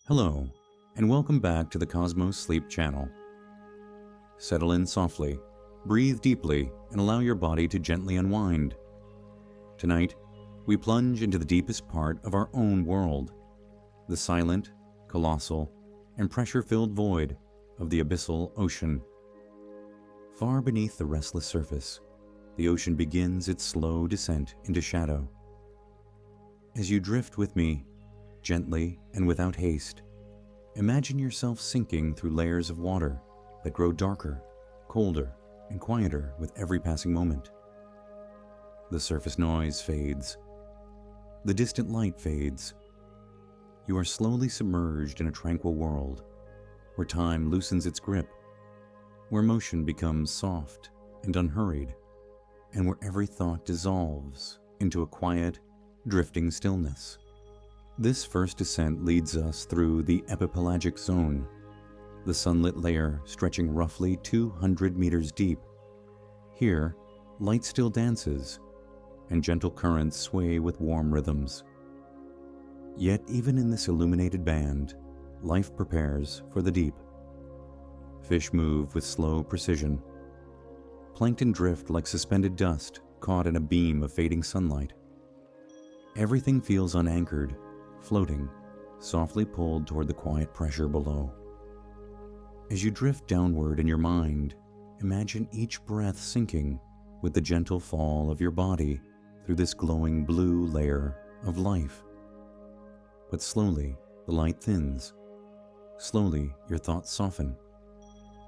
Hello, and welcome back to the Cosmos Sleep Channel. Settle in softly, breathe deeply, and allow your body to gently unwind. Tonight, we plunge into the deepest part of our own world, the silent, colossal, and pressure-filled void of the abyssal ocean. Far beneath the restless surface, the ocean begins its slow descent into shadow. As you drift with me, gently and without haste, imagine yourself sinking through layers of water that grow darker, colder, and quieter with every passing moment. The surface noise fades. The distant light fades. You are slowly submerged in a tranquil world where time loosens its grip, where motion becomes soft and unhurried, and where every thought dissolves into a quiet, drifting stillness. This first descent leads us through the epipelagic zone, the sunlit layer stretching roughly 200 meters deep. Here, light still dances, and gentle currents sway with warm rhythms. Yet even in this illuminated band, life prepares for the deep. Fish move with slow precision. Plankton drift like suspended dust caught in a beam of fading sunlight. Everything feels unanchored, floating, softly pulled toward the quiet pressure below. As you drift downward in your mind, imagine each breath sinking with the gentle fall of your body through this glowing blue layer of life. But slowly, the light thins. Slowly, your thoughts soften.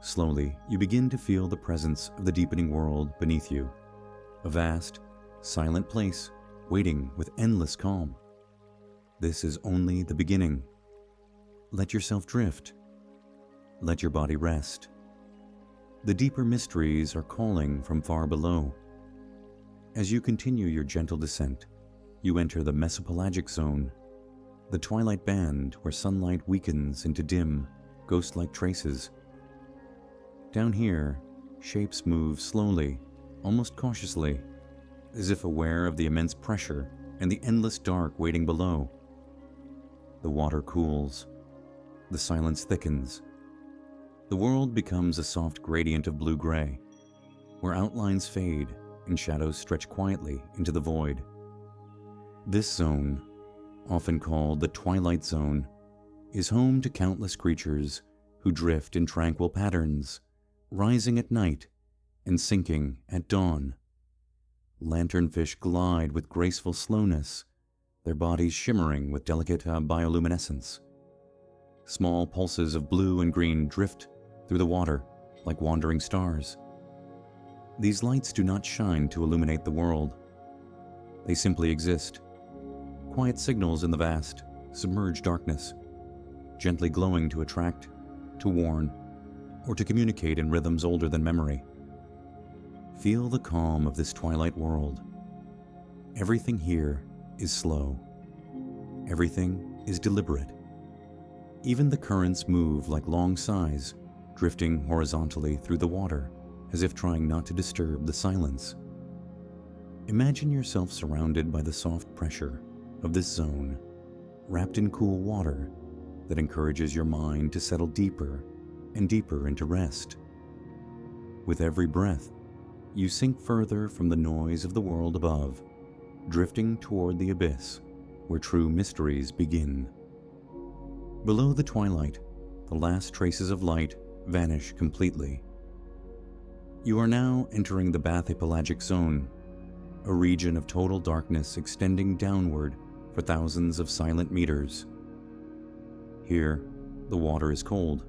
Slowly, you begin to feel the presence of the deepening world beneath you, a vast, silent place waiting with endless calm. This is only the beginning. Let yourself drift. Let your body rest. The deeper mysteries are calling from far below. As you continue your gentle descent, you enter the mesopelagic zone, the twilight band where sunlight weakens into dim, ghost-like traces. Down here, shapes move slowly, almost cautiously, as if aware of the immense pressure and the endless dark waiting below. The water cools. The silence thickens. The world becomes a soft gradient of blue-gray, where outlines fade and shadows stretch quietly into the void. This zone, often called the Twilight Zone, is home to countless creatures who drift in tranquil patterns, rising at night and sinking at dawn. Lanternfish glide with graceful slowness, their bodies shimmering with delicate bioluminescence. Small pulses of blue and green drift through the water like wandering stars. These lights do not shine to illuminate the world. They simply exist, quiet signals in the vast, submerged darkness, gently glowing to attract, to warn, or to communicate in rhythms older than memory. Feel the calm of this twilight world. Everything here is slow. Everything is deliberate. Even the currents move like long sighs, drifting horizontally through the water, as if trying not to disturb the silence. Imagine yourself surrounded by the soft pressure of this zone, wrapped in cool water that encourages your mind to settle deeper and deeper into rest. With every breath, you sink further from the noise of the world above, drifting toward the abyss where true mysteries begin. Below the twilight, the last traces of light vanish completely. You are now entering the bathypelagic zone, a region of total darkness extending downward for thousands of silent meters. Here, the water is cold,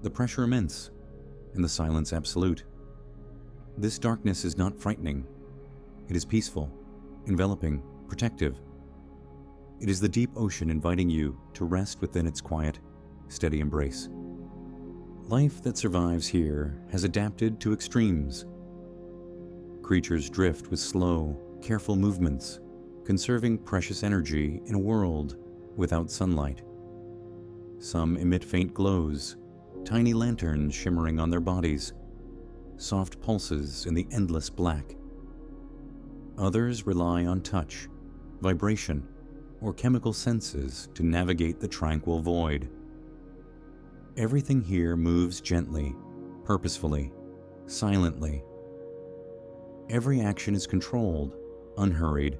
the pressure immense, and the silence absolute. This darkness is not frightening. It is peaceful, enveloping, protective. It is the deep ocean inviting you to rest within its quiet, steady embrace. Life that survives here has adapted to extremes. Creatures drift with slow, careful movements, conserving precious energy in a world without sunlight. Some emit faint glows, tiny lanterns shimmering on their bodies, soft pulses in the endless black. Others rely on touch, vibration, or chemical senses to navigate the tranquil void. Everything here moves gently, purposefully, silently. Every action is controlled, unhurried,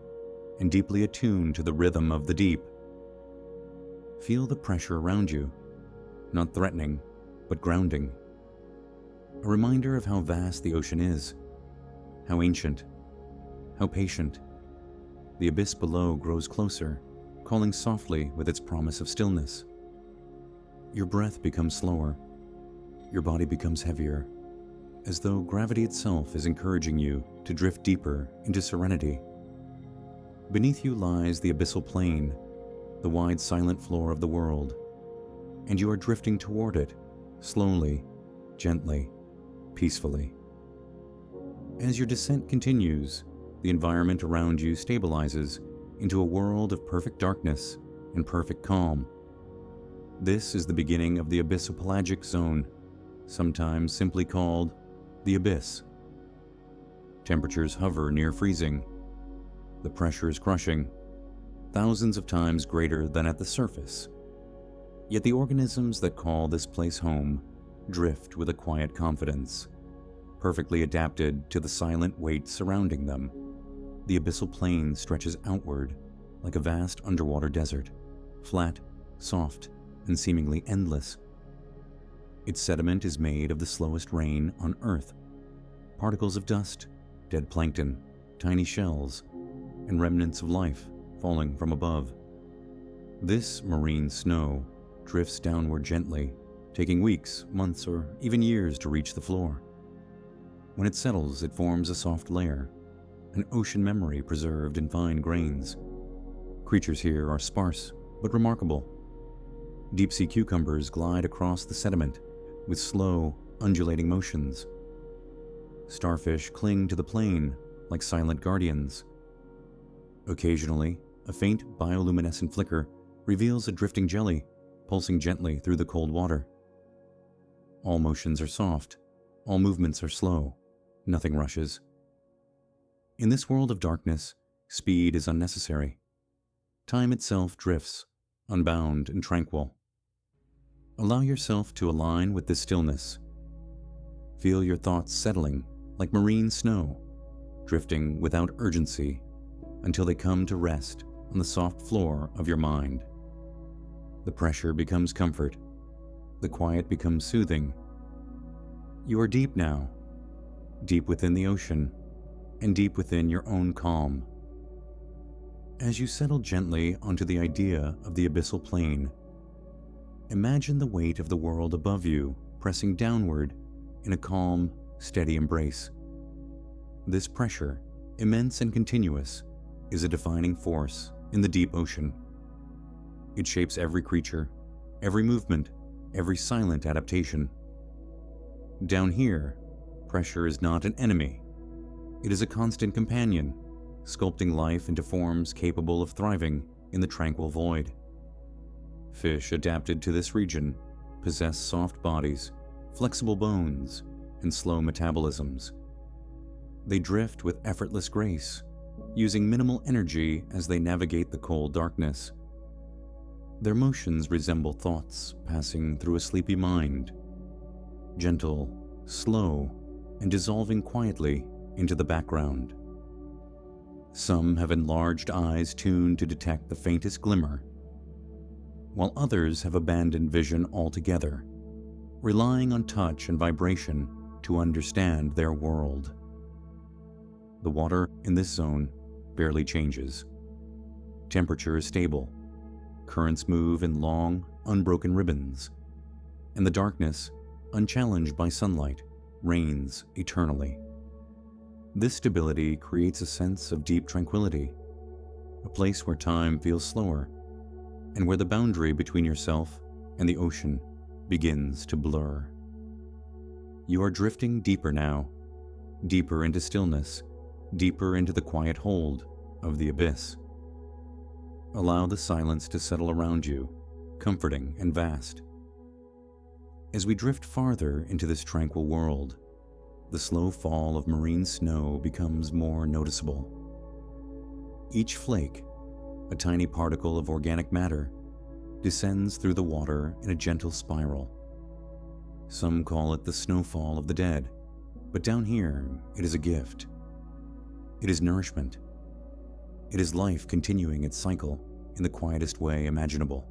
and deeply attuned to the rhythm of the deep. Feel the pressure around you, not threatening, but grounding. A reminder of how vast the ocean is, how ancient, how patient. The abyss below grows closer, calling softly with its promise of stillness. Your breath becomes slower. Your body becomes heavier, as though gravity itself is encouraging you to drift deeper into serenity. Beneath you lies the abyssal plain, the wide silent floor of the world, and you are drifting toward it, slowly, gently, peacefully. As your descent continues, the environment around you stabilizes into a world of perfect darkness and perfect calm. This is the beginning of the abyssopelagic zone, sometimes simply called the abyss. Temperatures hover near freezing. The pressure is crushing, thousands of times greater than at the surface. Yet the organisms that call this place home drift with a quiet confidence, perfectly adapted to the silent weight surrounding them. The abyssal plain stretches outward like a vast underwater desert, flat, soft, and seemingly endless. Its sediment is made of the slowest rain on Earth, particles of dust, dead plankton, tiny shells, and remnants of life falling from above. This marine snow drifts downward gently, taking weeks, months, or even years to reach the floor. When it settles, it forms a soft layer, an ocean memory preserved in fine grains. Creatures here are sparse but remarkable. Deep-sea cucumbers glide across the sediment with slow, undulating motions. Starfish cling to the plain like silent guardians. Occasionally, a faint bioluminescent flicker reveals a drifting jelly pulsing gently through the cold water. All motions are soft, all movements are slow, nothing rushes. In this world of darkness, speed is unnecessary. Time itself drifts, unbound and tranquil. Allow yourself to align with this stillness. Feel your thoughts settling like marine snow, drifting without urgency until they come to rest on the soft floor of your mind. The pressure becomes comfort. The quiet becomes soothing. You are deep now, deep within the ocean, and deep within your own calm. As you settle gently onto the idea of the abyssal plain, imagine the weight of the world above you pressing downward in a calm, steady embrace. This pressure, immense and continuous, is a defining force in the deep ocean. It shapes every creature, every movement, every silent adaptation. Down here, pressure is not an enemy. It is a constant companion, sculpting life into forms capable of thriving in the tranquil void. Fish adapted to this region possess soft bodies, flexible bones, and slow metabolisms. They drift with effortless grace, using minimal energy as they navigate the cold darkness. Their motions resemble thoughts passing through a sleepy mind, gentle, slow, and dissolving quietly into the background. Some have enlarged eyes tuned to detect the faintest glimmer, while others have abandoned vision altogether, relying on touch and vibration to understand their world. The water in this zone barely changes. Temperature is stable. Currents move in long, unbroken ribbons, and the darkness, unchallenged by sunlight, reigns eternally. This stability creates a sense of deep tranquility, a place where time feels slower, and where the boundary between yourself and the ocean begins to blur. You are drifting deeper now, deeper into stillness, deeper into the quiet hold of the abyss. Allow the silence to settle around you, comforting and vast. As we drift farther into this tranquil world, the slow fall of marine snow becomes more noticeable. Each flake, a tiny particle of organic matter, descends through the water in a gentle spiral. Some call it the snowfall of the dead, but down here it is a gift. It is nourishment. It is life continuing its cycle in the quietest way imaginable.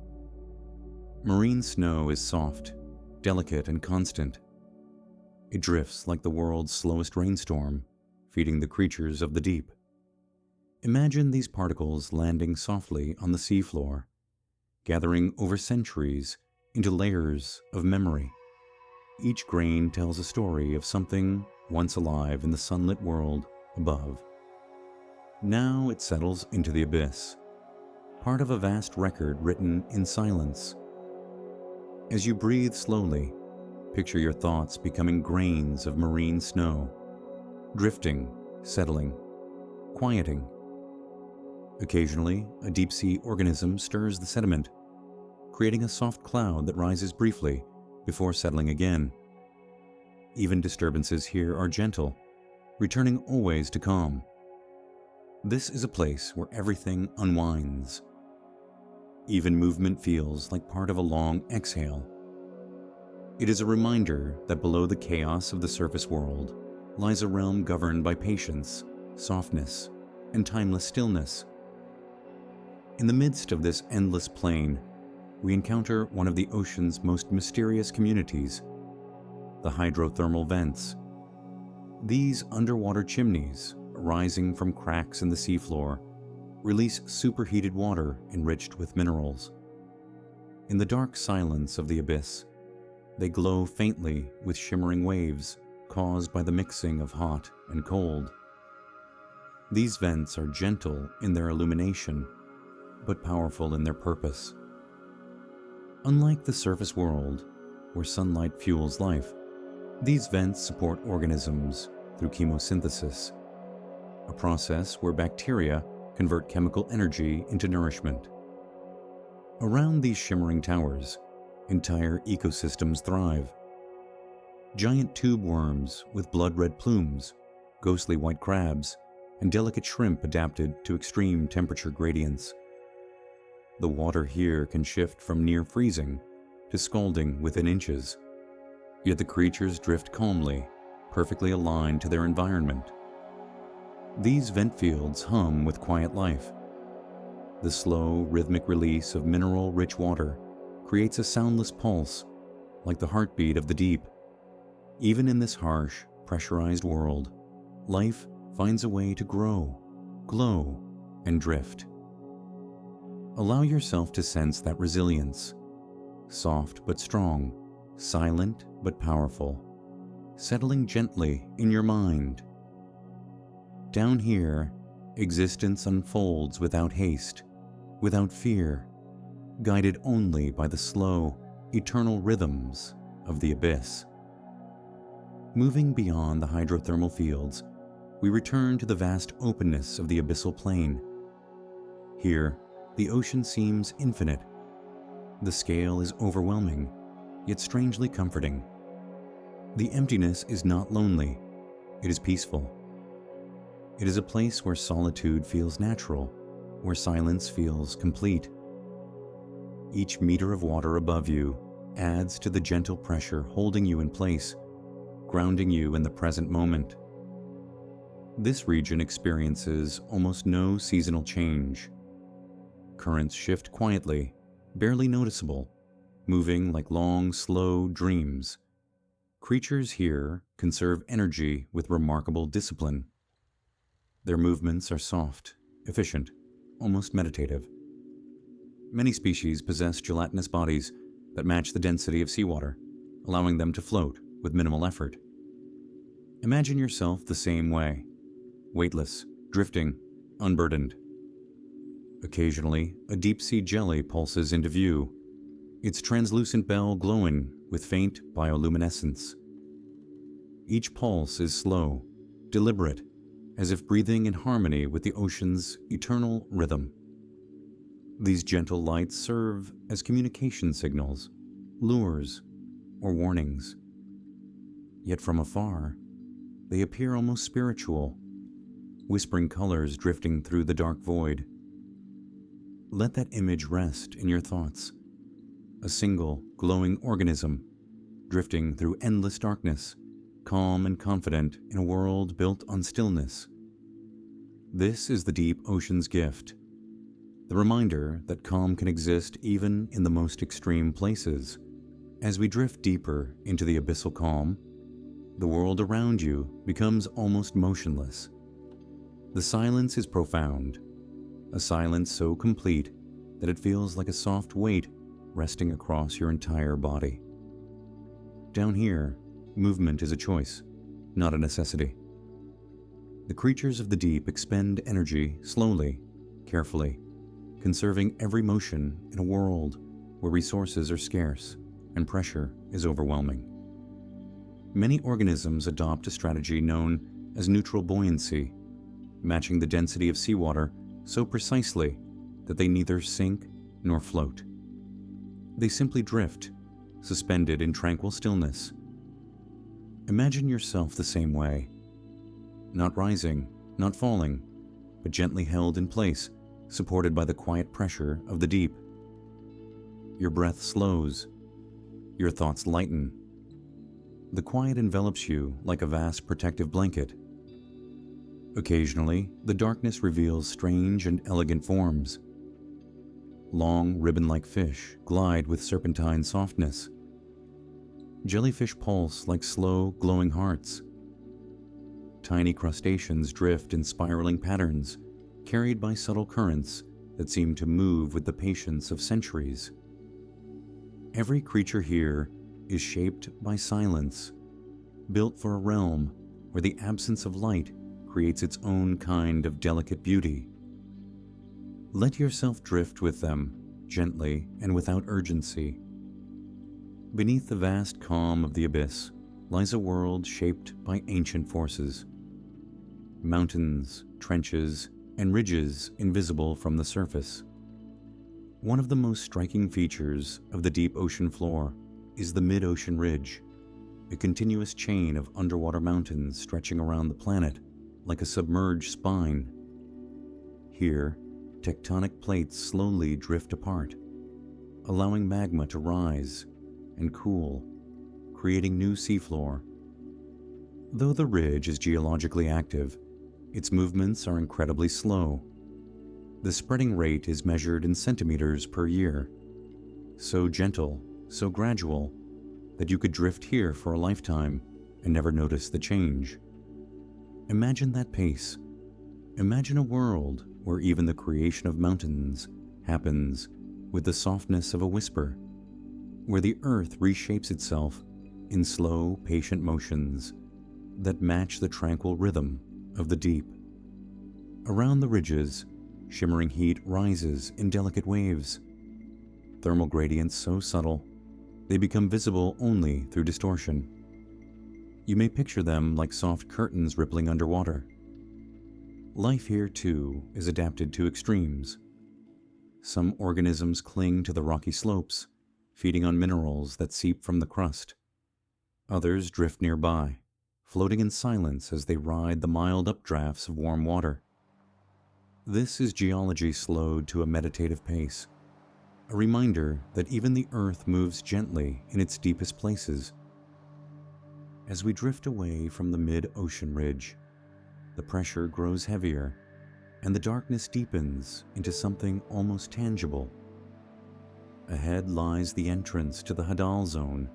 Marine snow is soft, delicate, and constant. It drifts like the world's slowest rainstorm, feeding the creatures of the deep. Imagine these particles landing softly on the seafloor, gathering over centuries into layers of memory. Each grain tells a story of something once alive in the sunlit world above. Now it settles into the abyss, part of a vast record written in silence. As you breathe slowly, picture your thoughts becoming grains of marine snow, drifting, settling, quieting. Occasionally, a deep-sea organism stirs the sediment, creating a soft cloud that rises briefly before settling again. Even disturbances here are gentle, returning always to calm. This is a place where everything unwinds. Even movement feels like part of a long exhale. It is a reminder that below the chaos of the surface world lies a realm governed by patience, softness, and timeless stillness. In the midst of this endless plain, we encounter one of the ocean's most mysterious communities, the hydrothermal vents. These underwater chimneys, rising from cracks in the seafloor, release superheated water enriched with minerals. In the dark silence of the abyss, they glow faintly with shimmering waves caused by the mixing of hot and cold. These vents are gentle in their illumination, but powerful in their purpose. Unlike the surface world, where sunlight fuels life, these vents support organisms through chemosynthesis, a process where bacteria convert chemical energy into nourishment. Around these shimmering towers, entire ecosystems thrive. Giant tube worms with blood-red plumes, ghostly white crabs, and delicate shrimp adapted to extreme temperature gradients. The water here can shift from near freezing to scalding within inches, yet the creatures drift calmly, perfectly aligned to their environment. These vent fields hum with quiet life. The slow, rhythmic release of mineral-rich water creates a soundless pulse, like the heartbeat of the deep. Even in this harsh, pressurized world, life finds a way to grow, glow, and drift. Allow yourself to sense that resilience, soft but strong, silent but powerful, settling gently in your mind. Down here, existence unfolds without haste, without fear, guided only by the slow, eternal rhythms of the abyss. Moving beyond the hydrothermal fields, we return to the vast openness of the abyssal plain. Here, the ocean seems infinite. The scale is overwhelming, yet strangely comforting. The emptiness is not lonely, it is peaceful. It is a place where solitude feels natural, where silence feels complete. Each meter of water above you adds to the gentle pressure holding you in place, grounding you in the present moment. This region experiences almost no seasonal change. Currents shift quietly, barely noticeable, moving like long, slow dreams. Creatures here conserve energy with remarkable discipline. Their movements are soft, efficient, almost meditative. Many species possess gelatinous bodies that match the density of seawater, allowing them to float with minimal effort. Imagine yourself the same way, weightless, drifting, unburdened. Occasionally, a deep-sea jelly pulses into view, its translucent bell glowing with faint bioluminescence. Each pulse is slow, deliberate, as if breathing in harmony with the ocean's eternal rhythm. These gentle lights serve as communication signals, lures, or warnings. Yet from afar, they appear almost spiritual, whispering colors drifting through the dark void. Let that image rest in your thoughts. A single, glowing organism, drifting through endless darkness, calm and confident in a world built on stillness. This is the deep ocean's gift, the reminder that calm can exist even in the most extreme places. As we drift deeper into the abyssal calm, the world around you becomes almost motionless. The silence is profound, a silence so complete that it feels like a soft weight resting across your entire body. Down here, movement is a choice, not a necessity. The creatures of the deep expend energy slowly, carefully, conserving every motion in a world where resources are scarce and pressure is overwhelming. Many organisms adopt a strategy known as neutral buoyancy, matching the density of seawater so precisely that they neither sink nor float. They simply drift, suspended in tranquil stillness. Imagine yourself the same way, not rising, not falling, but gently held in place, supported by the quiet pressure of the deep. Your breath slows, your thoughts lighten. The quiet envelops you like a vast protective blanket. Occasionally, the darkness reveals strange and elegant forms. Long, ribbon-like fish glide with serpentine softness. Jellyfish pulse like slow, glowing hearts. Tiny crustaceans drift in spiraling patterns, carried by subtle currents that seem to move with the patience of centuries. Every creature here is shaped by silence, built for a realm where the absence of light creates its own kind of delicate beauty. Let yourself drift with them, gently and without urgency. Beneath the vast calm of the abyss lies a world shaped by ancient forces. Mountains, trenches, and ridges invisible from the surface. One of the most striking features of the deep ocean floor is the mid-ocean ridge, a continuous chain of underwater mountains stretching around the planet like a submerged spine. Here, tectonic plates slowly drift apart, allowing magma to rise and cool, creating new seafloor. Though the ridge is geologically active, its movements are incredibly slow. The spreading rate is measured in centimeters per year, so gentle, so gradual, that you could drift here for a lifetime and never notice the change. Imagine that pace. Imagine a world where even the creation of mountains happens with the softness of a whisper, where the earth reshapes itself in slow, patient motions that match the tranquil rhythm of the deep. Around the ridges, shimmering heat rises in delicate waves, thermal gradients so subtle they become visible only through distortion. You may picture them like soft curtains rippling underwater. Life here, too, is adapted to extremes. Some organisms cling to the rocky slopes, feeding on minerals that seep from the crust. Others drift nearby, floating in silence as they ride the mild updrafts of warm water. This is geology slowed to a meditative pace, a reminder that even the earth moves gently in its deepest places. As we drift away from the mid-ocean ridge, the pressure grows heavier, and the darkness deepens into something almost tangible. Ahead lies the entrance to the Hadal Zone,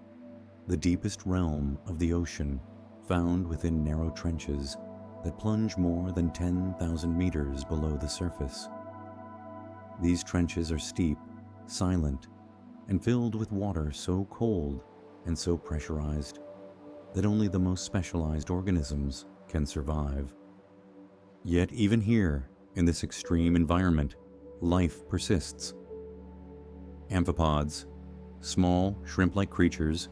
the deepest realm of the ocean, found within narrow trenches that plunge more than 10,000 meters below the surface. These trenches are steep, silent, and filled with water so cold and so pressurized that only the most specialized organisms can survive. Yet even here, in this extreme environment, life persists. Amphipods, small shrimp-like creatures,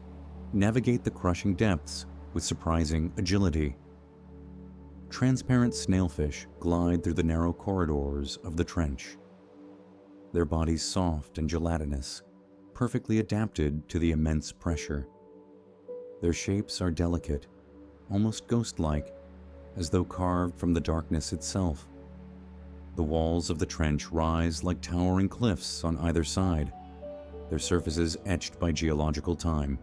navigate the crushing depths with surprising agility. Transparent snailfish glide through the narrow corridors of the trench, their bodies soft and gelatinous, perfectly adapted to the immense pressure. Their shapes are delicate, almost ghost-like, as though carved from the darkness itself. The walls of the trench rise like towering cliffs on either side, their surfaces etched by geological time.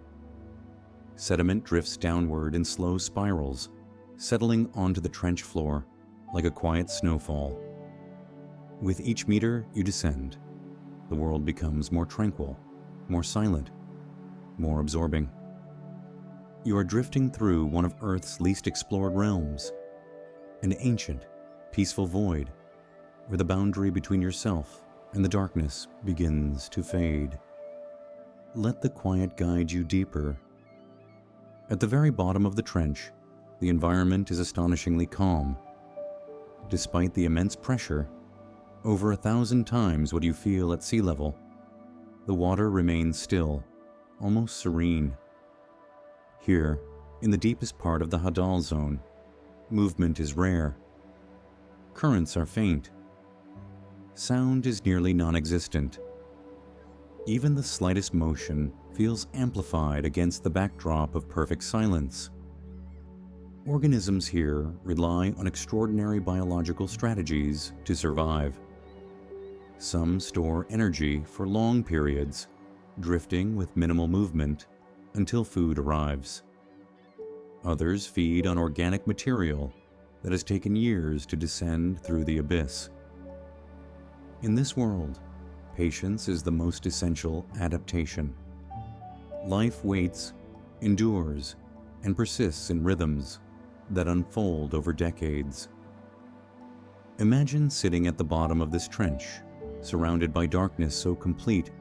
Sediment drifts downward in slow spirals, settling onto the trench floor like a quiet snowfall. With each meter you descend, the world becomes more tranquil, more silent, more absorbing. You are drifting through one of Earth's least explored realms, an ancient, peaceful void where the boundary between yourself and the darkness begins to fade. Let the quiet guide you deeper. At the very bottom of the trench, the environment is astonishingly calm. Despite the immense pressure, over 1,000 times what you feel at sea level, the water remains still, almost serene. Here, in the deepest part of the Hadal zone, movement is rare. Currents are faint. Sound is nearly non-existent. Even the slightest motion feels amplified against the backdrop of perfect silence. Organisms here rely on extraordinary biological strategies to survive. Some store energy for long periods, drifting with minimal movement until food arrives. Others feed on organic material that has taken years to descend through the abyss. In this world, patience is the most essential adaptation. Life waits, endures, and persists in rhythms that unfold over decades. Imagine sitting at the bottom of this trench, surrounded by darkness so complete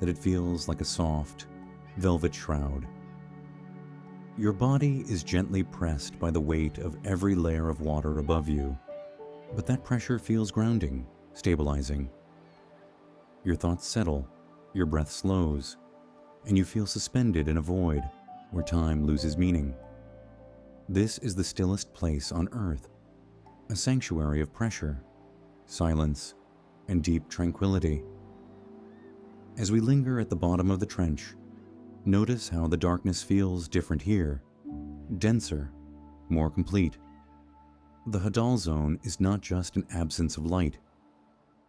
that it feels like a soft, velvet shroud. Your body is gently pressed by the weight of every layer of water above you, but that pressure feels grounding, stabilizing. Your thoughts settle, your breath slows, and you feel suspended in a void where time loses meaning. This is the stillest place on Earth, a sanctuary of pressure, silence, and deep tranquility. As we linger at the bottom of the trench, notice how the darkness feels different here, denser, more complete. The Hadal zone is not just an absence of light.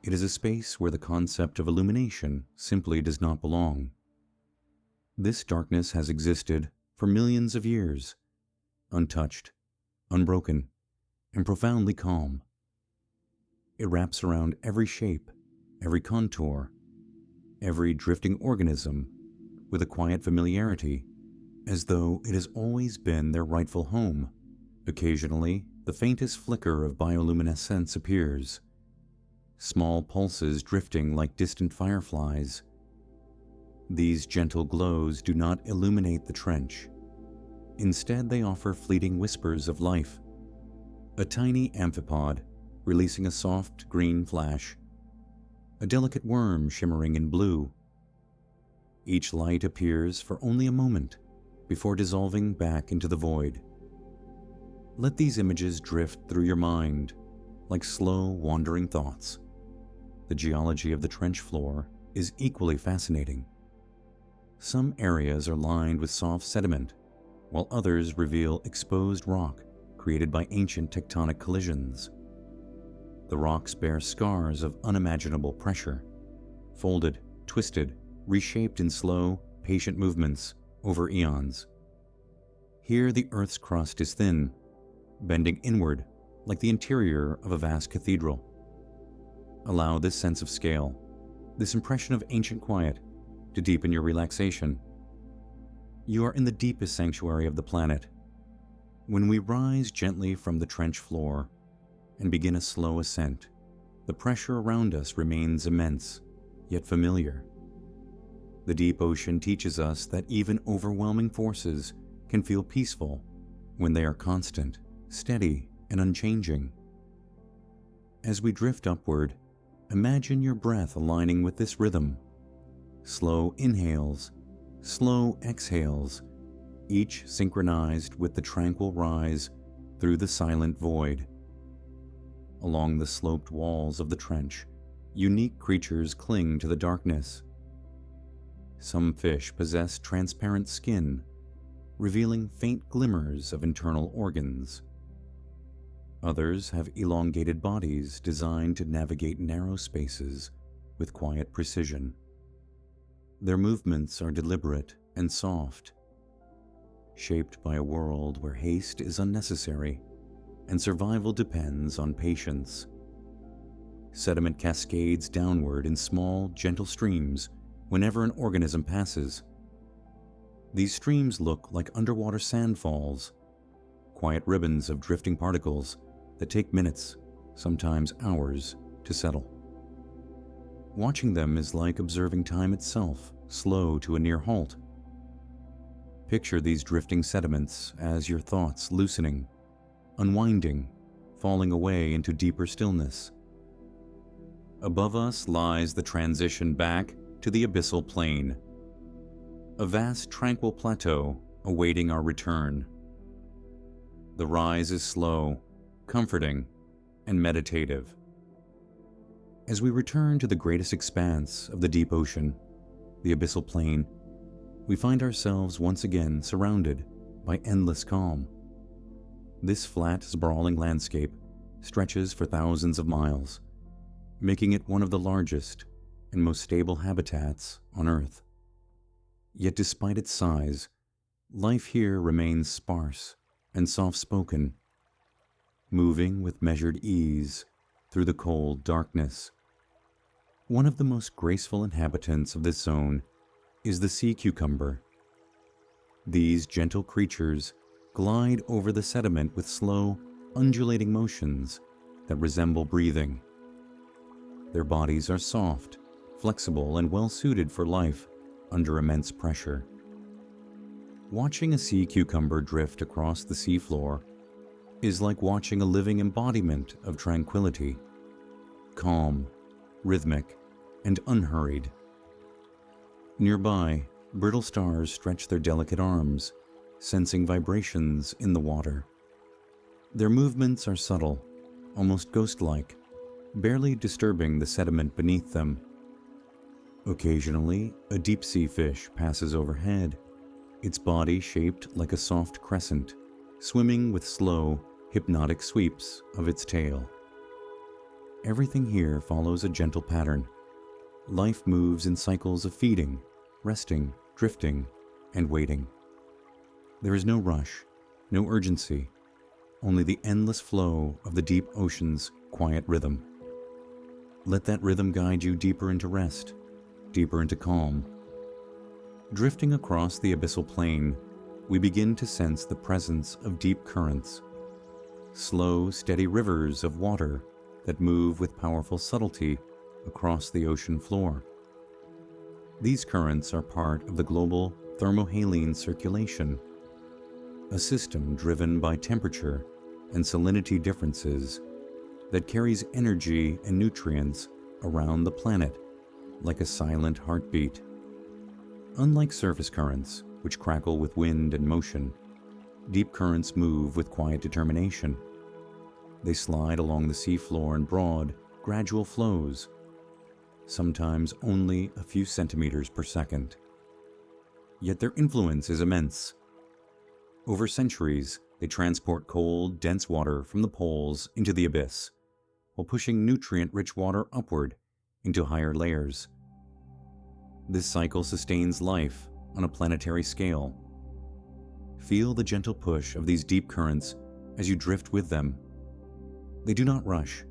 It is a space where the concept of illumination simply does not belong. This darkness has existed for millions of years, untouched, unbroken, and profoundly calm. It wraps around every shape, every contour, every drifting organism with a quiet familiarity, as though it has always been their rightful home. Occasionally, the faintest flicker of bioluminescence appears, small pulses drifting like distant fireflies. These gentle glows do not illuminate the trench. Instead, they offer fleeting whispers of life. A tiny amphipod releasing a soft green flash, a delicate worm shimmering in blue. Each light appears for only a moment before dissolving back into the void. Let these images drift through your mind like slow, wandering thoughts. The geology of the trench floor is equally fascinating. Some areas are lined with soft sediment, while others reveal exposed rock created by ancient tectonic collisions. The rocks bear scars of unimaginable pressure, folded, twisted, reshaped in slow, patient movements over eons. Here the Earth's crust is thin, bending inward like the interior of a vast cathedral. Allow this sense of scale, this impression of ancient quiet, to deepen your relaxation. You are in the deepest sanctuary of the planet. When we rise gently from the trench floor and begin a slow ascent, the pressure around us remains immense, yet familiar. The deep ocean teaches us that even overwhelming forces can feel peaceful when they are constant, steady, and unchanging. As we drift upward, imagine your breath aligning with this rhythm. Slow inhales, slow exhales, each synchronized with the tranquil rise through the silent void. Along the sloped walls of the trench, unique creatures cling to the darkness. Some fish possess transparent skin, revealing faint glimmers of internal organs. Others have elongated bodies designed to navigate narrow spaces with quiet precision. Their movements are deliberate and soft, shaped by a world where haste is unnecessary and survival depends on patience. Sediment cascades downward in small, gentle streams whenever an organism passes. These streams look like underwater sandfalls, quiet ribbons of drifting particles that take minutes, sometimes hours, to settle. Watching them is like observing time itself, slow to a near halt. Picture these drifting sediments as your thoughts loosening, unwinding, falling away into deeper stillness. Above us lies the transition back to the abyssal plain, a vast tranquil plateau awaiting our return. The rise is slow, comforting, and meditative. As we return to the greatest expanse of the deep ocean, the abyssal plain, we find ourselves once again surrounded by endless calm. This flat, sprawling landscape stretches for thousands of miles, making it one of the largest and most stable habitats on Earth. Yet despite its size, life here remains sparse and soft-spoken, moving with measured ease through the cold darkness. One of the most graceful inhabitants of this zone is the sea cucumber. These gentle creatures glide over the sediment with slow, undulating motions that resemble breathing. Their bodies are soft, flexible, and well-suited for life under immense pressure. Watching a sea cucumber drift across the seafloor is like watching a living embodiment of tranquility, calm, rhythmic, and unhurried. Nearby, brittle stars stretch their delicate arms, sensing vibrations in the water. Their movements are subtle, almost ghost-like, barely disturbing the sediment beneath them. Occasionally, a deep-sea fish passes overhead, its body shaped like a soft crescent, swimming with slow, hypnotic sweeps of its tail. Everything here follows a gentle pattern. Life moves in cycles of feeding, resting, drifting, and waiting. There is no rush, no urgency, only the endless flow of the deep ocean's quiet rhythm. Let that rhythm guide you deeper into rest, deeper into calm. Drifting across the abyssal plain, we begin to sense the presence of deep currents, slow, steady rivers of water that move with powerful subtlety across the ocean floor. These currents are part of the global thermohaline circulation, a system driven by temperature and salinity differences that carries energy and nutrients around the planet like a silent heartbeat. Unlike surface currents, which crackle with wind and motion, deep currents move with quiet determination. They slide along the seafloor in broad, gradual flows, sometimes only a few centimeters per second. Yet their influence is immense. Over centuries, they transport cold, dense water from the poles into the abyss, while pushing nutrient-rich water upward into higher layers. This cycle sustains life on a planetary scale. Feel the gentle push of these deep currents as you drift with them. They do not rush.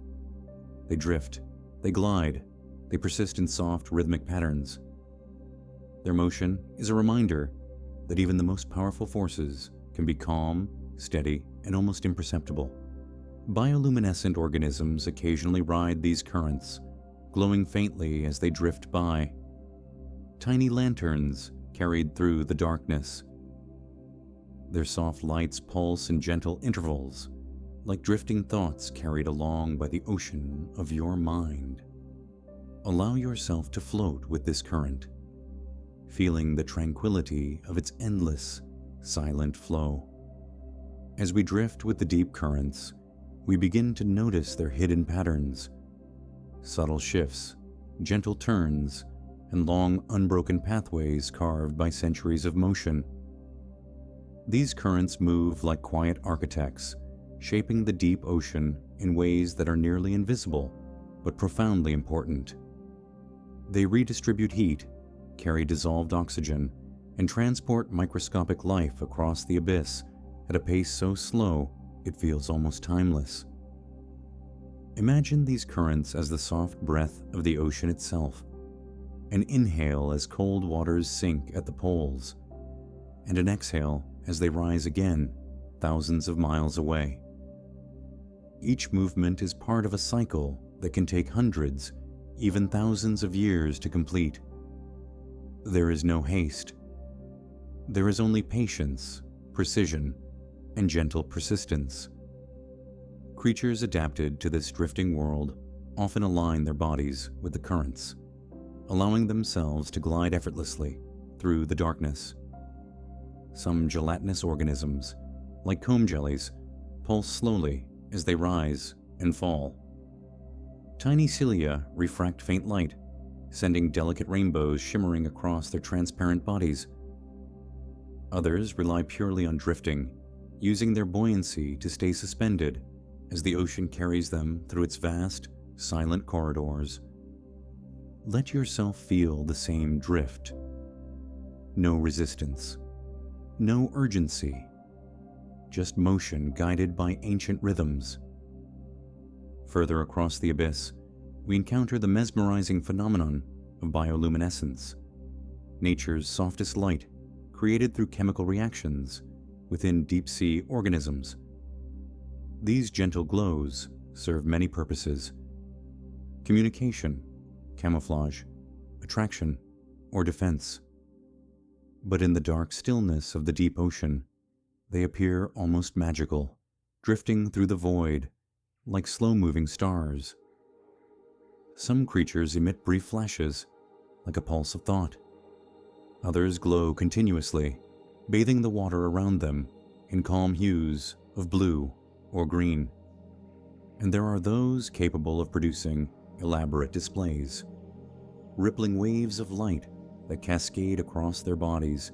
They drift, they glide, they persist in soft, rhythmic patterns. Their motion is a reminder that even the most powerful forces can be calm, steady, and almost imperceptible. Bioluminescent organisms occasionally ride these currents, glowing faintly as they drift by. Tiny lanterns carried through the darkness. Their soft lights pulse in gentle intervals, like drifting thoughts carried along by the ocean of your mind. Allow yourself to float with this current, feeling the tranquility of its endless, silent flow. As we drift with the deep currents, we begin to notice their hidden patterns, subtle shifts, gentle turns, and long, unbroken pathways carved by centuries of motion. These currents move like quiet architects, shaping the deep ocean in ways that are nearly invisible but profoundly important. They redistribute heat, carry dissolved oxygen, and transport microscopic life across the abyss at a pace so slow it feels almost timeless. Imagine these currents as the soft breath of the ocean itself, an inhale as cold waters sink at the poles, and an exhale as they rise again thousands of miles away. Each movement is part of a cycle that can take hundreds, even thousands of years to complete. There is no haste. There is only patience, precision, and gentle persistence. Creatures adapted to this drifting world often align their bodies with the currents, allowing themselves to glide effortlessly through the darkness. Some gelatinous organisms, like comb jellies, pulse slowly as they rise and fall. Tiny cilia refract faint light, sending delicate rainbows shimmering across their transparent bodies. Others rely purely on drifting, using their buoyancy to stay suspended as the ocean carries them through its vast, silent corridors. Let yourself feel the same drift. No resistance, no urgency, just motion guided by ancient rhythms. Further across the abyss, we encounter the mesmerizing phenomenon of bioluminescence, nature's softest light created through chemical reactions within deep-sea organisms. These gentle glows serve many purposes: communication, camouflage, attraction, or defense. But in the dark stillness of the deep ocean, they appear almost magical, drifting through the void like slow-moving stars. Some creatures emit brief flashes, like a pulse of thought. Others glow continuously, bathing the water around them in calm hues of blue or green. And there are those capable of producing elaborate displays, rippling waves of light that cascade across their bodies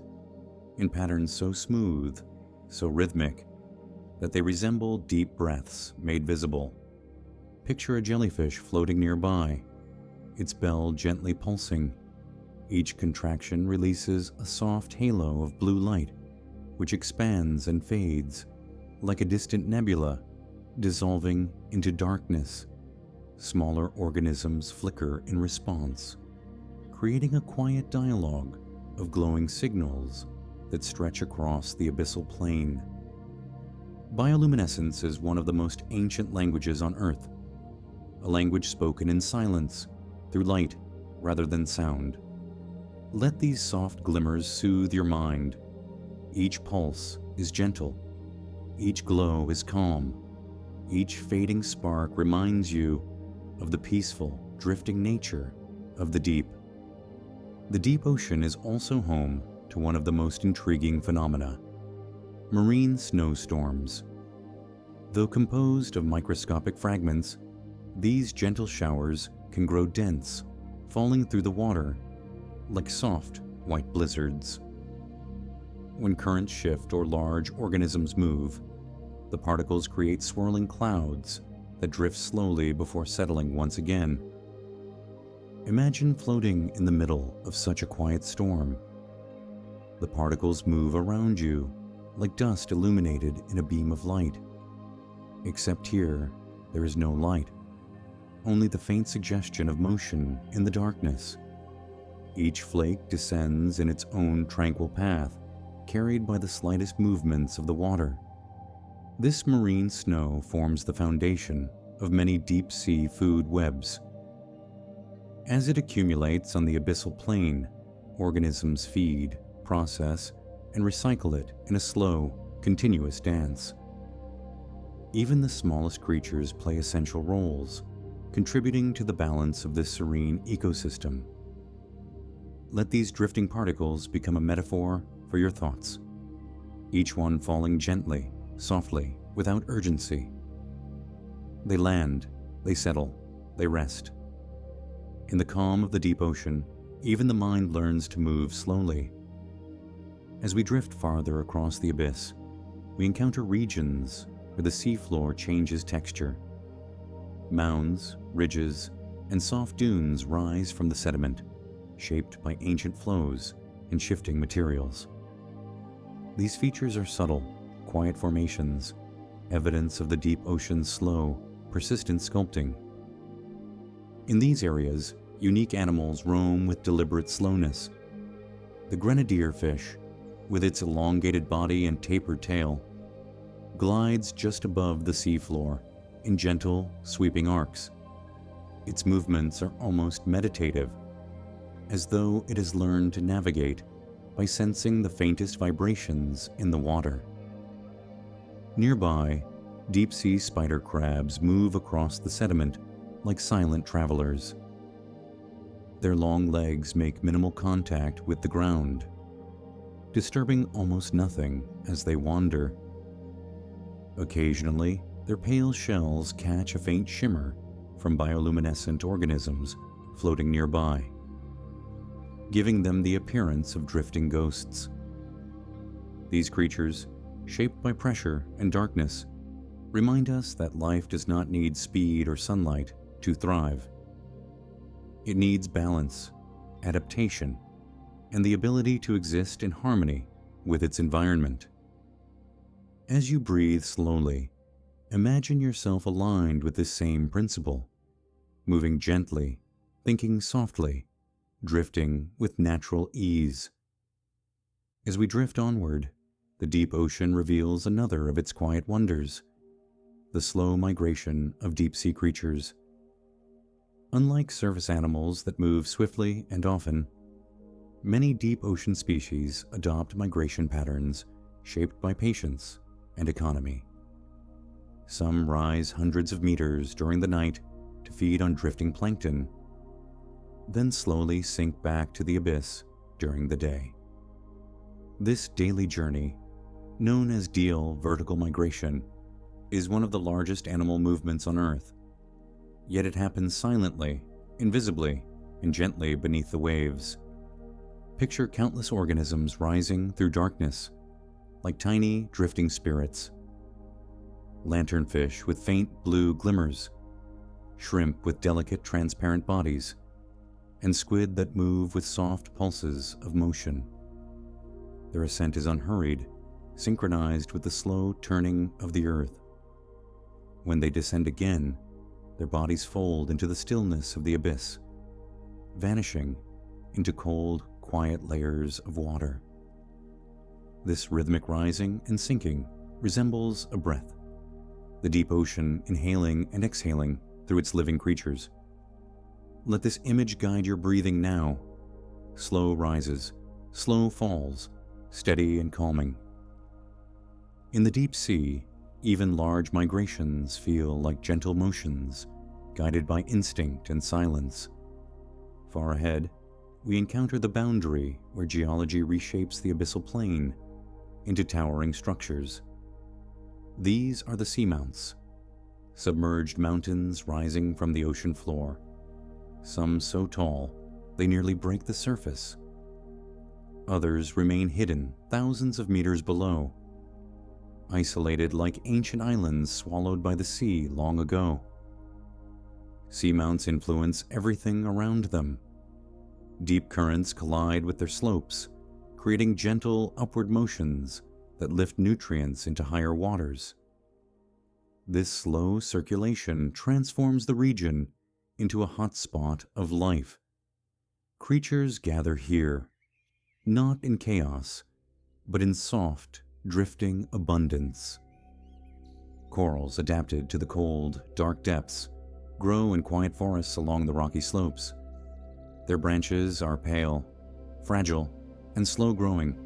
in patterns so smooth, so rhythmic, that they resemble deep breaths made visible. Picture a jellyfish floating nearby, its bell gently pulsing. Each contraction releases a soft halo of blue light, which expands and fades like a distant nebula, dissolving into darkness. Smaller organisms flicker in response, creating a quiet dialogue of glowing signals that stretch across the abyssal plain. Bioluminescence is one of the most ancient languages on Earth, a language spoken in silence, through light rather than sound. Let these soft glimmers soothe your mind. Each pulse is gentle. Each glow is calm. Each fading spark reminds you of the peaceful, drifting nature of the deep. The deep ocean is also home to one of the most intriguing phenomena: marine snowstorms. Though composed of microscopic fragments, these gentle showers can grow dense, falling through the water like soft, white blizzards. When currents shift or large organisms move, the particles create swirling clouds that drift slowly before settling once again. Imagine floating in the middle of such a quiet storm. The particles move around you like dust illuminated in a beam of light. Except here, there is no light, only the faint suggestion of motion in the darkness. Each flake descends in its own tranquil path, carried by the slightest movements of the water. This marine snow forms the foundation of many deep-sea food webs. As it accumulates on the abyssal plain, organisms feed, process, and recycle it in a slow, continuous dance. Even the smallest creatures play essential roles, contributing to the balance of this serene ecosystem. Let these drifting particles become a metaphor for your thoughts, each one falling gently, softly, without urgency. They land, they settle, they rest. In the calm of the deep ocean, even the mind learns to move slowly. As we drift farther across the abyss, we encounter regions where the seafloor changes texture. Mounds, ridges, and soft dunes rise from the sediment, shaped by ancient flows and shifting materials. These features are subtle, quiet formations, evidence of the deep ocean's slow, persistent sculpting. In these areas, unique animals roam with deliberate slowness. The grenadier fish, with its elongated body and tapered tail, glides just above the seafloor in gentle, sweeping arcs. Its movements are almost meditative, as though it has learned to navigate by sensing the faintest vibrations in the water. Nearby, deep-sea spider crabs move across the sediment like silent travelers. Their long legs make minimal contact with the ground, disturbing almost nothing as they wander. Occasionally, their pale shells catch a faint shimmer from bioluminescent organisms floating nearby, giving them the appearance of drifting ghosts. These creatures, shaped by pressure and darkness, remind us that life does not need speed or sunlight to thrive. It needs balance, adaptation, and the ability to exist in harmony with its environment. As you breathe slowly, imagine yourself aligned with this same principle, moving gently, thinking softly, drifting with natural ease. As we drift onward, the deep ocean reveals another of its quiet wonders, the slow migration of deep-sea creatures. Unlike surface animals that move swiftly and often, many deep ocean species adopt migration patterns shaped by patience and economy. Some rise hundreds of meters during the night to feed on drifting plankton, then slowly sink back to the abyss during the day. This daily journey, known as diel vertical migration, is one of the largest animal movements on Earth. Yet it happens silently, invisibly, and gently beneath the waves. Picture countless organisms rising through darkness, like tiny, drifting spirits. Lanternfish with faint blue glimmers, shrimp with delicate, transparent bodies, and squid that move with soft pulses of motion. Their ascent is unhurried, synchronized with the slow turning of the earth. When they descend again, their bodies fold into the stillness of the abyss, vanishing into cold, quiet layers of water. This rhythmic rising and sinking resembles a breath, the deep ocean inhaling and exhaling through its living creatures. Let this image guide your breathing now. Slow rises, slow falls, steady and calming. In the deep sea, even large migrations feel like gentle motions, guided by instinct and silence. Far ahead, we encounter the boundary where geology reshapes the abyssal plain into towering structures. These are the seamounts, submerged mountains rising from the ocean floor, some so tall they nearly break the surface. Others remain hidden thousands of meters below, isolated like ancient islands swallowed by the sea long ago. Seamounts influence everything around them. Deep currents collide with their slopes, creating gentle upward motions that lift nutrients into higher waters. This slow circulation transforms the region into a hotspot of life. Creatures gather here, not in chaos, but in soft, drifting abundance. Corals adapted to the cold, dark depths grow in quiet forests along the rocky slopes. Their branches are pale, fragile, and slow-growing,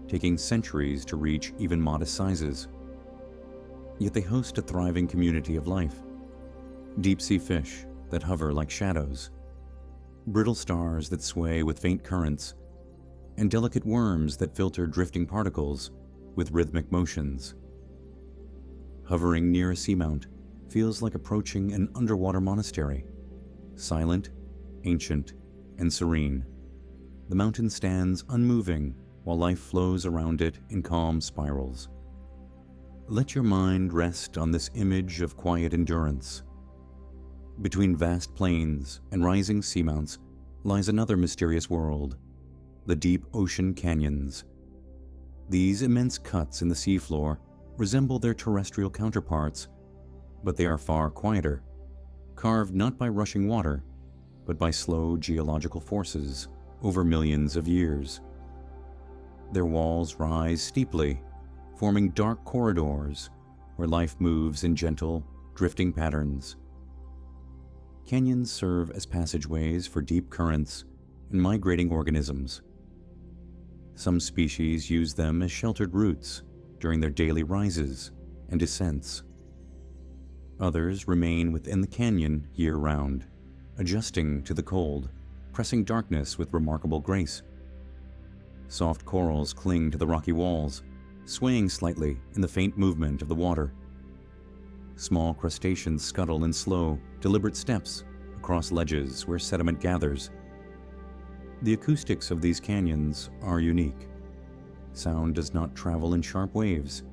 taking centuries to reach even modest sizes. Yet they host a thriving community of life. Deep-sea fish that hover like shadows, brittle stars that sway with faint currents, and delicate worms that filter drifting particles with rhythmic motions. Hovering near a seamount feels like approaching an underwater monastery, silent, ancient, and serene. The mountain stands unmoving while life flows around it in calm spirals. Let your mind rest on this image of quiet endurance. Between vast plains and rising seamounts lies another mysterious world, the deep ocean canyons. These immense cuts in the seafloor resemble their terrestrial counterparts, but they are far quieter, carved not by rushing water, but by slow geological forces over millions of years. Their walls rise steeply, forming dark corridors where life moves in gentle, drifting patterns. Canyons serve as passageways for deep currents and migrating organisms. Some species use them as sheltered routes during their daily rises and descents. Others remain within the canyon year-round, adjusting to the cold, pressing darkness with remarkable grace. Soft corals cling to the rocky walls, swaying slightly in the faint movement of the water. Small crustaceans scuttle in slow, deliberate steps across ledges where sediment gathers. The acoustics of these canyons are unique. Sound does not travel in sharp waves,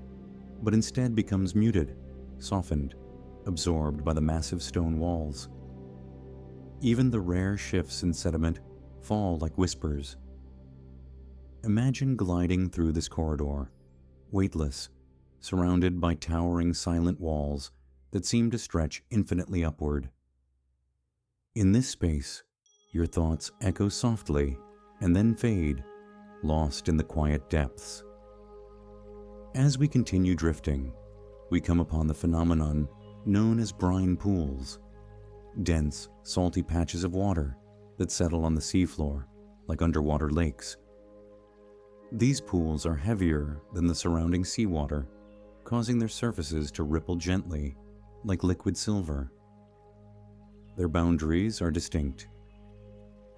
but instead becomes muted, softened, absorbed by the massive stone walls. Even the rare shifts in sediment fall like whispers. Imagine gliding through this corridor, weightless, surrounded by towering silent walls that seem to stretch infinitely upward. In this space, your thoughts echo softly and then fade, lost in the quiet depths. As we continue drifting, we come upon the phenomenon known as brine pools, dense, salty patches of water that settle on the seafloor like underwater lakes. These pools are heavier than the surrounding seawater, causing their surfaces to ripple gently like liquid silver. Their boundaries are distinct.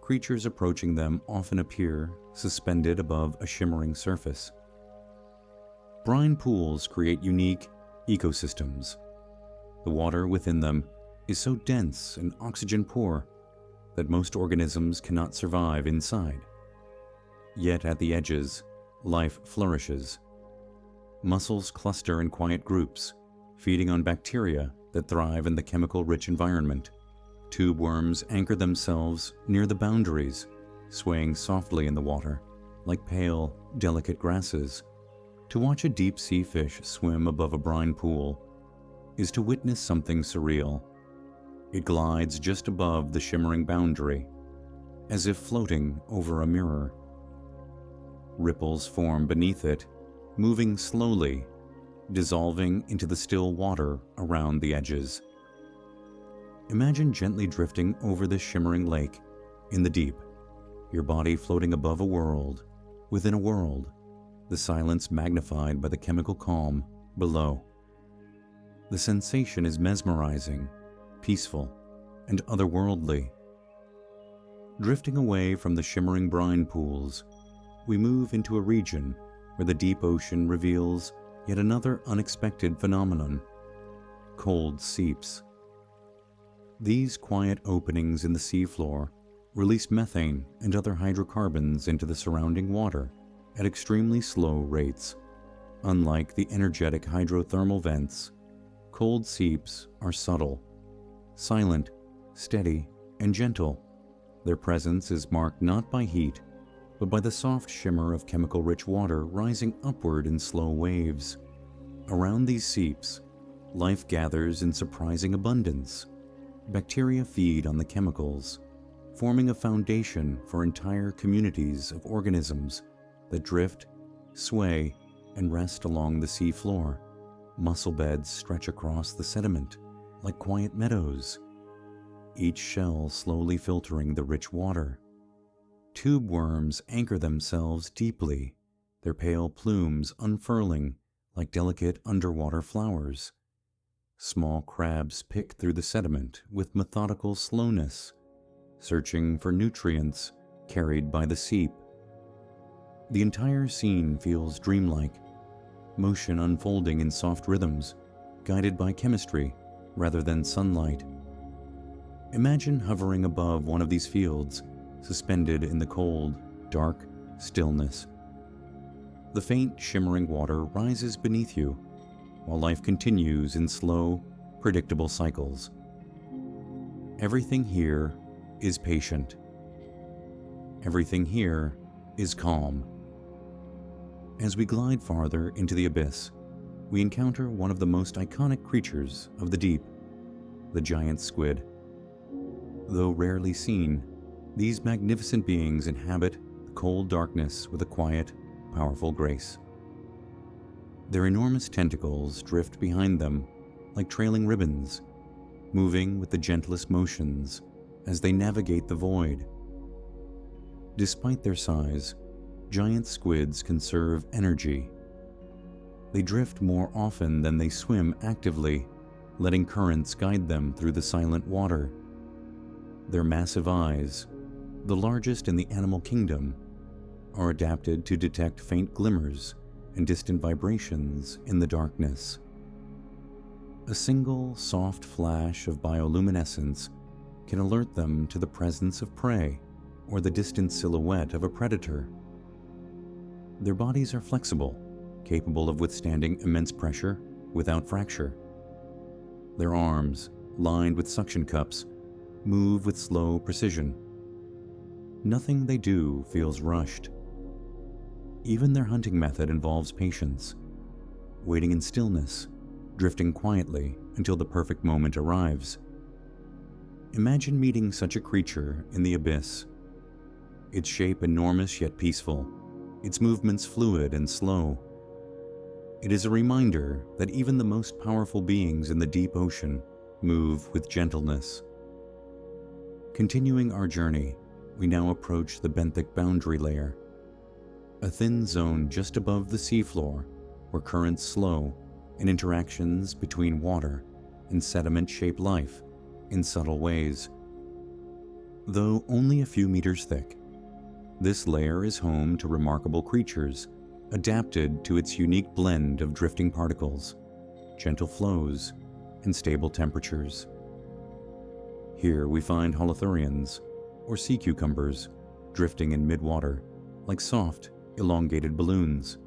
Creatures approaching them often appear suspended above a shimmering surface. Brine pools create unique ecosystems. The water within them is so dense and oxygen-poor that most organisms cannot survive inside. Yet at the edges, life flourishes. Mussels cluster in quiet groups, feeding on bacteria that thrive in the chemical-rich environment. Tube worms anchor themselves near the boundaries, swaying softly in the water, like pale, delicate grasses. To watch a deep-sea fish swim above a brine pool is to witness something surreal. It glides just above the shimmering boundary, as if floating over a mirror. Ripples form beneath it, moving slowly, dissolving into the still water around the edges. Imagine gently drifting over this shimmering lake in the deep, your body floating above a world, within a world, the silence magnified by the chemical calm below. The sensation is mesmerizing, peaceful, and otherworldly. Drifting away from the shimmering brine pools, we move into a region where the deep ocean reveals yet another unexpected phenomenon: cold seeps. These quiet openings in the seafloor release methane and other hydrocarbons into the surrounding water at extremely slow rates. Unlike the energetic hydrothermal vents, cold seeps are subtle, silent, steady, and gentle. Their presence is marked not by heat, but by the soft shimmer of chemical-rich water rising upward in slow waves. Around these seeps, life gathers in surprising abundance. Bacteria feed on the chemicals, forming a foundation for entire communities of organisms that drift, sway, and rest along the sea floor. Mussel beds stretch across the sediment like quiet meadows, each shell slowly filtering the rich water. Tube worms anchor themselves deeply, their pale plumes unfurling like delicate underwater flowers. Small crabs pick through the sediment with methodical slowness, searching for nutrients carried by the seep. The entire scene feels dreamlike, motion unfolding in soft rhythms, guided by chemistry rather than sunlight. Imagine hovering above one of these fields, suspended in the cold, dark stillness. The faint, shimmering water rises beneath you, while life continues in slow, predictable cycles. Everything here is patient. Everything here is calm. As we glide farther into the abyss, we encounter one of the most iconic creatures of the deep, the giant squid. Though rarely seen, these magnificent beings inhabit the cold darkness with a quiet, powerful grace. Their enormous tentacles drift behind them like trailing ribbons, moving with the gentlest motions as they navigate the void. Despite their size, giant squids conserve energy. They drift more often than they swim actively, letting currents guide them through the silent water. Their massive eyes, the largest in the animal kingdom, are adapted to detect faint glimmers and distant vibrations in the darkness. A single soft flash of bioluminescence can alert them to the presence of prey or the distant silhouette of a predator. Their bodies are flexible, capable of withstanding immense pressure without fracture. Their arms, lined with suction cups, move with slow precision. Nothing they do feels rushed. Even their hunting method involves patience, waiting in stillness, drifting quietly until the perfect moment arrives. Imagine meeting such a creature in the abyss. Its shape enormous yet peaceful, its movements fluid and slow. It is a reminder that even the most powerful beings in the deep ocean move with gentleness. Continuing our journey, we now approach the benthic boundary layer, a thin zone just above the seafloor where currents slow and interactions between water and sediment shape life in subtle ways. Though only a few meters thick, this layer is home to remarkable creatures adapted to its unique blend of drifting particles, gentle flows, and stable temperatures. Here we find holothurians, or sea cucumbers, drifting in midwater like soft, elongated balloons.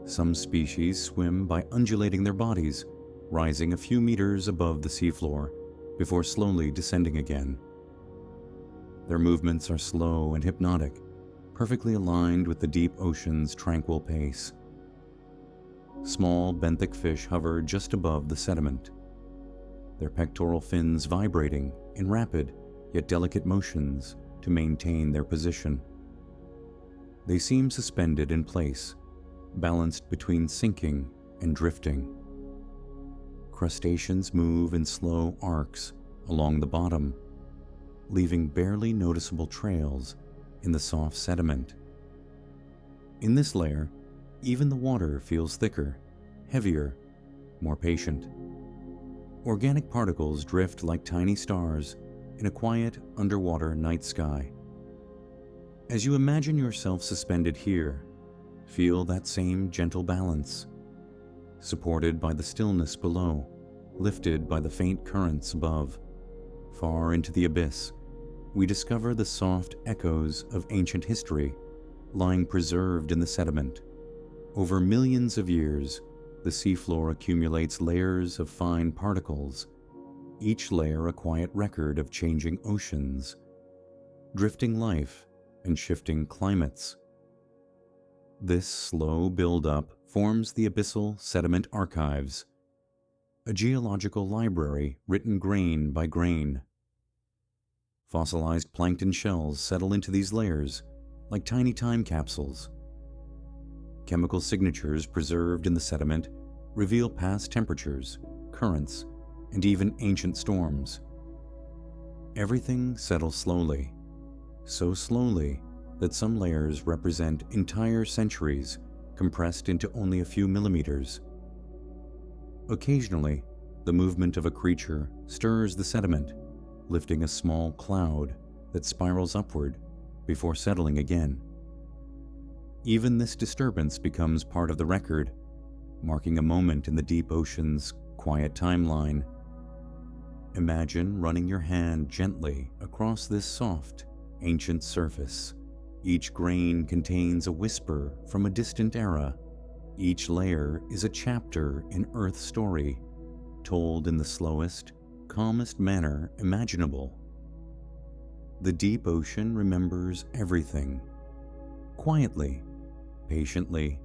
Some species swim by undulating their bodies, rising a few meters above the seafloor before slowly descending again. Their movements are slow and hypnotic, perfectly aligned with the deep ocean's tranquil pace. Small benthic fish hover just above the sediment, their pectoral fins vibrating in rapid yet delicate motions to maintain their position. They seem suspended in place, balanced between sinking and drifting. Crustaceans move in slow arcs along the bottom, leaving barely noticeable trails in the soft sediment. In this layer, even the water feels thicker, heavier, more patient. Organic particles drift like tiny stars in a quiet underwater night sky. As you imagine yourself suspended here, feel that same gentle balance, supported by the stillness below, lifted by the faint currents above. Far into the abyss, we discover the soft echoes of ancient history lying preserved in the sediment. Over millions of years, the seafloor accumulates layers of fine particles, each layer a quiet record of changing oceans, drifting life, and shifting climates. This slow build-up forms the abyssal sediment archives, a geological library written grain by grain. Fossilized plankton shells settle into these layers like tiny time capsules. Chemical signatures preserved in the sediment reveal past temperatures, currents, and even ancient storms. Everything settles slowly, so slowly that some layers represent entire centuries compressed into only a few millimeters. Occasionally, the movement of a creature stirs the sediment, lifting a small cloud that spirals upward before settling again. Even this disturbance becomes part of the record, marking a moment in the deep ocean's quiet timeline. Imagine running your hand gently across this soft, ancient surface. Each grain contains a whisper from a distant era, Each layer is a chapter in Earth's story, told in the slowest, calmest manner imaginable. The deep ocean remembers everything, quietly, patiently,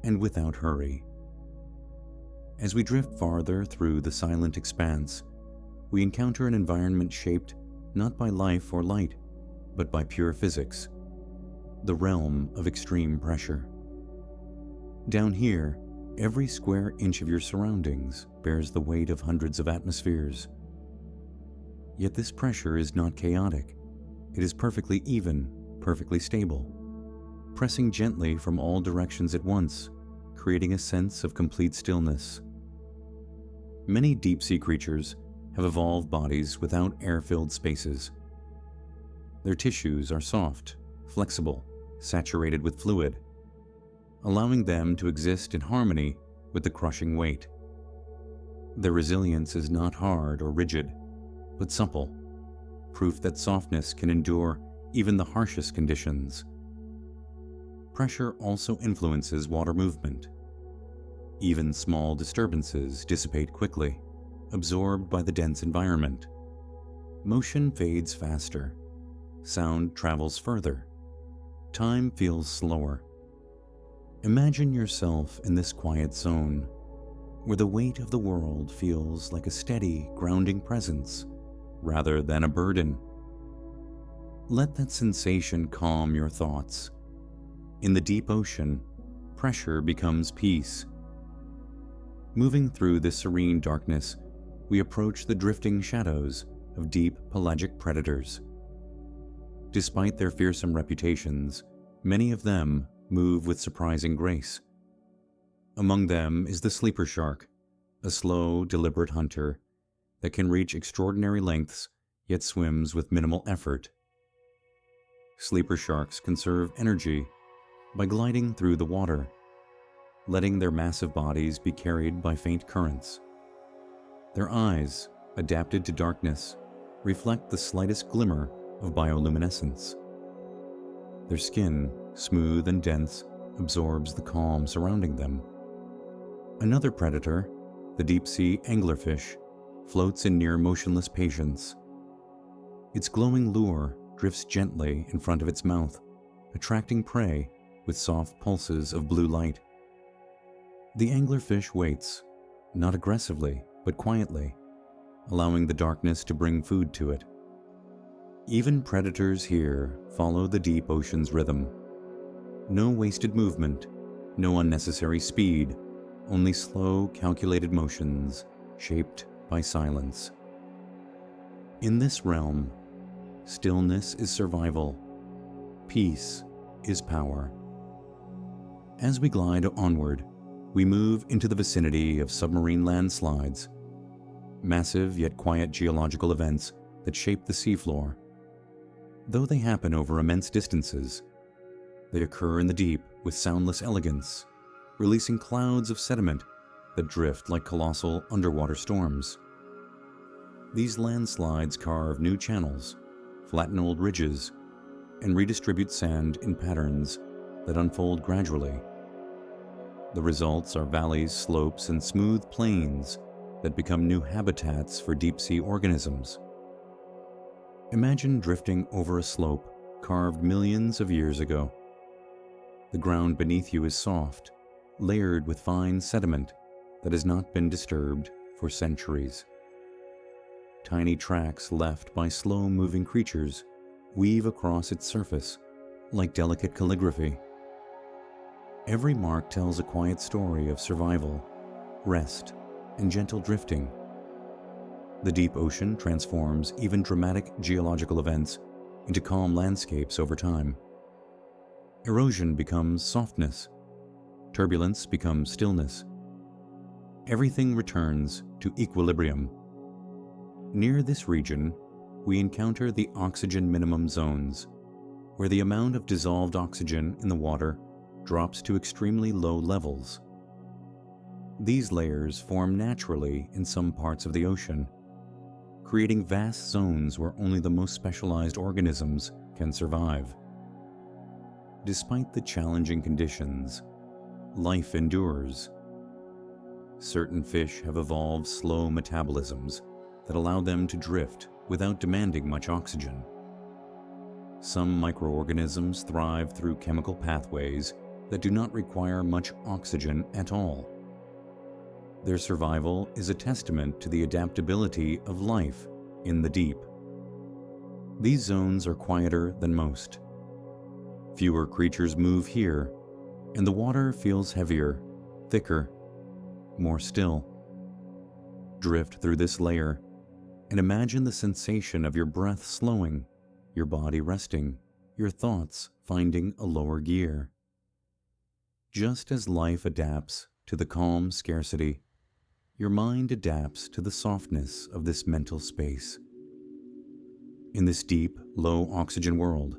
and without hurry. As we drift farther through the silent expanse, we encounter an environment shaped not by life or light, but by pure physics, the realm of extreme pressure. Down here, every square inch of your surroundings bears the weight of hundreds of atmospheres. Yet this pressure is not chaotic. It is perfectly even, perfectly stable, pressing gently from all directions at once, creating a sense of complete stillness. Many deep-sea creatures have evolved bodies without air-filled spaces. Their tissues are soft, flexible, saturated with fluid, allowing them to exist in harmony with the crushing weight. Their resilience is not hard or rigid, but supple, proof that softness can endure even the harshest conditions. Pressure also influences water movement. Even small disturbances dissipate quickly, absorbed by the dense environment. Motion fades faster. Sound travels further. Time feels slower. Imagine yourself in this quiet zone, where the weight of the world feels like a steady, grounding presence, rather than a burden. Let that sensation calm your thoughts. In the deep ocean, pressure becomes peace. Moving through this serene darkness, we approach the drifting shadows of deep pelagic predators. Despite their fearsome reputations, many of them move with surprising grace. Among them is the sleeper shark, a slow, deliberate hunter that can reach extraordinary lengths yet swims with minimal effort. Sleeper sharks conserve energy by gliding through the water, letting their massive bodies be carried by faint currents. Their eyes, adapted to darkness, reflect the slightest glimmer of bioluminescence. Their skin, smooth and dense, absorbs the calm surrounding them. Another predator, the deep-sea anglerfish, floats in near motionless patience. Its glowing lure drifts gently in front of its mouth, attracting prey with soft pulses of blue light. The anglerfish waits, not aggressively, but quietly, allowing the darkness to bring food to it. Even predators here follow the deep ocean's rhythm. No wasted movement, no unnecessary speed, only slow, calculated motions shaped by silence. In this realm, stillness is survival, peace is power. As we glide onward, we move into the vicinity of submarine landslides, massive yet quiet geological events that shape the seafloor. Though they happen over immense distances, they occur in the deep with soundless elegance, releasing clouds of sediment that drift like colossal underwater storms. These landslides carve new channels, flatten old ridges, and redistribute sand in patterns that unfold gradually. The results are valleys, slopes, and smooth plains that become new habitats for deep-sea organisms. Imagine drifting over a slope carved millions of years ago. The ground beneath you is soft, layered with fine sediment that has not been disturbed for centuries. Tiny tracks left by slow-moving creatures weave across its surface like delicate calligraphy. Every mark tells a quiet story of survival, rest, and gentle drifting. The deep ocean transforms even dramatic geological events into calm landscapes over time. Erosion becomes softness. Turbulence becomes stillness. Everything returns to equilibrium. Near this region, we encounter the oxygen minimum zones, where the amount of dissolved oxygen in the water drops to extremely low levels. These layers form naturally in some parts of the ocean, creating vast zones where only the most specialized organisms can survive. Despite the challenging conditions, life endures. Certain fish have evolved slow metabolisms that allow them to drift without demanding much oxygen. Some microorganisms thrive through chemical pathways that do not require much oxygen at all. Their survival is a testament to the adaptability of life in the deep. These zones are quieter than most. Fewer creatures move here, and the water feels heavier, thicker, more still. Drift through this layer and imagine the sensation of your breath slowing, your body resting, your thoughts finding a lower gear. Just as life adapts to the calm scarcity, your mind adapts to the softness of this mental space. In this deep, low oxygen world,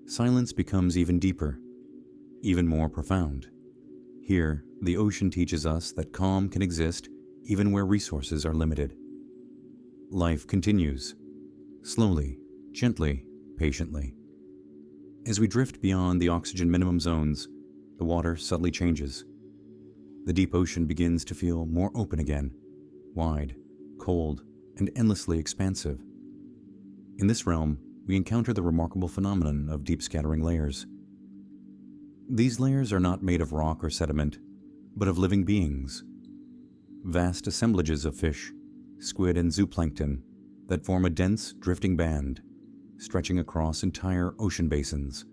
silence becomes even deeper, even more profound. Here, the ocean teaches us that calm can exist even where resources are limited. Life continues, slowly, gently, patiently. As we drift beyond the oxygen minimum zones, the water subtly changes. The deep ocean begins to feel more open again, wide, cold, and endlessly expansive. In this realm, we encounter the remarkable phenomenon of deep scattering layers. These layers are not made of rock or sediment, but of living beings. Vast assemblages of fish, squid and zooplankton that form a dense, drifting band, stretching across entire ocean basins.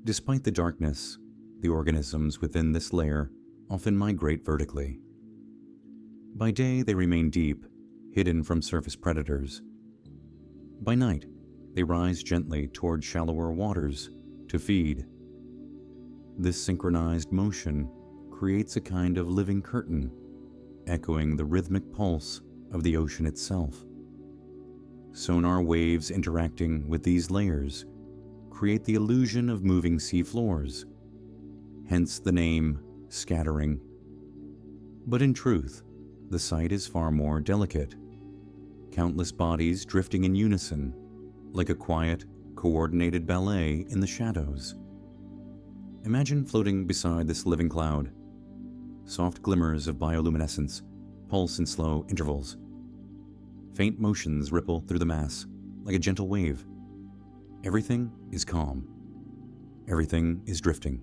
Despite the darkness, the organisms within this layer often migrate vertically. By day, they remain deep, hidden from surface predators. By night, they rise gently toward shallower waters to feed. This synchronized motion creates a kind of living curtain, echoing the rhythmic pulse of the ocean itself. Sonar waves interacting with these layers create the illusion of moving sea floors, hence the name scattering. But in truth, the sight is far more delicate. Countless bodies drifting in unison, like a quiet, coordinated ballet in the shadows. Imagine floating beside this living cloud. Soft glimmers of bioluminescence pulse in slow intervals. Faint motions ripple through the mass, like a gentle wave. Everything is calm. Everything is drifting.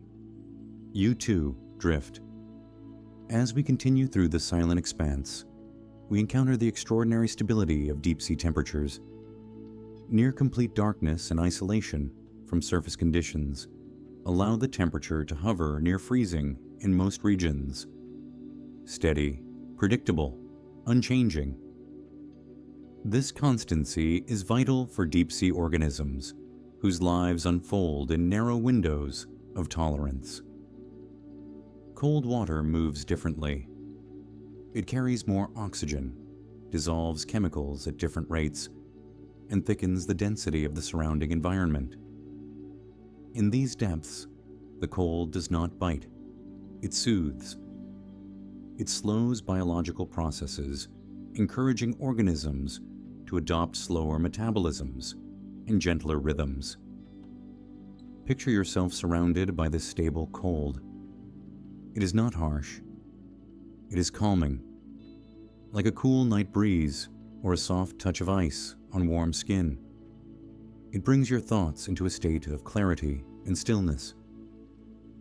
You too drift. As we continue through the silent expanse, we encounter the extraordinary stability of deep-sea temperatures. Near complete darkness and isolation from surface conditions allow the temperature to hover near freezing in most regions. Steady, predictable, unchanging. This constancy is vital for deep-sea organisms whose lives unfold in narrow windows of tolerance. Cold water moves differently. It carries more oxygen, dissolves chemicals at different rates, and thickens the density of the surrounding environment. In these depths, the cold does not bite. It soothes. It slows biological processes, encouraging organisms to adopt slower metabolisms and gentler rhythms. Picture yourself surrounded by this stable cold. It is not harsh. It is calming, like a cool night breeze or a soft touch of ice on warm skin. It brings your thoughts into a state of clarity and stillness.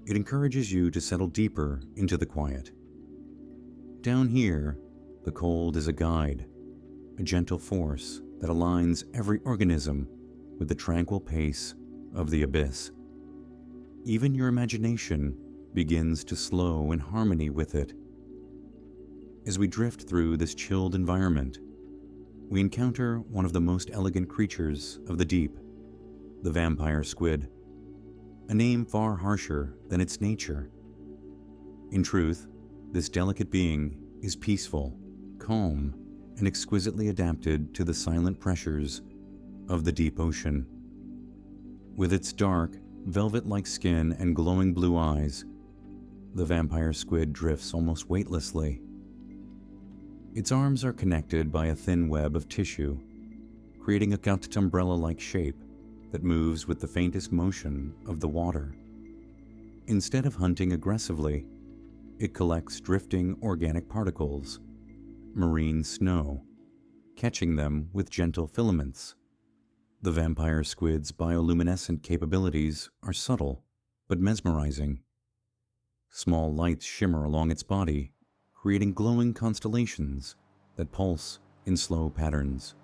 It encourages you to settle deeper into the quiet. Down here, the cold is a guide, a gentle force that aligns every organism with the tranquil pace of the abyss. Even your imagination begins to slow in harmony with it. As we drift through this chilled environment, we encounter one of the most elegant creatures of the deep, the vampire squid, a name far harsher than its nature. In truth, this delicate being is peaceful, calm, and exquisitely adapted to the silent pressures of the deep ocean. With its dark, velvet-like skin and glowing blue eyes, the vampire squid drifts almost weightlessly. Its arms are connected by a thin web of tissue, creating a gutted umbrella-like shape that moves with the faintest motion of the water. Instead of hunting aggressively, it collects drifting organic particles, marine snow, catching them with gentle filaments. The vampire squid's bioluminescent capabilities are subtle but mesmerizing. Small lights shimmer along its body, creating glowing constellations that pulse in slow patterns.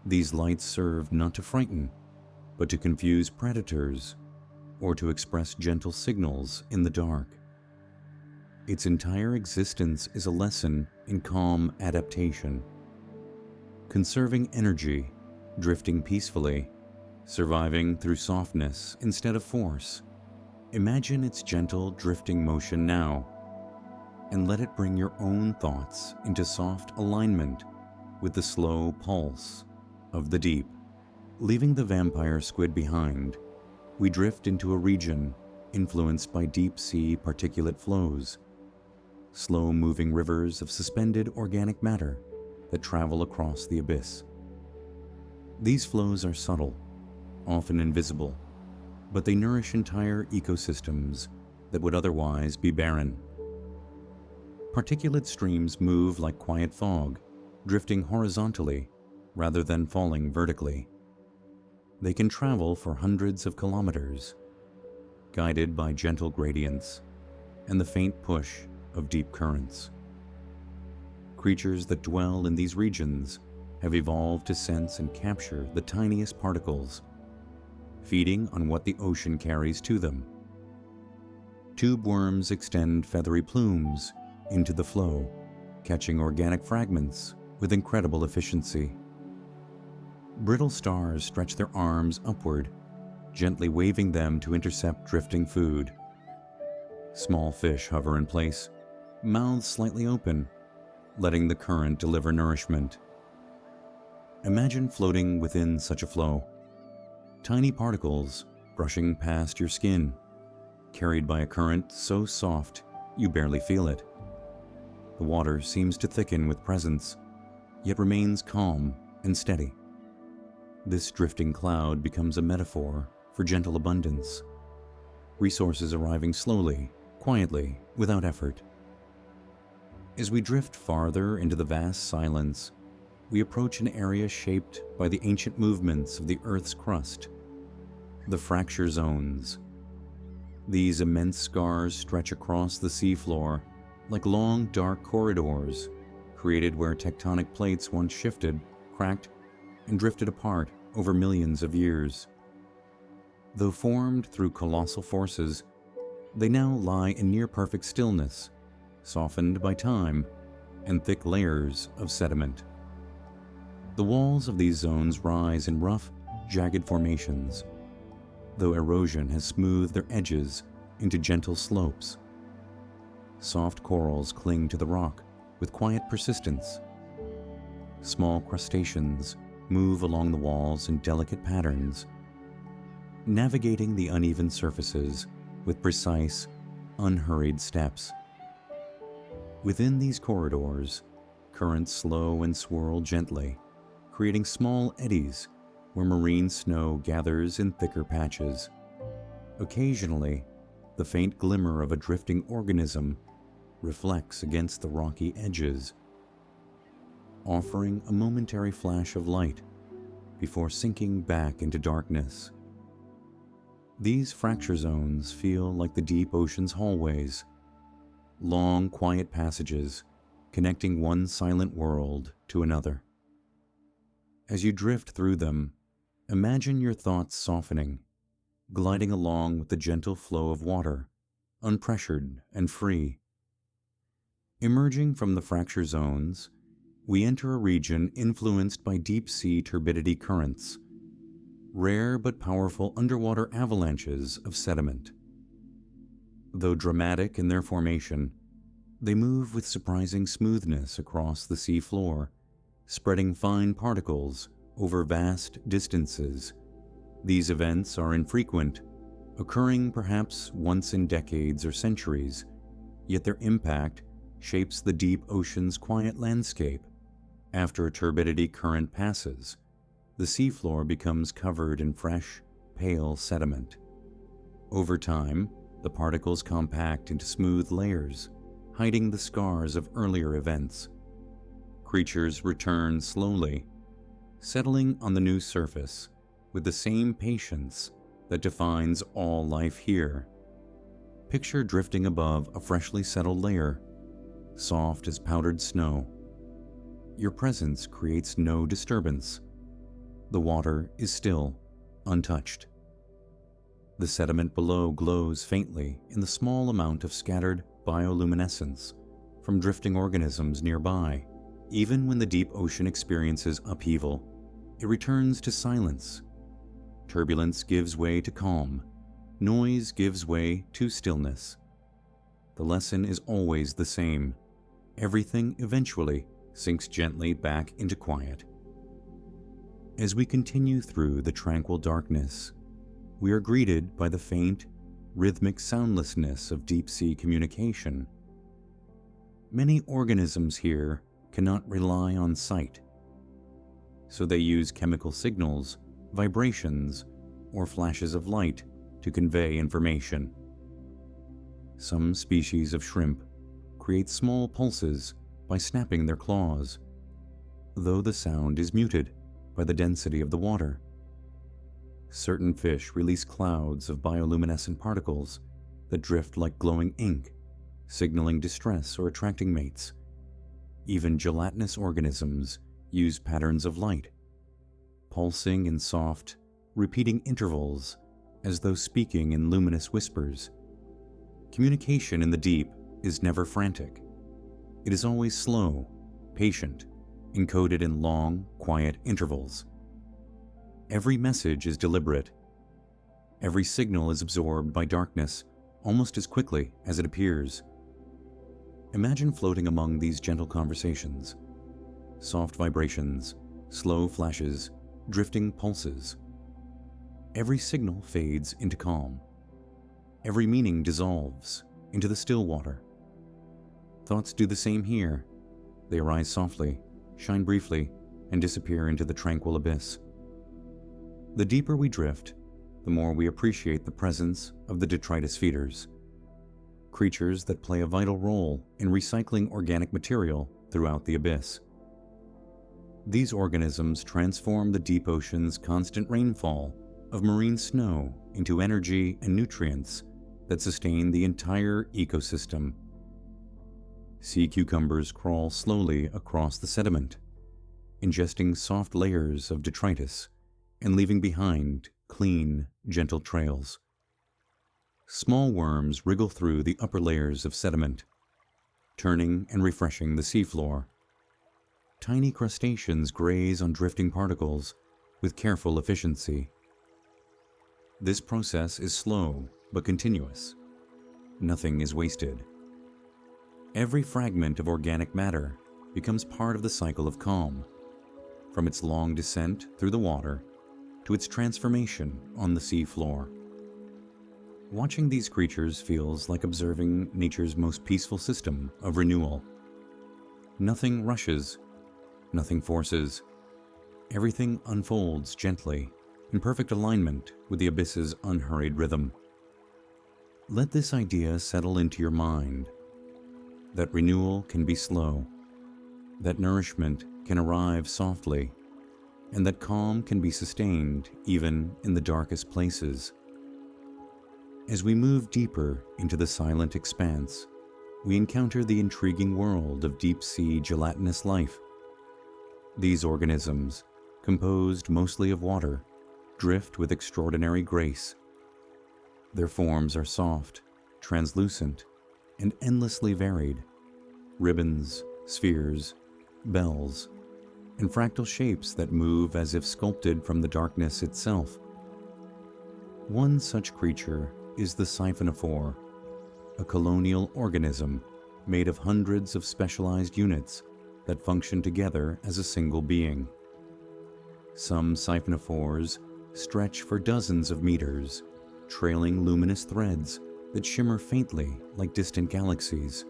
These lights serve not to frighten, but to confuse predators or to express gentle signals in the dark. Its entire existence is a lesson in calm adaptation. Conserving energy, drifting peacefully, surviving through softness instead of force. Imagine its gentle drifting motion now, and let it bring your own thoughts into soft alignment with the slow pulse of the deep. Leaving the vampire squid behind, we drift into a region influenced by deep-sea particulate flows, slow-moving rivers of suspended organic matter that travel across the abyss. These flows are subtle, often invisible, but they nourish entire ecosystems that would otherwise be barren. Particulate streams move like quiet fog, drifting horizontally rather than falling vertically. They can travel for hundreds of kilometers, guided by gentle gradients and the faint push of deep currents. Creatures that dwell in these regions have evolved to sense and capture the tiniest particles, feeding on what the ocean carries to them. Tube worms extend feathery plumes into the flow, catching organic fragments with incredible efficiency. Brittle stars stretch their arms upward, gently waving them to intercept drifting food. Small fish hover in place, mouths slightly open, letting the current deliver nourishment. Imagine floating within such a flow. Tiny particles brushing past your skin, carried by a current so soft you barely feel it. The water seems to thicken with presence, yet remains calm and steady. This drifting cloud becomes a metaphor for gentle abundance, resources arriving slowly, quietly, without effort. As we drift farther into the vast silence, we approach an area shaped by the ancient movements of the Earth's crust, the fracture zones. These immense scars stretch across the seafloor like long, dark corridors, created where tectonic plates once shifted, cracked, and drifted apart over millions of years. Though formed through colossal forces, they now lie in near-perfect stillness, softened by time and thick layers of sediment. The walls of these zones rise in rough, jagged formations, though erosion has smoothed their edges into gentle slopes. Soft corals cling to the rock with quiet persistence. Small crustaceans move along the walls in delicate patterns, navigating the uneven surfaces with precise, unhurried steps. Within these corridors, currents slow and swirl gently, creating small eddies where marine snow gathers in thicker patches. Occasionally, the faint glimmer of a drifting organism reflects against the rocky edges, offering a momentary flash of light before sinking back into darkness. These fracture zones feel like the deep ocean's hallways, long, quiet passages connecting one silent world to another. As you drift through them, imagine your thoughts softening, gliding along with the gentle flow of water, unpressured and free. Emerging from the fracture zones, we enter a region influenced by deep-sea turbidity currents, rare but powerful underwater avalanches of sediment. Though dramatic in their formation, they move with surprising smoothness across the sea floor, spreading fine particles over vast distances. These events are infrequent, occurring perhaps once in decades or centuries, yet their impact shapes the deep ocean's quiet landscape. After a turbidity current passes, the seafloor becomes covered in fresh, pale sediment. Over time, The particles compact into smooth layers, hiding the scars of earlier events. Creatures return slowly, settling on the new surface with the same patience that defines all life here. Picture drifting above a freshly settled layer, soft as powdered snow. Your presence creates no disturbance. The water is still, untouched. The sediment below glows faintly in the small amount of scattered bioluminescence from drifting organisms nearby. Even when the deep ocean experiences upheaval, it returns to silence. Turbulence gives way to calm. Noise gives way to stillness. The lesson is always the same. Everything eventually sinks gently back into quiet. As we continue through the tranquil darkness, we are greeted by the faint, rhythmic soundlessness of deep-sea communication. Many organisms here cannot rely on sight, so they use chemical signals, vibrations, or flashes of light to convey information. Some species of shrimp create small pulses by snapping their claws, though the sound is muted by the density of the water. Certain fish release clouds of bioluminescent particles that drift like glowing ink, signaling distress or attracting mates. Even gelatinous organisms use patterns of light, pulsing in soft, repeating intervals as though speaking in luminous whispers. Communication in the deep is never frantic. It is always slow, patient, encoded in long, quiet intervals. Every message is deliberate. Every signal is absorbed by darkness almost as quickly as it appears. Imagine floating among these gentle conversations. Soft vibrations, slow flashes, drifting pulses. Every signal fades into calm. Every meaning dissolves into the still water. Thoughts do the same here. They arise softly, shine briefly, and disappear into the tranquil abyss. The deeper we drift, the more we appreciate the presence of the detritus feeders, creatures that play a vital role in recycling organic material throughout the abyss. These organisms transform the deep ocean's constant rainfall of marine snow into energy and nutrients that sustain the entire ecosystem. Sea cucumbers crawl slowly across the sediment, ingesting soft layers of detritus and leaving behind clean, gentle trails. Small worms wriggle through the upper layers of sediment, turning and refreshing the seafloor. Tiny crustaceans graze on drifting particles with careful efficiency. This process is slow but continuous. Nothing is wasted. Every fragment of organic matter becomes part of the cycle of calm, from its long descent through the water to its transformation on the seafloor. Watching these creatures feels like observing nature's most peaceful system of renewal. Nothing rushes, nothing forces. Everything unfolds gently, in perfect alignment with the abyss's unhurried rhythm. Let this idea settle into your mind, that renewal can be slow, that nourishment can arrive softly, and that calm can be sustained even in the darkest places. As we move deeper into the silent expanse, we encounter the intriguing world of deep-sea gelatinous life. These organisms, composed mostly of water, drift with extraordinary grace. Their forms are soft, translucent, and endlessly varied. Ribbons, spheres, bells, and fractal shapes that move as if sculpted from the darkness itself. One such creature is the siphonophore, a colonial organism made of hundreds of specialized units that function together as a single being. Some siphonophores stretch for dozens of meters, trailing luminous threads that shimmer faintly like distant galaxies.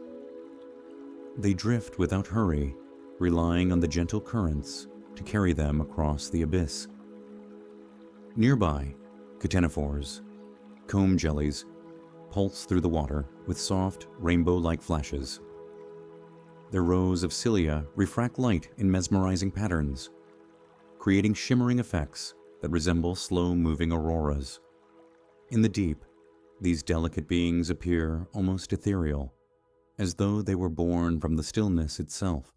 They drift without hurry, relying on the gentle currents to carry them across the abyss. Nearby, ctenophores, comb jellies, pulse through the water with soft, rainbow-like flashes. Their rows of cilia refract light in mesmerizing patterns, creating shimmering effects that resemble slow-moving auroras. In the deep, these delicate beings appear almost ethereal, as though they were born from the stillness itself.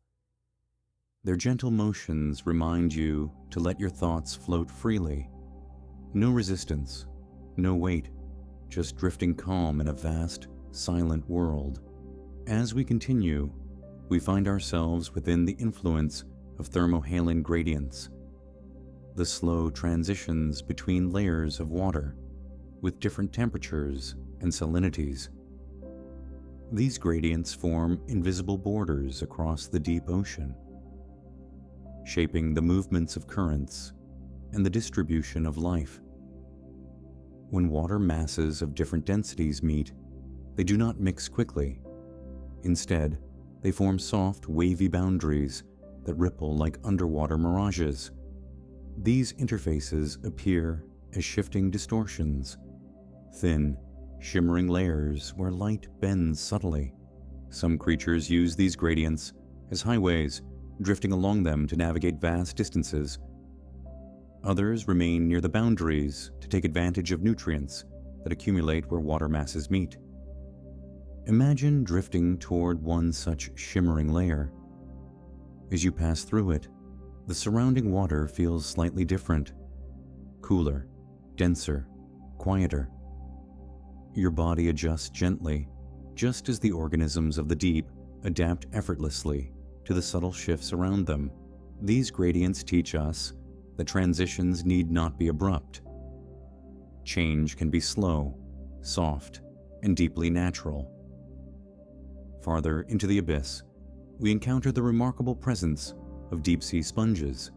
Their gentle motions remind you to let your thoughts float freely. No resistance, no weight, just drifting calm in a vast, silent world. As we continue, we find ourselves within the influence of thermohaline gradients, the slow transitions between layers of water with different temperatures and salinities. These gradients form invisible borders across the deep ocean, shaping the movements of currents and the distribution of life. When water masses of different densities meet, they do not mix quickly. Instead, they form soft, wavy boundaries that ripple like underwater mirages. These interfaces appear as shifting distortions, thin, shimmering layers where light bends subtly. Some creatures use these gradients as highways, drifting along them to navigate vast distances. Others remain near the boundaries to take advantage of nutrients that accumulate where water masses meet. Imagine drifting toward one such shimmering layer. As you pass through it, the surrounding water feels slightly different, cooler, denser, quieter. Your body adjusts gently, just as the organisms of the deep adapt effortlessly to the subtle shifts around them. These gradients teach us that transitions need not be abrupt. Change can be slow, soft, and deeply natural. Farther into the abyss, we encounter the remarkable presence of deep-sea sponges,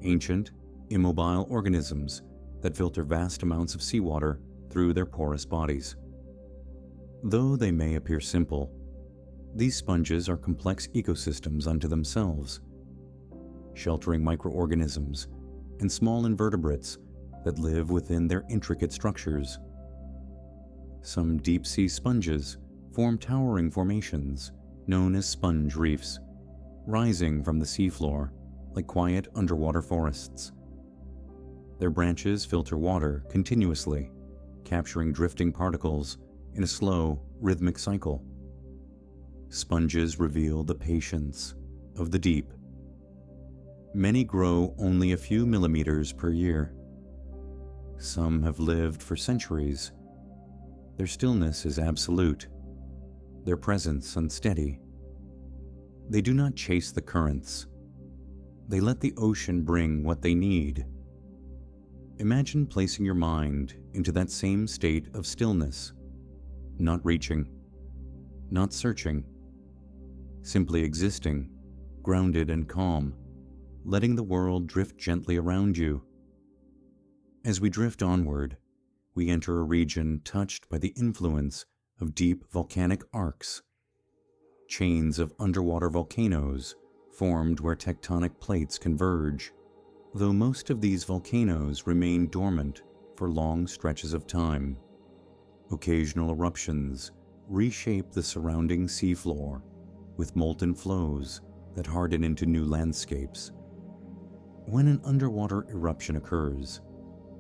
ancient, immobile organisms that filter vast amounts of seawater through their porous bodies. Though they may appear simple, these sponges are complex ecosystems unto themselves, sheltering microorganisms and small invertebrates that live within their intricate structures. Some deep-sea sponges form towering formations known as sponge reefs, rising from the seafloor like quiet underwater forests. Their branches filter water continuously, capturing drifting particles in a slow, rhythmic cycle. Sponges reveal the patience of the deep. Many grow only a few millimeters per year. Some have lived for centuries. Their stillness is absolute, their presence unsteady. They do not chase the currents. They let the ocean bring what they need. Imagine placing your mind into that same state of stillness, not reaching, not searching, simply existing, grounded and calm, letting the world drift gently around you. As we drift onward, we enter a region touched by the influence of deep volcanic arcs. Chains of underwater volcanoes formed where tectonic plates converge, though most of these volcanoes remain dormant for long stretches of time. Occasional eruptions reshape the surrounding seafloor with molten flows that harden into new landscapes. When an underwater eruption occurs,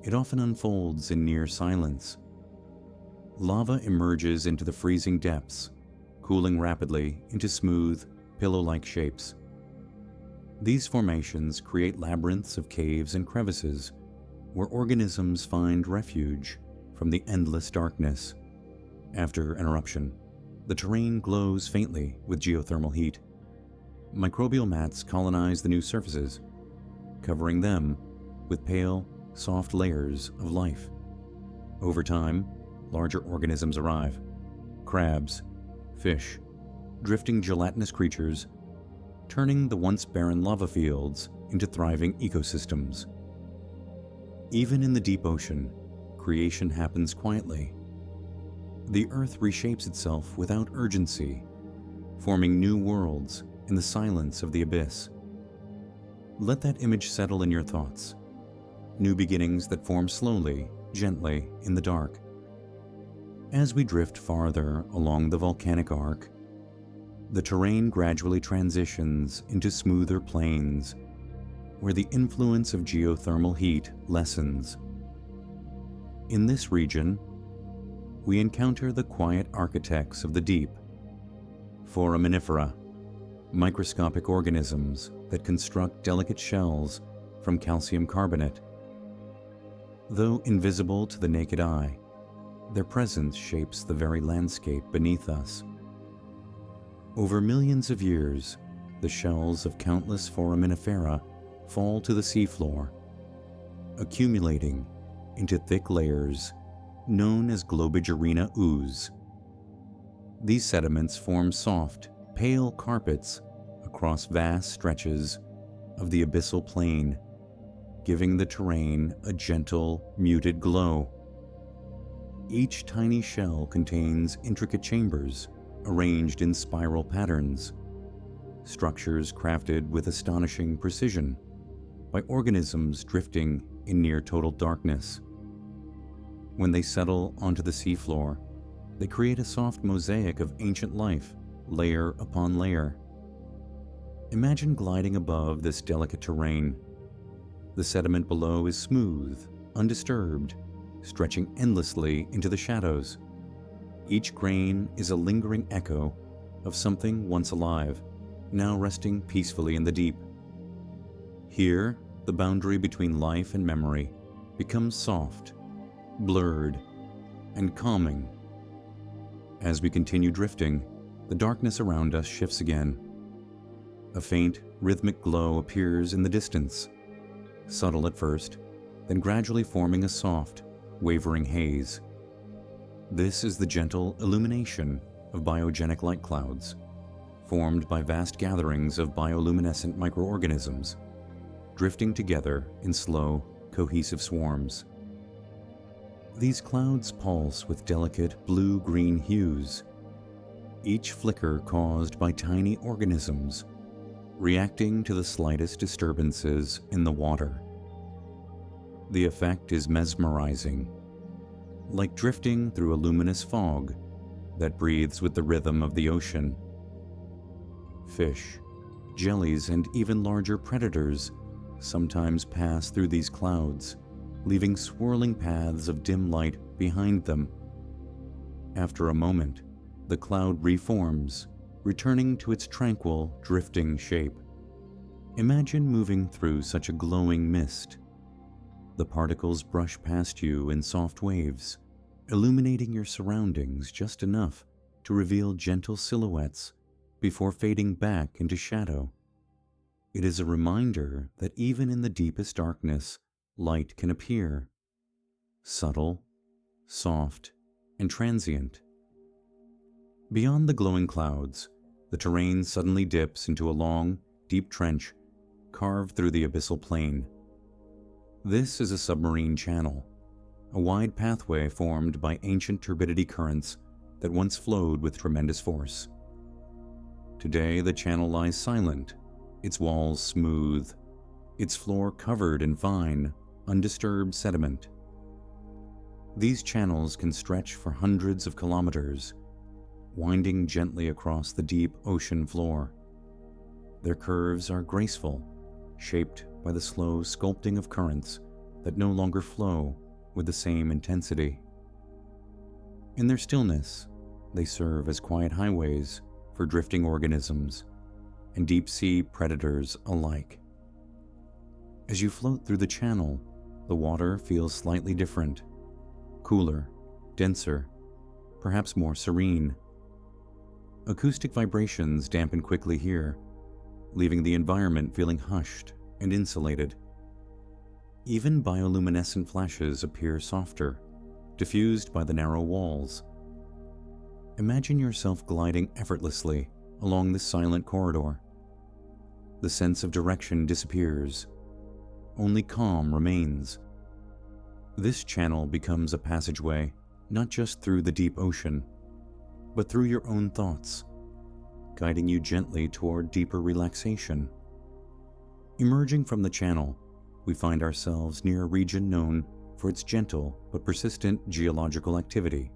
it often unfolds in near silence. Lava emerges into the freezing depths, cooling rapidly into smooth, pillow-like shapes. These formations create labyrinths of caves and crevices where organisms find refuge from the endless darkness. After an eruption, the terrain glows faintly with geothermal heat. Microbial mats colonize the new surfaces, covering them with pale, soft layers of life. Over time, larger organisms arrive: crabs, fish, drifting gelatinous creatures, turning the once barren lava fields into thriving ecosystems. Even in the deep ocean, creation happens quietly. The earth reshapes itself without urgency, forming new worlds in the silence of the abyss. Let that image settle in your thoughts. New beginnings that form slowly, gently, in the dark. As we drift farther along the volcanic arc, the terrain gradually transitions into smoother plains where the influence of geothermal heat lessens. In this region, we encounter the quiet architects of the deep, foraminifera, microscopic organisms that construct delicate shells from calcium carbonate. Though invisible to the naked eye, their presence shapes the very landscape beneath us. Over millions of years, the shells of countless foraminifera fall to the seafloor, accumulating into thick layers known as Globigerina ooze. These sediments form soft, pale carpets across vast stretches of the abyssal plain, giving the terrain a gentle, muted glow. Each tiny shell contains intricate chambers arranged in spiral patterns, structures crafted with astonishing precision by organisms drifting in near total darkness. When they settle onto the seafloor, they create a soft mosaic of ancient life, layer upon layer. Imagine gliding above this delicate terrain. The sediment below is smooth, undisturbed, stretching endlessly into the shadows. Each grain is a lingering echo of something once alive, now resting peacefully in the deep. Here, the boundary between life and memory becomes soft, blurred, and calming. As we continue drifting, the darkness around us shifts again. A faint, rhythmic glow appears in the distance, subtle at first, then gradually forming a soft, wavering haze. This is the gentle illumination of biogenic light clouds, formed by vast gatherings of bioluminescent microorganisms, drifting together in slow, cohesive swarms. These clouds pulse with delicate blue-green hues, each flicker caused by tiny organisms reacting to the slightest disturbances in the water. The effect is mesmerizing, like drifting through a luminous fog that breathes with the rhythm of the ocean. Fish, jellies, and even larger predators sometimes pass through these clouds, leaving swirling paths of dim light behind them. After a moment, the cloud reforms, returning to its tranquil, drifting shape. Imagine moving through such a glowing mist. The particles brush past you in soft waves, illuminating your surroundings just enough to reveal gentle silhouettes before fading back into shadow. It is a reminder that even in the deepest darkness, light can appear, subtle, soft, and transient. Beyond the glowing clouds, the terrain suddenly dips into a long, deep trench carved through the abyssal plain. This is a submarine channel, a wide pathway formed by ancient turbidity currents that once flowed with tremendous force. Today, the channel lies silent, its walls smooth, its floor covered in fine, undisturbed sediment. These channels can stretch for hundreds of kilometers, winding gently across the deep ocean floor. Their curves are graceful, shaped by the slow sculpting of currents that no longer flow with the same intensity. In their stillness, they serve as quiet highways for drifting organisms and deep-sea predators alike. As you float through the channel, the water feels slightly different, cooler, denser, perhaps more serene. Acoustic vibrations dampen quickly here, leaving the environment feeling hushed and insulated. Even bioluminescent flashes appear softer, diffused by the narrow walls. Imagine yourself gliding effortlessly along this silent corridor. The sense of direction disappears. Only calm remains. This channel becomes a passageway, not just through the deep ocean, but through your own thoughts, guiding you gently toward deeper relaxation. Emerging from the channel, we find ourselves near a region known for its gentle but persistent geological activity.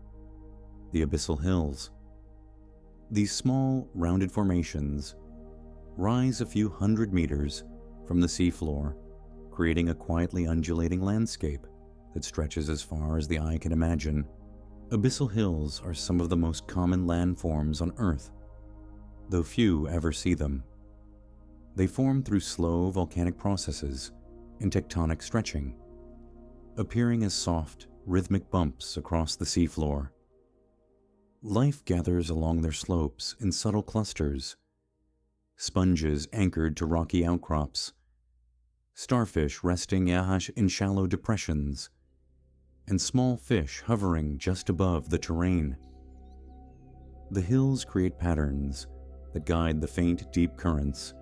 the abyssal hills. These small, rounded formations rise a few hundred meters from the seafloor, creating a quietly undulating landscape that stretches as far as the eye can imagine. Abyssal hills are some of the most common landforms on Earth, though few ever see them. They form through slow volcanic processes and tectonic stretching, appearing as soft, rhythmic bumps across the seafloor. Life gathers along their slopes in subtle clusters, sponges anchored to rocky outcrops, starfish resting in shallow depressions, and small fish hovering just above the terrain. The hills create patterns that guide the faint, deep currents,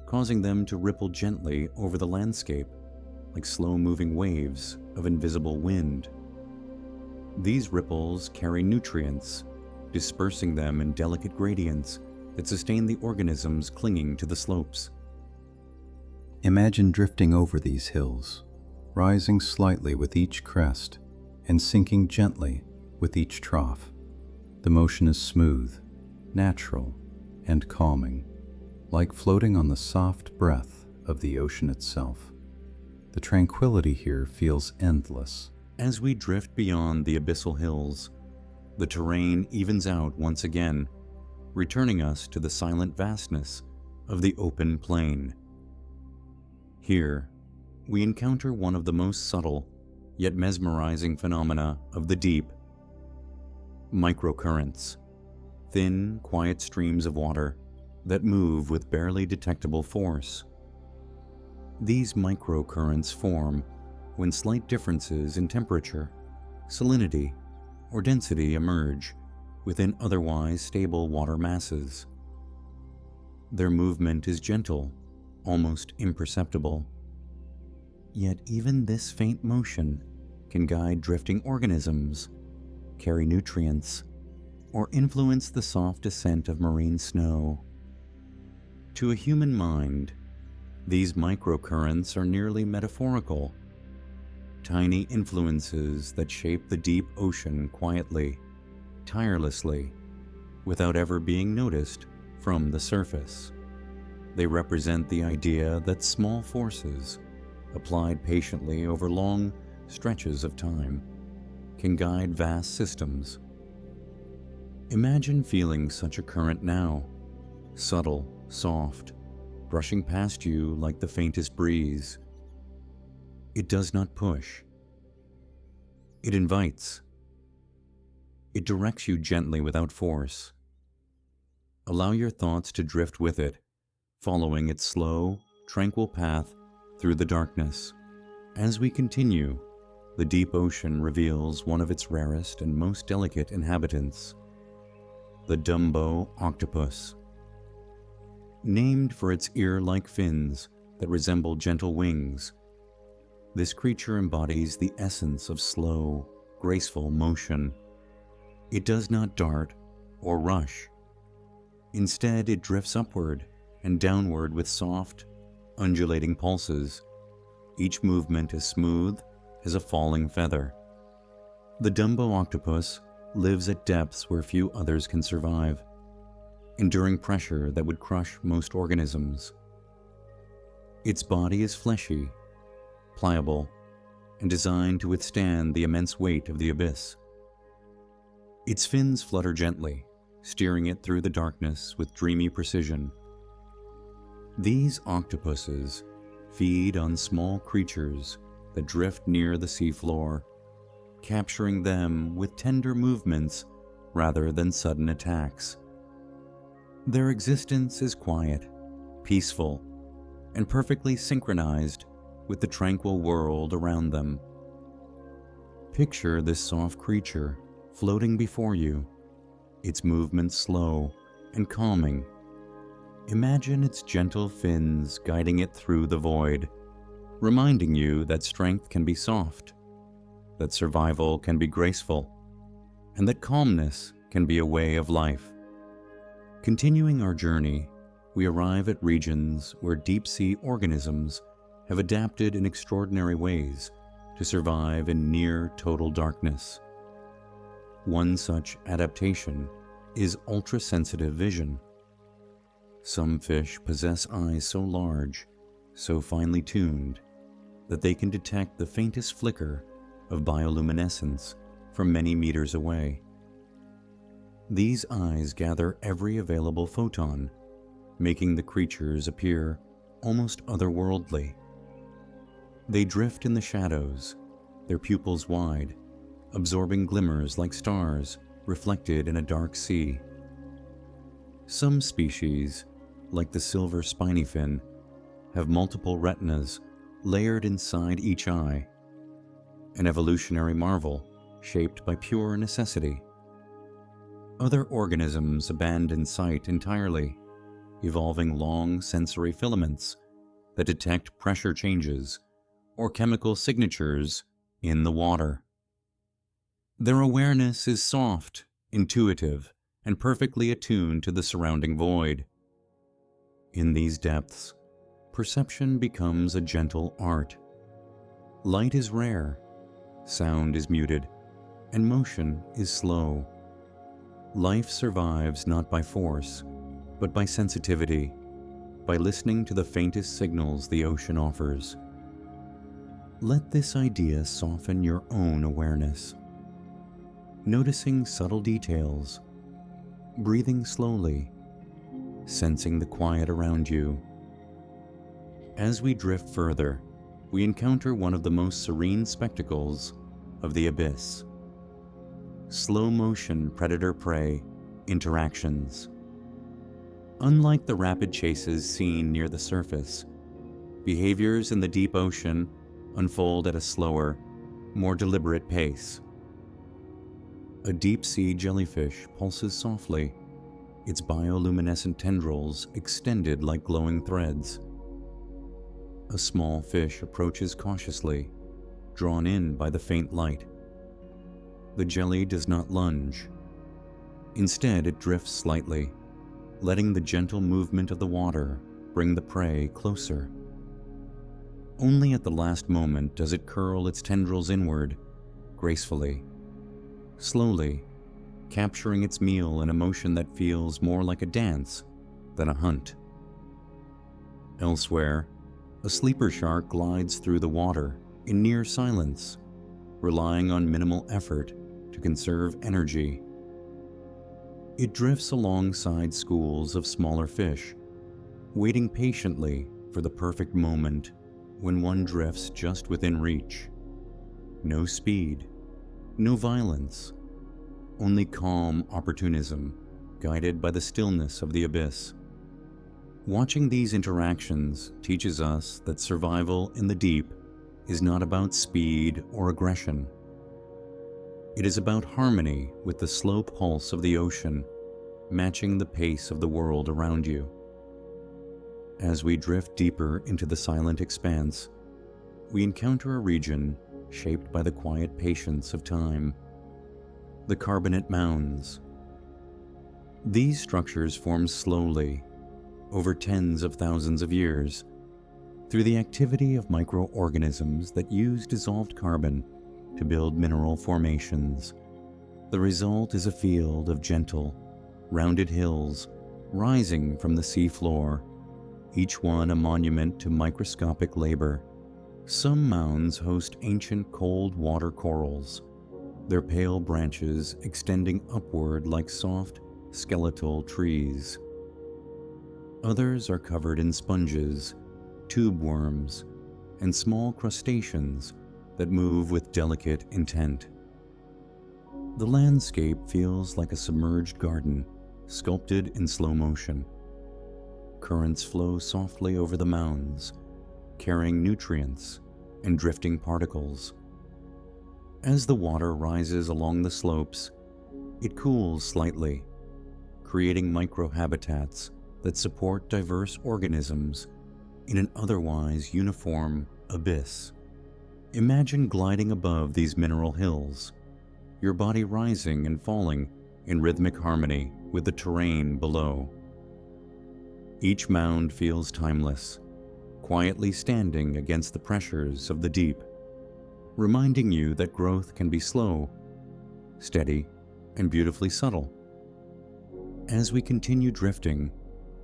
causing them to ripple gently over the landscape like slow-moving waves of invisible wind. These ripples carry nutrients, dispersing them in delicate gradients that sustain the organisms clinging to the slopes. Imagine drifting over these hills, rising slightly with each crest and sinking gently with each trough. The motion is smooth, natural, and calming, like floating on the soft breath of the ocean itself. The tranquility here feels endless. As we drift beyond the abyssal hills, the terrain evens out once again, returning us to the silent vastness of the open plain. Here, we encounter one of the most subtle yet mesmerizing phenomena of the deep: microcurrents, thin, quiet streams of water that move with barely detectable force. These microcurrents form when slight differences in temperature, salinity, or density emerge within otherwise stable water masses. Their movement is gentle, almost imperceptible. Yet even this faint motion can guide drifting organisms, carry nutrients, or influence the soft descent of marine snow. To a human mind, these microcurrents are nearly metaphorical, tiny influences that shape the deep ocean quietly, tirelessly, without ever being noticed from the surface. They represent the idea that small forces, applied patiently over long stretches of time, can guide vast systems. Imagine feeling such a current now, subtle, soft, brushing past you like the faintest breeze. It does not push. It invites. It directs you gently without force. Allow your thoughts to drift with it, following its slow, tranquil path through the darkness. As we continue, the deep ocean reveals one of its rarest and most delicate inhabitants, the Dumbo octopus. Named for its ear-like fins that resemble gentle wings, this creature embodies the essence of slow, graceful motion. It does not dart or rush. Instead, it drifts upward and downward with soft, undulating pulses, each movement as smooth as a falling feather. The Dumbo octopus lives at depths where few others can survive, enduring pressure that would crush most organisms. Its body is fleshy, pliable, and designed to withstand the immense weight of the abyss. Its fins flutter gently, steering it through the darkness with dreamy precision. These octopuses feed on small creatures that drift near the seafloor, capturing them with tender movements rather than sudden attacks. Their existence is quiet, peaceful, and perfectly synchronized with the tranquil world around them. Picture this soft creature floating before you, its movements slow and calming. Imagine its gentle fins guiding it through the void, reminding you that strength can be soft, that survival can be graceful, and that calmness can be a way of life. Continuing our journey, we arrive at regions where deep-sea organisms have adapted in extraordinary ways to survive in near total darkness. One such adaptation is ultra-sensitive vision. Some fish possess eyes so large, so finely tuned, that they can detect the faintest flicker of bioluminescence from many meters away. These eyes gather every available photon, making the creatures appear almost otherworldly. They drift in the shadows, their pupils wide, absorbing glimmers like stars reflected in a dark sea. Some species, like the silver spiny fin, have multiple retinas layered inside each eye, an evolutionary marvel shaped by pure necessity. Other organisms abandon sight entirely, evolving long sensory filaments that detect pressure changes or chemical signatures in the water. Their awareness is soft, intuitive, and perfectly attuned to the surrounding void. In these depths, perception becomes a gentle art. Light is rare, sound is muted, and motion is slow. Life survives not by force, but by sensitivity, by listening to the faintest signals the ocean offers. Let this idea soften your own awareness. Noticing subtle details, breathing slowly, sensing the quiet around you. As we drift further, we encounter one of the most serene spectacles of the abyss. Slow-motion predator-prey interactions. Unlike the rapid chases seen near the surface, behaviors in the deep ocean unfold at a slower, more deliberate pace. A deep-sea jellyfish pulses softly, its bioluminescent tendrils extended like glowing threads. A small fish approaches cautiously, drawn in by the faint light. The jelly does not lunge. Instead, it drifts slightly, letting the gentle movement of the water bring the prey closer. Only at the last moment does it curl its tendrils inward, gracefully, slowly, capturing its meal in a motion that feels more like a dance than a hunt. Elsewhere, a sleeper shark glides through the water in near silence, relying on minimal effort to conserve energy. It drifts alongside schools of smaller fish, waiting patiently for the perfect moment when one drifts just within reach. No speed, no violence, only calm opportunism guided by the stillness of the abyss. Watching these interactions teaches us that survival in the deep is not about speed or aggression. It is about harmony with the slow pulse of the ocean, matching the pace of the world around you. As we drift deeper into the silent expanse, we encounter a region shaped by the quiet patience of time. The carbonate mounds. These structures form slowly, over tens of thousands of years, through the activity of microorganisms that use dissolved carbon to build mineral formations. The result is a field of gentle, rounded hills rising from the sea floor, each one a monument to microscopic labor. Some mounds host ancient cold water corals, their pale branches extending upward like soft, skeletal trees. Others are covered in sponges, tube worms, and small crustaceans that move with delicate intent. The landscape feels like a submerged garden, sculpted in slow motion. Currents flow softly over the mounds, carrying nutrients and drifting particles. As the water rises along the slopes, it cools slightly, creating microhabitats that support diverse organisms in an otherwise uniform abyss. Imagine gliding above these mineral hills, your body rising and falling in rhythmic harmony with the terrain below. Each mound feels timeless, quietly standing against the pressures of the deep, reminding you that growth can be slow, steady, and beautifully subtle. As we continue drifting,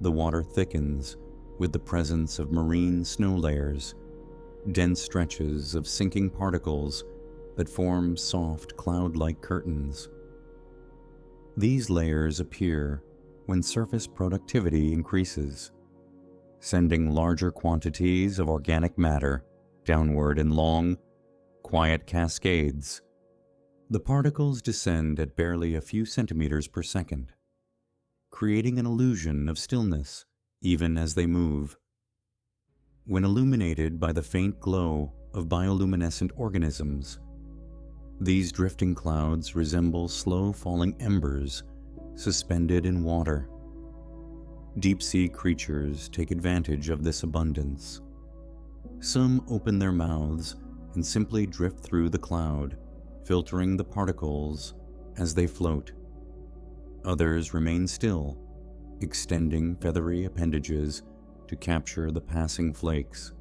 the water thickens with the presence of marine snow layers, dense stretches of sinking particles that form soft cloud-like curtains. These layers appear when surface productivity increases, sending larger quantities of organic matter downward in long, quiet cascades. The particles descend at barely a few centimeters per second, creating an illusion of stillness even as they move. When illuminated by the faint glow of bioluminescent organisms, these drifting clouds resemble slow-falling embers suspended in water. Deep-sea creatures take advantage of this abundance. Some open their mouths and simply drift through the cloud, filtering the particles as they float. Others remain still, extending feathery appendages to capture the passing flakes.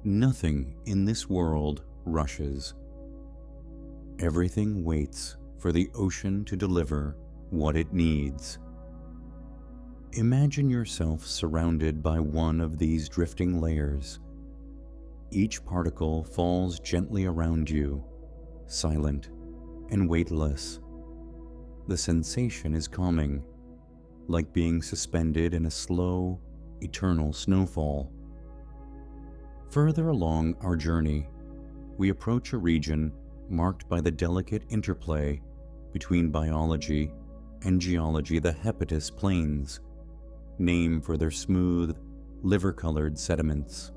Nothing in this world rushes. Everything waits for the ocean to deliver what it needs. Imagine yourself surrounded by one of these drifting layers. Each particle falls gently around you, silent and weightless. The sensation is calming, like being suspended in a slow, eternal snowfall. Further along our journey, we approach a region marked by the delicate interplay between biology and geology, the Hepatis Plains, named for their smooth, liver-colored sediments.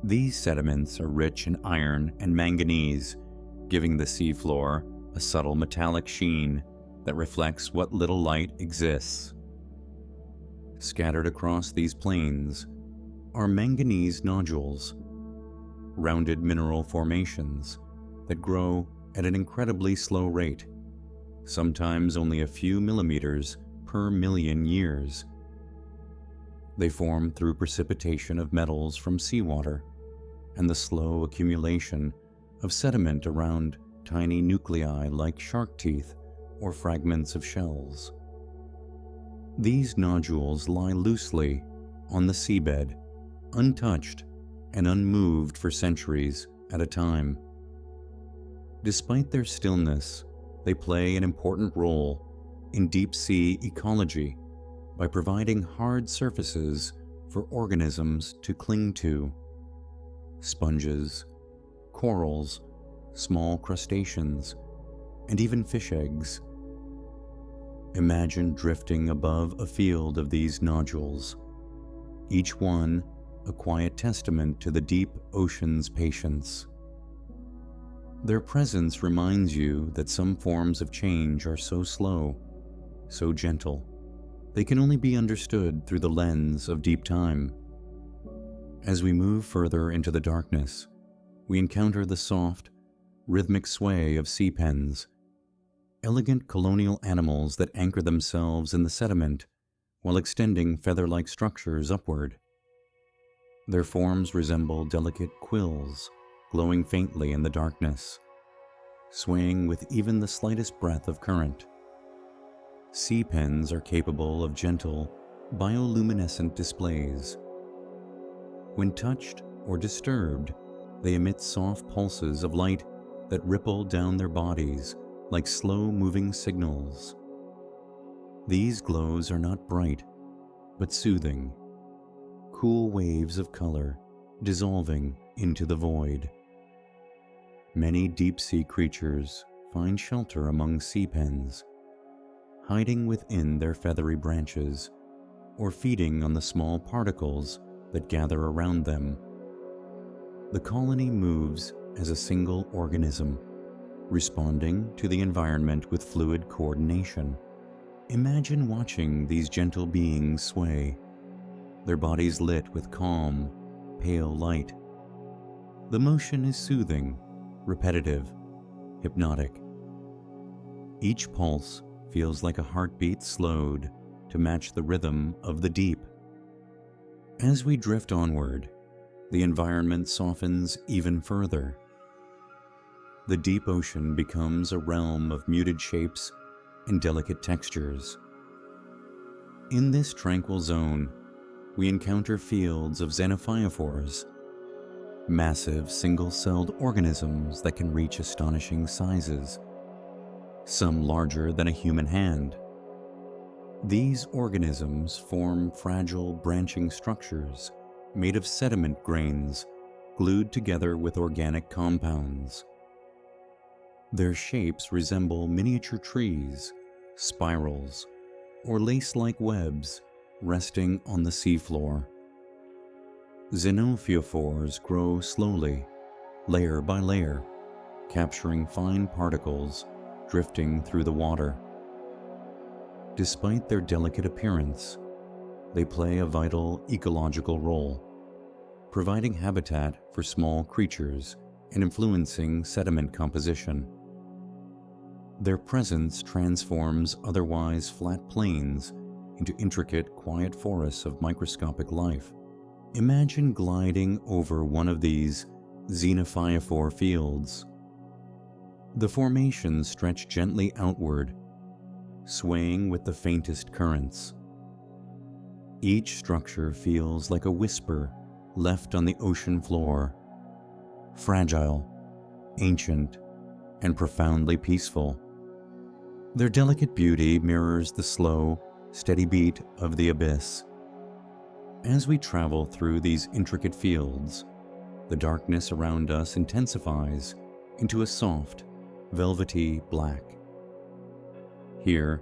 These sediments are rich in iron and manganese, giving the seafloor a subtle metallic sheen that reflects what little light exists. Scattered across these plains are manganese nodules, rounded mineral formations that grow at an incredibly slow rate, sometimes only a few millimeters per million years. They form through precipitation of metals from seawater and the slow accumulation of sediment around tiny nuclei like shark teeth or fragments of shells. These nodules lie loosely on the seabed, untouched and unmoved for centuries at a time. Despite their stillness, they play an important role in deep-sea ecology by providing hard surfaces for organisms to cling to. Sponges, corals, small crustaceans, and even fish eggs. Imagine drifting above a field of these nodules, each one a quiet testament to the deep ocean's patience. Their presence reminds you that some forms of change are so slow, so gentle, they can only be understood through the lens of deep time. As we move further into the darkness, we encounter the soft, rhythmic sway of sea pens, elegant colonial animals that anchor themselves in the sediment while extending feather-like structures upward. Their forms resemble delicate quills, glowing faintly in the darkness, swaying with even the slightest breath of current. Sea pens are capable of gentle, bioluminescent displays. When touched or disturbed, they emit soft pulses of light that ripple down their bodies like slow-moving signals. These glows are not bright, but soothing, cool waves of color dissolving into the void. Many deep-sea creatures find shelter among sea pens, hiding within their feathery branches or feeding on the small particles that gather around them. The colony moves as a single organism, responding to the environment with fluid coordination. Imagine watching these gentle beings sway, their bodies lit with calm, pale light. The motion is soothing, repetitive, hypnotic. Each pulse feels like a heartbeat slowed to match the rhythm of the deep. As we drift onward, the environment softens even further. the deep ocean becomes a realm of muted shapes and delicate textures. In this tranquil zone, we encounter fields of xenophyophores, massive single-celled organisms that can reach astonishing sizes, some larger than a human hand. These organisms form fragile branching structures made of sediment grains glued together with organic compounds. Their shapes resemble miniature trees, spirals, or lace-like webs resting on the seafloor. Xenophyophores grow slowly, layer by layer, capturing fine particles drifting through the water. Despite their delicate appearance, they play a vital ecological role, providing habitat for small creatures and influencing sediment composition. Their presence transforms otherwise flat plains into intricate, quiet forests of microscopic life. Imagine gliding over one of these xenophyophore fields. The formations stretch gently outward, swaying with the faintest currents. Each structure feels like a whisper left on the ocean floor, fragile, ancient, and profoundly peaceful. Their delicate beauty mirrors the slow, steady beat of the abyss. As we travel through these intricate fields, the darkness around us intensifies into a soft, velvety black. Here,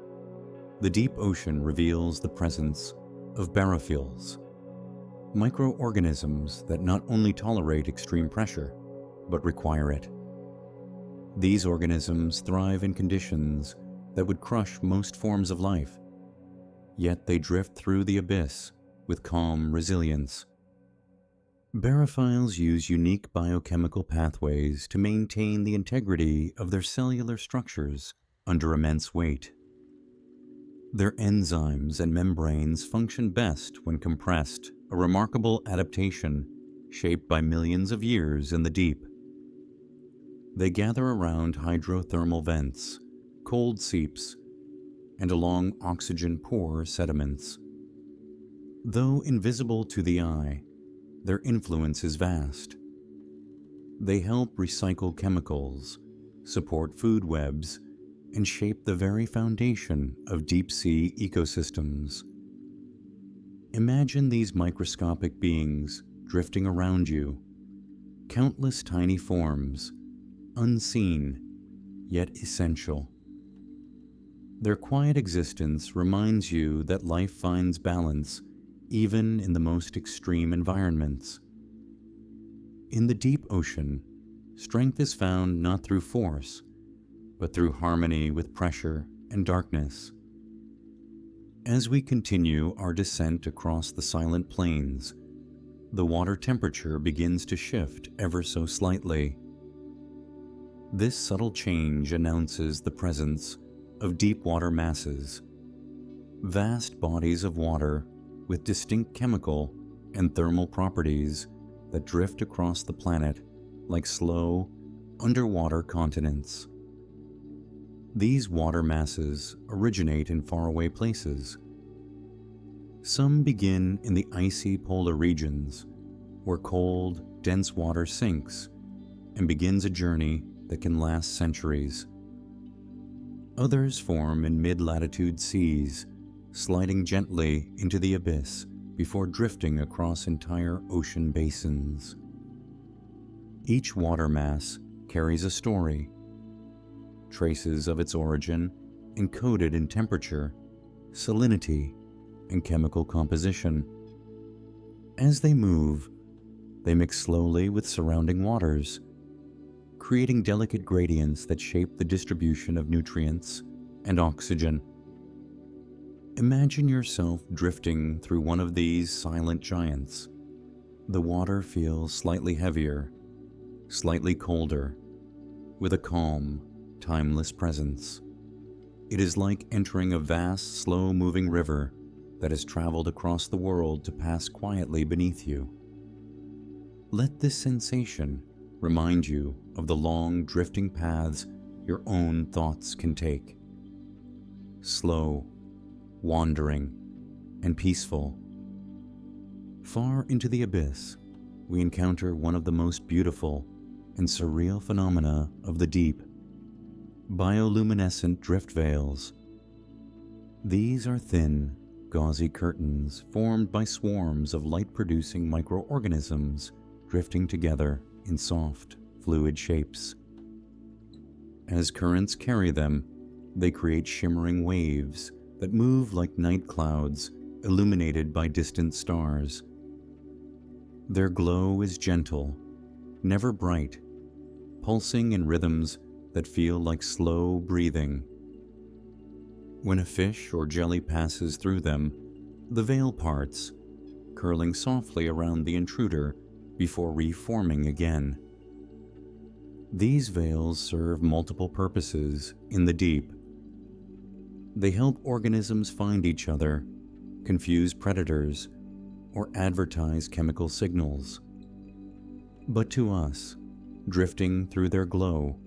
the deep ocean reveals the presence of barophils, microorganisms that not only tolerate extreme pressure, but require it. These organisms thrive in conditions that would crush most forms of life, yet they drift through the abyss with calm resilience. Barophils use unique biochemical pathways to maintain the integrity of their cellular structures under immense weight. Their enzymes and membranes function best when compressed, a remarkable adaptation shaped by millions of years in the deep. They gather around hydrothermal vents, cold seeps, and along oxygen-poor sediments. Though invisible to the eye, their influence is vast. They help recycle chemicals, support food webs, and shape the very foundation of deep-sea ecosystems. Imagine these microscopic beings drifting around you, countless tiny forms, unseen, yet essential. Their quiet existence reminds you that life finds balance even in the most extreme environments. In the deep ocean, strength is found not through force, but through harmony with pressure and darkness. As we continue our descent across the silent plains, the water temperature begins to shift ever so slightly. This subtle change announces the presence of deep water masses, vast bodies of water with distinct chemical and thermal properties that drift across the planet like slow, underwater continents. These water masses originate in faraway places. Some begin in the icy polar regions, where cold, dense water sinks and begins a journey that can last centuries. Others form in mid-latitude seas, sliding gently into the abyss before drifting across entire ocean basins. Each water mass carries a story, traces of its origin encoded in temperature, salinity, and chemical composition. As they move, they mix slowly with surrounding waters, creating delicate gradients that shape the distribution of nutrients and oxygen. Imagine yourself drifting through one of these silent giants. The water feels slightly heavier, slightly colder, with a calm, timeless presence. It is like entering a vast, slow-moving river that has traveled across the world to pass quietly beneath you. Let this sensation remind you of the long, drifting paths your own thoughts can take. Slow, wandering, and peaceful. Far into the abyss, we encounter one of the most beautiful and surreal phenomena of the deep: bioluminescent drift veils. These are thin, gauzy curtains formed by swarms of light-producing microorganisms drifting together in soft, fluid shapes. As currents carry them, they create shimmering waves that move like night clouds illuminated by distant stars. Their glow is gentle, never bright, pulsing in rhythms that feel like slow breathing. When a fish or jelly passes through them, the veil parts, curling softly around the intruder before reforming again. These veils serve multiple purposes in the deep. They help organisms find each other, confuse predators, or advertise chemical signals. But to us, drifting through their glow,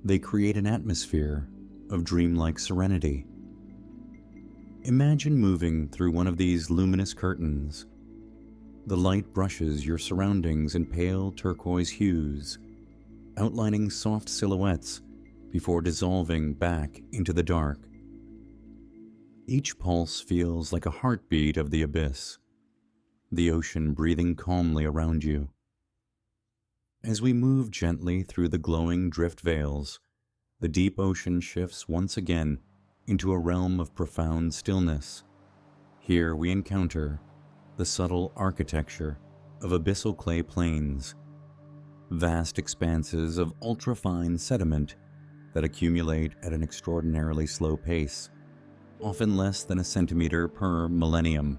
they create an atmosphere of dreamlike serenity. Imagine moving through one of these luminous curtains. The light brushes your surroundings in pale turquoise hues, outlining soft silhouettes before dissolving back into the dark. Each pulse feels like a heartbeat of the abyss, the ocean breathing calmly around you. As we move gently through the glowing drift veils, the deep ocean shifts once again into a realm of profound stillness. Here we encounter the subtle architecture of abyssal clay plains, vast expanses of ultrafine sediment that accumulate at an extraordinarily slow pace, often less than a centimeter per millennium.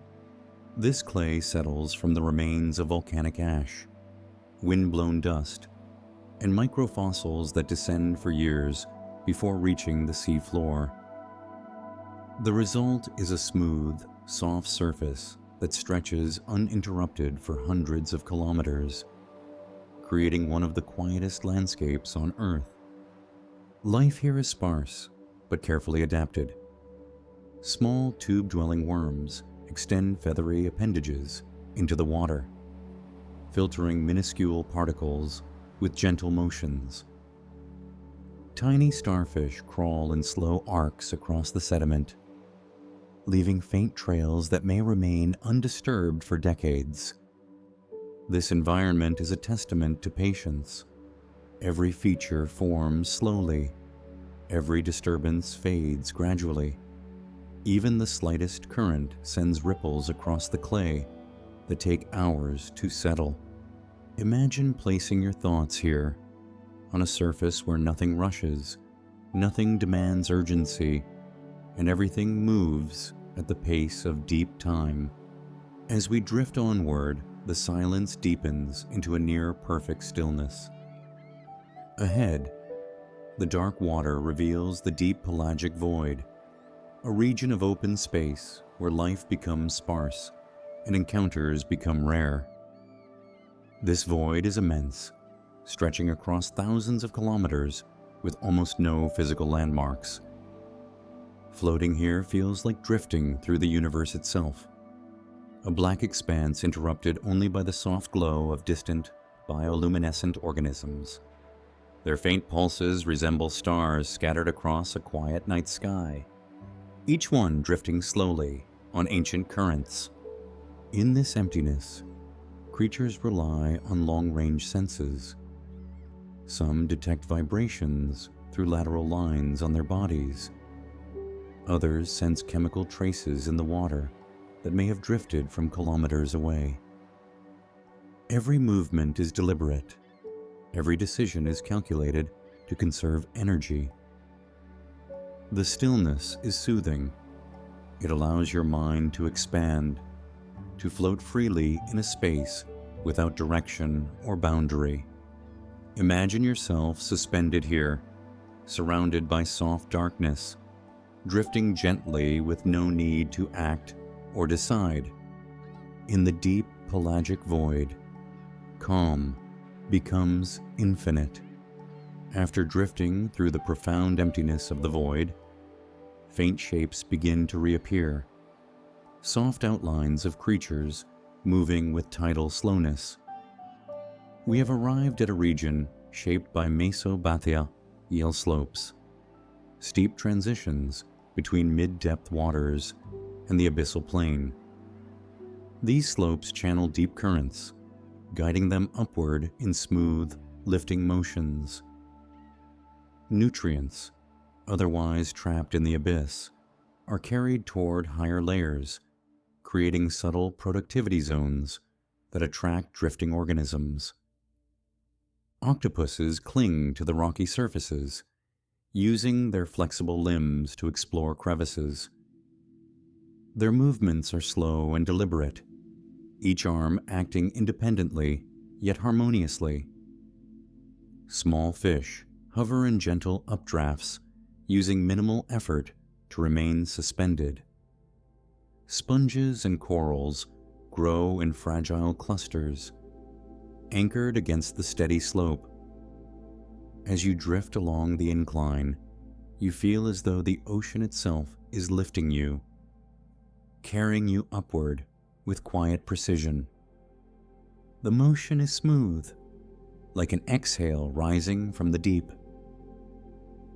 This clay settles from the remains of volcanic ash, wind-blown dust, and microfossils that descend for years before reaching the sea floor. The result is a smooth, soft surface that stretches uninterrupted for hundreds of kilometers, creating one of the quietest landscapes on Earth. Life here is sparse, but carefully adapted. Small tube-dwelling worms extend feathery appendages into the water, filtering minuscule particles with gentle motions. Tiny starfish crawl in slow arcs across the sediment, leaving faint trails that may remain undisturbed for decades. This environment is a testament to patience. Every feature forms slowly. Every disturbance fades gradually. Even the slightest current sends ripples across the clay that take hours to settle. Imagine placing your thoughts here, on a surface where nothing rushes, nothing demands urgency, and everything moves at the pace of deep time. As we drift onward, the silence deepens into a near-perfect stillness. Ahead, the dark water reveals the deep pelagic void, a region of open space where life becomes sparse and encounters become rare. This void is immense, stretching across thousands of kilometers with almost no physical landmarks. Floating here feels like drifting through the universe itself, a black expanse interrupted only by the soft glow of distant, bioluminescent organisms. Their faint pulses resemble stars scattered across a quiet night sky, each one drifting slowly on ancient currents. In this emptiness, creatures rely on long-range senses. Some detect vibrations through lateral lines on their bodies. Others sense chemical traces in the water that may have drifted from kilometers away. Every movement is deliberate. Every decision is calculated to conserve energy. The stillness is soothing. It allows your mind to expand, to float freely in a space without direction or boundary. Imagine yourself suspended here, surrounded by soft darkness, drifting gently with no need to act or decide. In the deep pelagic void, calm becomes infinite. After drifting through the profound emptiness of the void, faint shapes begin to reappear, soft outlines of creatures moving with tidal slowness. We have arrived at a region shaped by mesobathyal yield slopes, steep transitions between mid-depth waters and the abyssal plain. These slopes channel deep currents, guiding them upward in smooth, lifting motions. Nutrients, otherwise trapped in the abyss, are carried toward higher layers, creating subtle productivity zones that attract drifting organisms. Octopuses cling to the rocky surfaces, using their flexible limbs to explore crevices. Their movements are slow and deliberate, each arm acting independently yet harmoniously. Small fish hover in gentle updrafts, using minimal effort to remain suspended. Sponges and corals grow in fragile clusters, anchored against the steady slope. As you drift along the incline, you feel as though the ocean itself is lifting you, carrying you upward with quiet precision. The motion is smooth, like an exhale rising from the deep.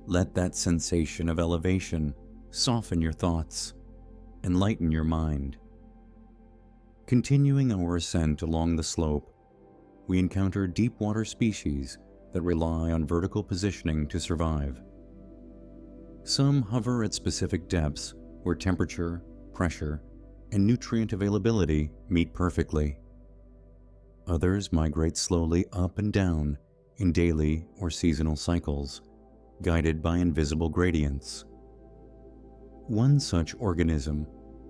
Let that sensation of elevation soften your thoughts and lighten your mind. Continuing our ascent along the slope, we encounter deep water species that rely on vertical positioning to survive. Some hover at specific depths where temperature, pressure, and nutrient availability meet perfectly. Others migrate slowly up and down in daily or seasonal cycles, guided by invisible gradients. One such organism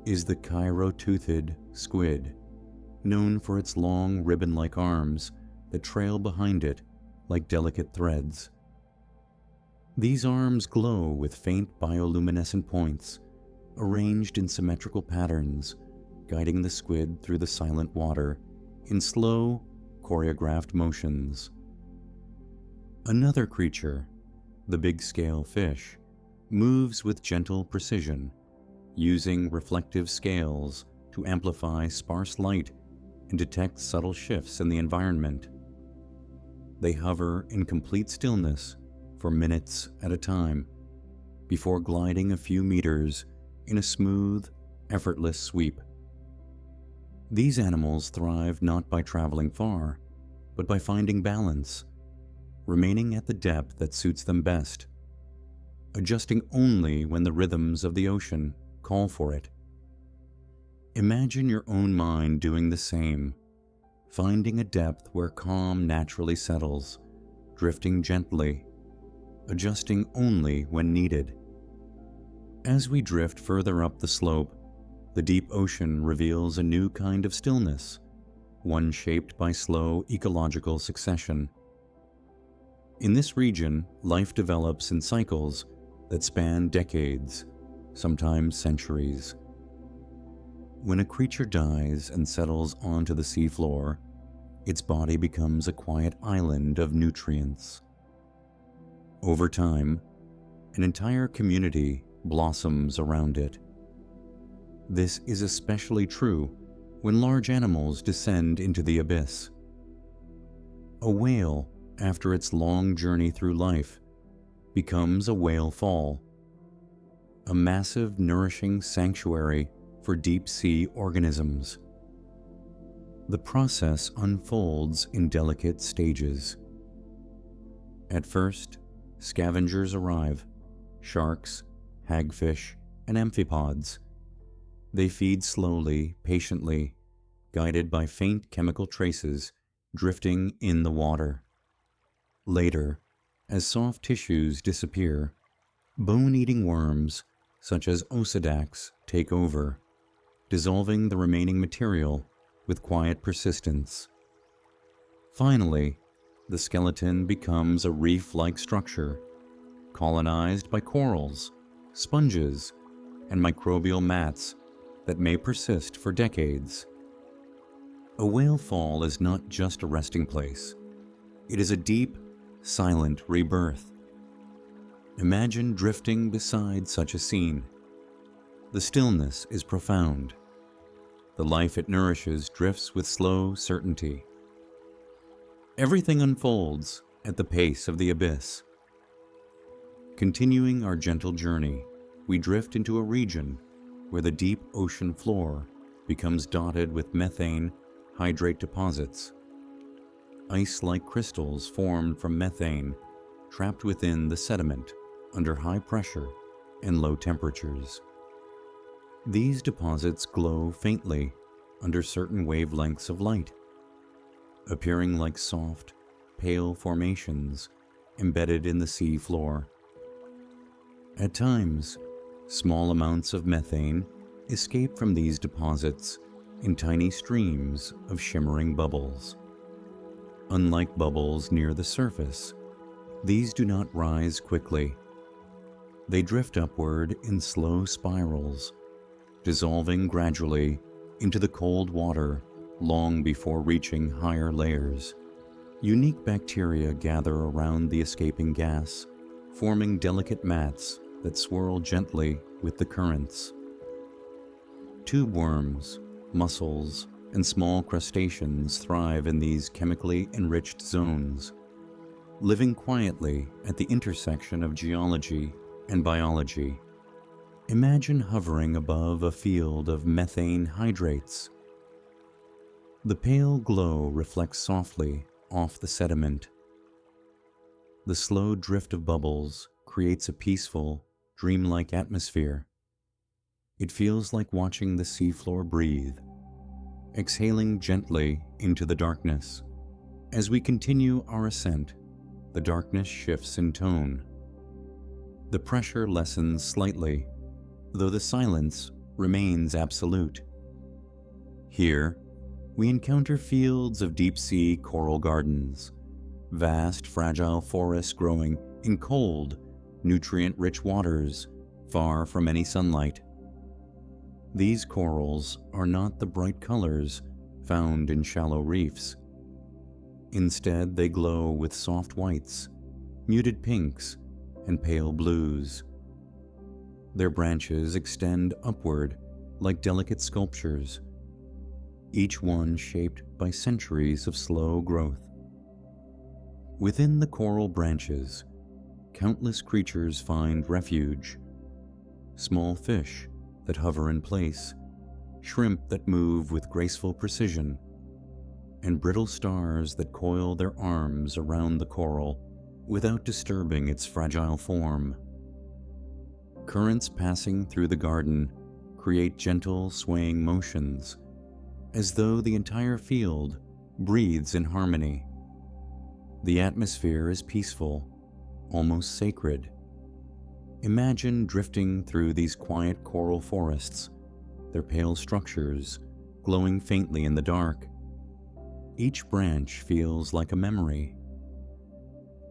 is the chirotoothed squid, known for its long ribbon-like arms that trail behind it like delicate threads. These arms glow with faint bioluminescent points, arranged in symmetrical patterns, guiding the squid through the silent water in slow, choreographed motions. Another creature, the big-scale fish, moves with gentle precision, using reflective scales to amplify sparse light and detect subtle shifts in the environment. They hover in complete stillness for minutes at a time, before gliding a few meters in a smooth, effortless sweep. These animals thrive not by traveling far, but by finding balance, remaining at the depth that suits them best, adjusting only when the rhythms of the ocean call for it. Imagine your own mind doing the same, finding a depth where calm naturally settles, drifting gently, adjusting only when needed. As we drift further up the slope, the deep ocean reveals a new kind of stillness, one shaped by slow ecological succession. In this region, life develops in cycles that span decades, sometimes centuries. When a creature dies and settles onto the seafloor, its body becomes a quiet island of nutrients. Over time, an entire community blossoms around it. This is especially true when large animals descend into the abyss. A whale, after its long journey through life, becomes a whale fall, a massive, nourishing sanctuary for deep-sea organisms. The process unfolds in delicate stages. At first, scavengers arrive: sharks, hagfish, and amphipods. They feed slowly, patiently, guided by faint chemical traces drifting in the water. Later, as soft tissues disappear, bone-eating worms, such as osedacs, take over, dissolving the remaining material with quiet persistence. Finally, the skeleton becomes a reef-like structure, colonized by corals, sponges, and microbial mats that may persist for decades. A whale fall is not just a resting place. It is a deep, silent rebirth. Imagine drifting beside such a scene. The stillness is profound. The life it nourishes drifts with slow certainty. Everything unfolds at the pace of the abyss. Continuing our gentle journey, we drift into a region where the deep ocean floor becomes dotted with methane hydrate deposits. Ice-like crystals formed from methane trapped within the sediment under high pressure and low temperatures. These deposits glow faintly under certain wavelengths of light, appearing like soft, pale formations embedded in the sea floor. At times, small amounts of methane escape from these deposits in tiny streams of shimmering bubbles. Unlike bubbles near the surface, these do not rise quickly. They drift upward in slow spirals, dissolving gradually into the cold water long before reaching higher layers. Unique bacteria gather around the escaping gas, forming delicate mats that swirl gently with the currents. Tube worms, mussels, and small crustaceans thrive in these chemically enriched zones, living quietly at the intersection of geology and biology. Imagine hovering above a field of methane hydrates. The pale glow reflects softly off the sediment. The slow drift of bubbles creates a peaceful, dreamlike atmosphere. It feels like watching the seafloor breathe, exhaling gently into the darkness. As we continue our ascent, the darkness shifts in tone. The pressure lessens slightly, though the silence remains absolute. Here, we encounter fields of deep-sea coral gardens, vast, fragile forests growing in cold, nutrient-rich waters far from any sunlight. These corals are not the bright colors found in shallow reefs. Instead, they glow with soft whites, muted pinks, and pale blues. Their branches extend upward like delicate sculptures, each one shaped by centuries of slow growth. Within the coral branches, countless creatures find refuge. Small fish that hover in place, shrimp that move with graceful precision, and brittle stars that coil their arms around the coral without disturbing its fragile form. Currents passing through the garden create gentle, swaying motions, as though the entire field breathes in harmony. The atmosphere is peaceful, almost sacred. Imagine drifting through these quiet coral forests, their pale structures glowing faintly in the dark. Each branch feels like a memory.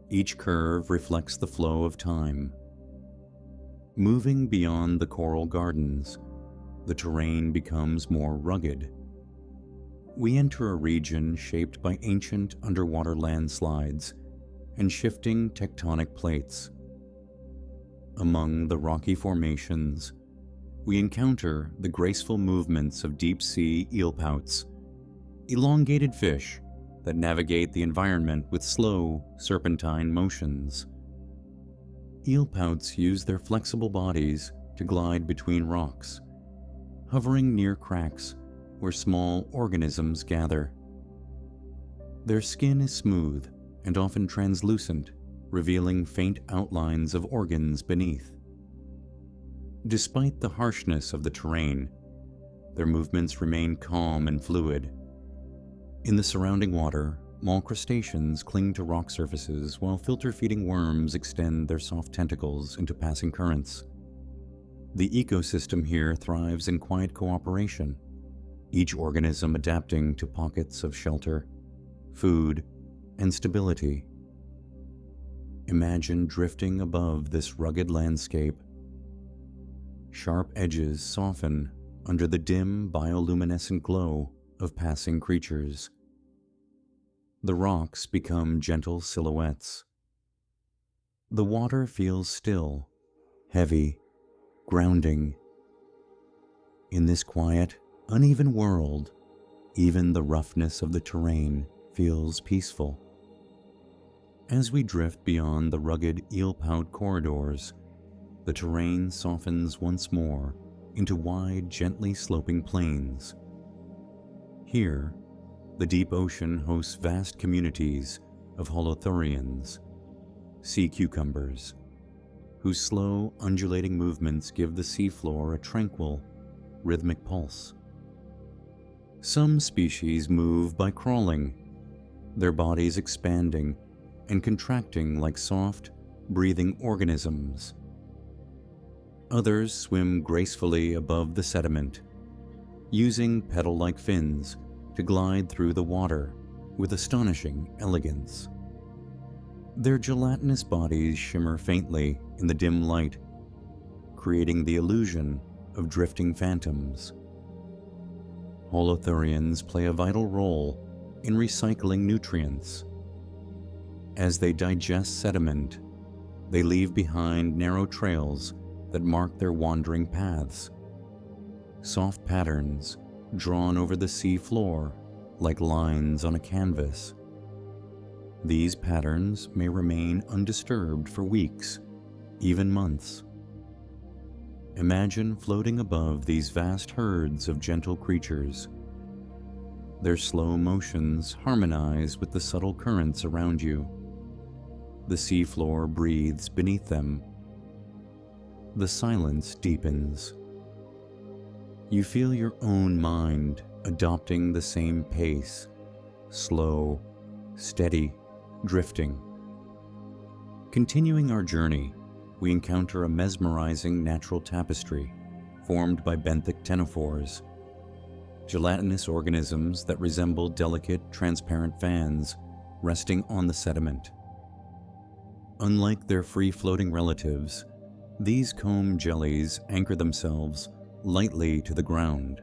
Each curve reflects the flow of time. Moving beyond the coral gardens, the terrain becomes more rugged. We enter a region shaped by ancient underwater landslides and shifting tectonic plates. Among the rocky formations, we encounter the graceful movements of deep-sea eelpouts, elongated fish that navigate the environment with slow, serpentine motions. Eelpouts use their flexible bodies to glide between rocks, hovering near cracks where small organisms gather. Their skin is smooth and often translucent, revealing faint outlines of organs beneath. Despite the harshness of the terrain, their movements remain calm and fluid. In the surrounding water, small crustaceans cling to rock surfaces while filter-feeding worms extend their soft tentacles into passing currents. The ecosystem here thrives in quiet cooperation, each organism adapting to pockets of shelter, food, and stability. Imagine drifting above this rugged landscape. Sharp edges soften under the dim bioluminescent glow of passing creatures. The rocks become gentle silhouettes, The water feels still, heavy, grounding. In this quiet, uneven world, even the roughness of the terrain feels peaceful. As we drift beyond the rugged eel-pout corridors, the terrain softens once more into wide, gently sloping plains. Here, the deep ocean hosts vast communities of holothurians, sea cucumbers, whose slow, undulating movements give the seafloor a tranquil, rhythmic pulse. Some species move by crawling, their bodies expanding and contracting like soft, breathing organisms. Others swim gracefully above the sediment, using petal-like fins to glide through the water with astonishing elegance. Their gelatinous bodies shimmer faintly in the dim light, creating the illusion of drifting phantoms. Holothurians play a vital role in recycling nutrients. As they digest sediment, they leave behind narrow trails that mark their wandering paths, soft patterns drawn over the sea floor like lines on a canvas. These patterns may remain undisturbed for weeks, even months. Imagine floating above these vast herds of gentle creatures. Their slow motions harmonize with the subtle currents around you. The seafloor breathes beneath them. The silence deepens. You feel your own mind adopting the same pace, slow, steady, drifting. Continuing our journey, we encounter a mesmerizing natural tapestry formed by benthic ctenophores, gelatinous organisms that resemble delicate, transparent fans resting on the sediment. Unlike their free-floating relatives, these comb jellies anchor themselves lightly to the ground,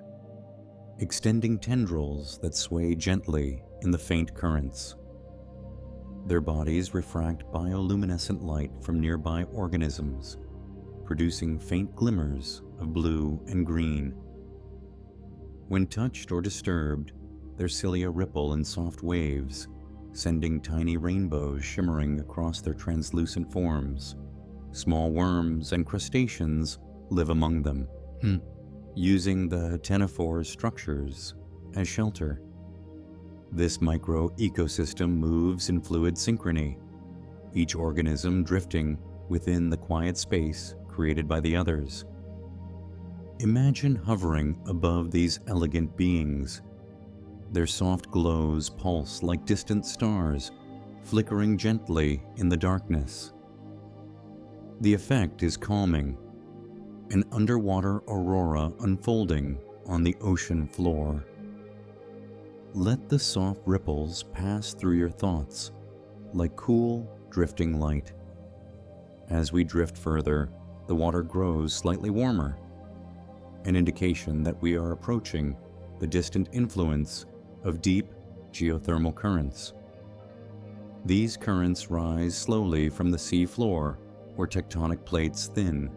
extending tendrils that sway gently in the faint currents. Their bodies refract bioluminescent light from nearby organisms, producing faint glimmers of blue and green. When touched or disturbed, their cilia ripple in soft waves, sending tiny rainbows shimmering across their translucent forms. Small worms and crustaceans live among them, using the ctenophore's structures as shelter. This micro-ecosystem moves in fluid synchrony, each organism drifting within the quiet space created by the others. Imagine hovering above these elegant beings. Their soft glows pulse like distant stars, flickering gently in the darkness. The effect is calming, an underwater aurora unfolding on the ocean floor. Let the soft ripples pass through your thoughts like cool, drifting light. As we drift further, the water grows slightly warmer, an indication that we are approaching the distant influence of deep geothermal currents. These currents rise slowly from the sea floor where tectonic plates thin,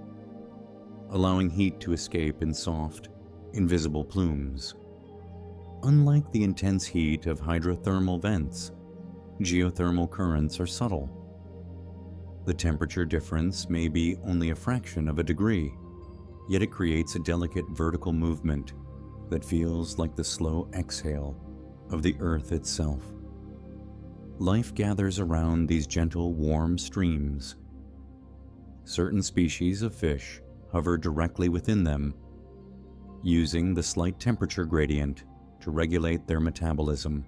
allowing heat to escape in soft, invisible plumes. Unlike the intense heat of hydrothermal vents, geothermal currents are subtle. The temperature difference may be only a fraction of a degree, yet it creates a delicate vertical movement that feels like the slow exhale of the earth itself. Life gathers around these gentle, warm streams. Certain species of fish hover directly within them, using the slight temperature gradient to regulate their metabolism.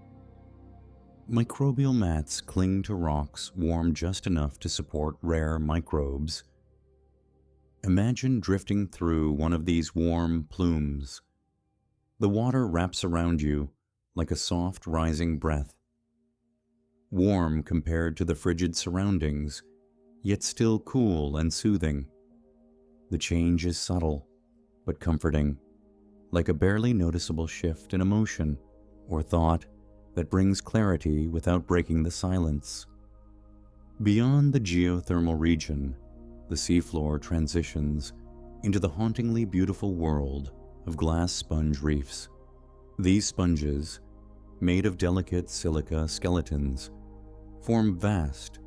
Microbial mats cling to rocks warm just enough to support rare microbes. Imagine drifting through one of these warm plumes. The water wraps around you like a soft rising breath. Warm compared to the frigid surroundings, yet still cool and soothing. The change is subtle, but comforting, like a barely noticeable shift in emotion or thought that brings clarity without breaking the silence. Beyond the geothermal region, the seafloor transitions into the hauntingly beautiful world of glass sponge reefs. These sponges, made of delicate silica skeletons, form vast,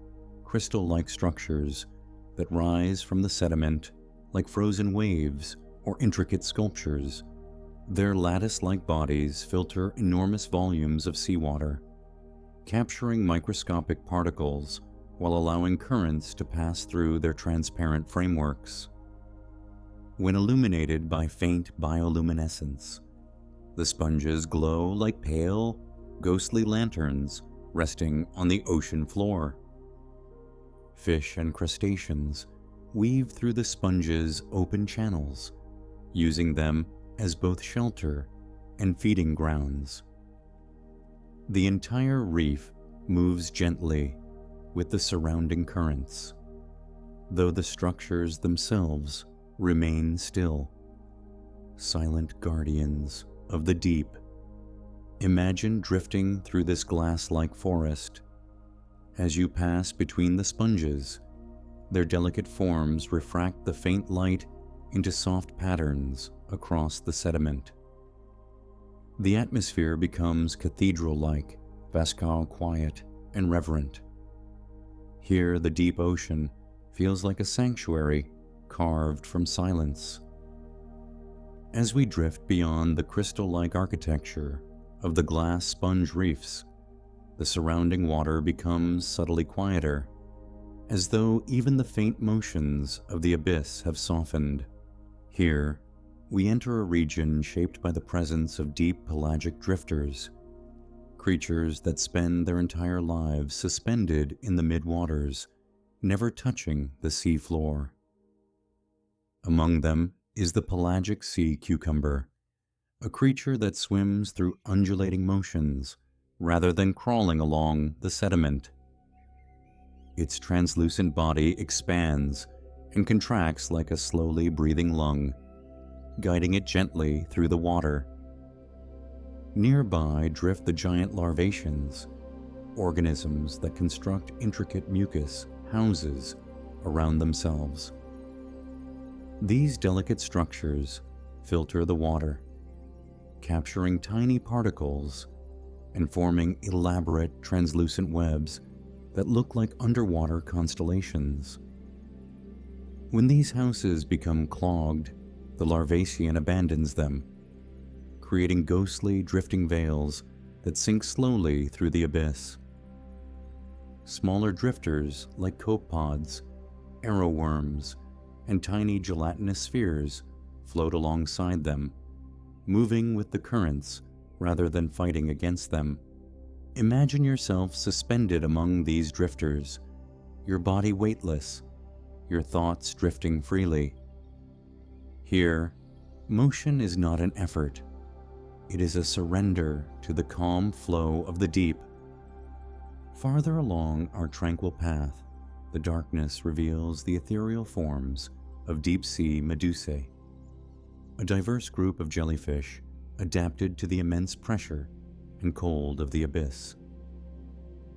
crystal-like structures that rise from the sediment like frozen waves or intricate sculptures. Their lattice-like bodies filter enormous volumes of seawater, capturing microscopic particles while allowing currents to pass through their transparent frameworks. When illuminated by faint bioluminescence, the sponges glow like pale, ghostly lanterns resting on the ocean floor. Fish and crustaceans weave through the sponges' open channels, using them as both shelter and feeding grounds. The entire reef moves gently with the surrounding currents, though the structures themselves remain still. Silent guardians of the deep, imagine drifting through this glass-like forest. As you pass between the sponges, their delicate forms refract the faint light into soft patterns across the sediment. The atmosphere becomes cathedral-like, vascal quiet and reverent. Here, the deep ocean feels like a sanctuary carved from silence. As we drift beyond the crystal-like architecture of the glass sponge reefs, the surrounding water becomes subtly quieter, as though even the faint motions of the abyss have softened. Here, we enter a region shaped by the presence of deep pelagic drifters, creatures that spend their entire lives suspended in the mid-waters, never touching the sea floor. Among them is the pelagic sea cucumber, a creature that swims through undulating motions rather than crawling along the sediment. Its translucent body expands and contracts like a slowly breathing lung, guiding it gently through the water. Nearby drift the giant larvaceans, organisms that construct intricate mucus houses around themselves. These delicate structures filter the water, capturing tiny particles and forming elaborate translucent webs that look like underwater constellations. When these houses become clogged, the larvacean abandons them, creating ghostly drifting veils that sink slowly through the abyss. Smaller drifters like copepods, arrowworms, and tiny gelatinous spheres float alongside them, moving with the currents rather than fighting against them. Imagine yourself suspended among these drifters, your body weightless, your thoughts drifting freely. Here, motion is not an effort. It is a surrender to the calm flow of the deep. Farther along our tranquil path, the darkness reveals the ethereal forms of deep-sea medusae, a diverse group of jellyfish adapted to the immense pressure and cold of the abyss.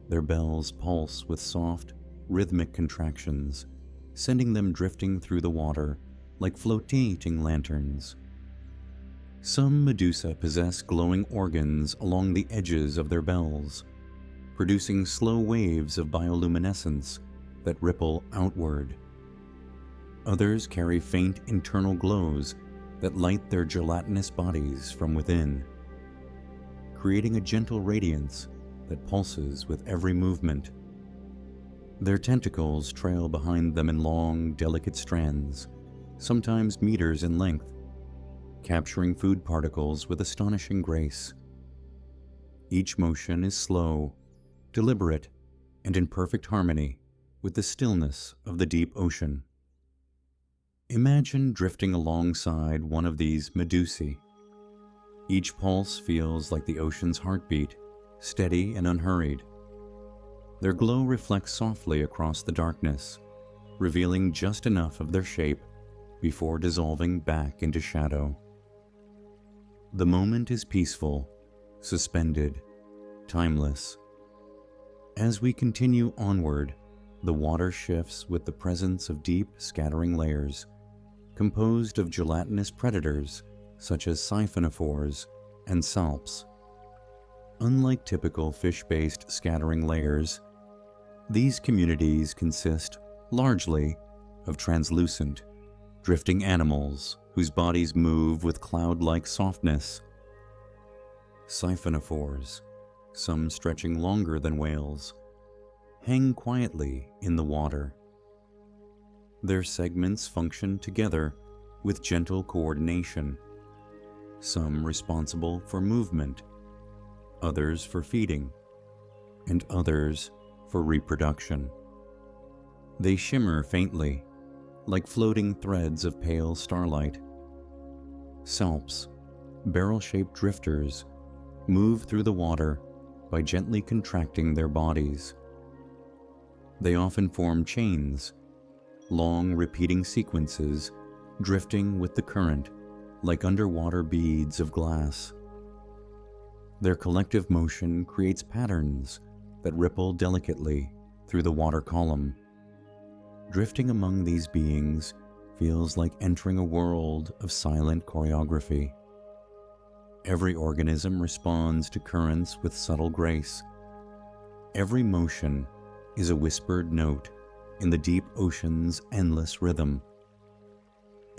Their bells pulse with soft, rhythmic contractions, sending them drifting through the water like flotating lanterns. Some medusa possess glowing organs along the edges of their bells, producing slow waves of bioluminescence that ripple outward. Others carry faint internal glows that light their gelatinous bodies from within, creating a gentle radiance that pulses with every movement. Their tentacles trail behind them in long, delicate strands, sometimes meters in length, capturing food particles with astonishing grace. Each motion is slow, deliberate, and in perfect harmony with the stillness of the deep ocean. Imagine drifting alongside one of these medusae. Each pulse feels like the ocean's heartbeat, steady and unhurried. Their glow reflects softly across the darkness, revealing just enough of their shape before dissolving back into shadow. The moment is peaceful, suspended, timeless. As we continue onward, The water shifts with the presence of deep, scattering layers, composed of gelatinous predators such as siphonophores and salps. Unlike typical fish-based scattering layers, these communities consist largely of translucent, drifting animals whose bodies move with cloud-like softness. Siphonophores, some stretching longer than whales, hang quietly in the water. Their segments function together with gentle coordination, some responsible for movement, others for feeding, and others for reproduction. They shimmer faintly, like floating threads of pale starlight. Salps, barrel-shaped drifters, move through the water by gently contracting their bodies. They often form chains, long repeating sequences, drifting with the current like underwater beads of glass. Their collective motion creates patterns that ripple delicately through the water column. Drifting among these beings feels like entering a world of silent choreography. Every organism responds to currents with subtle grace. Every motion is a whispered note in the deep ocean's endless rhythm.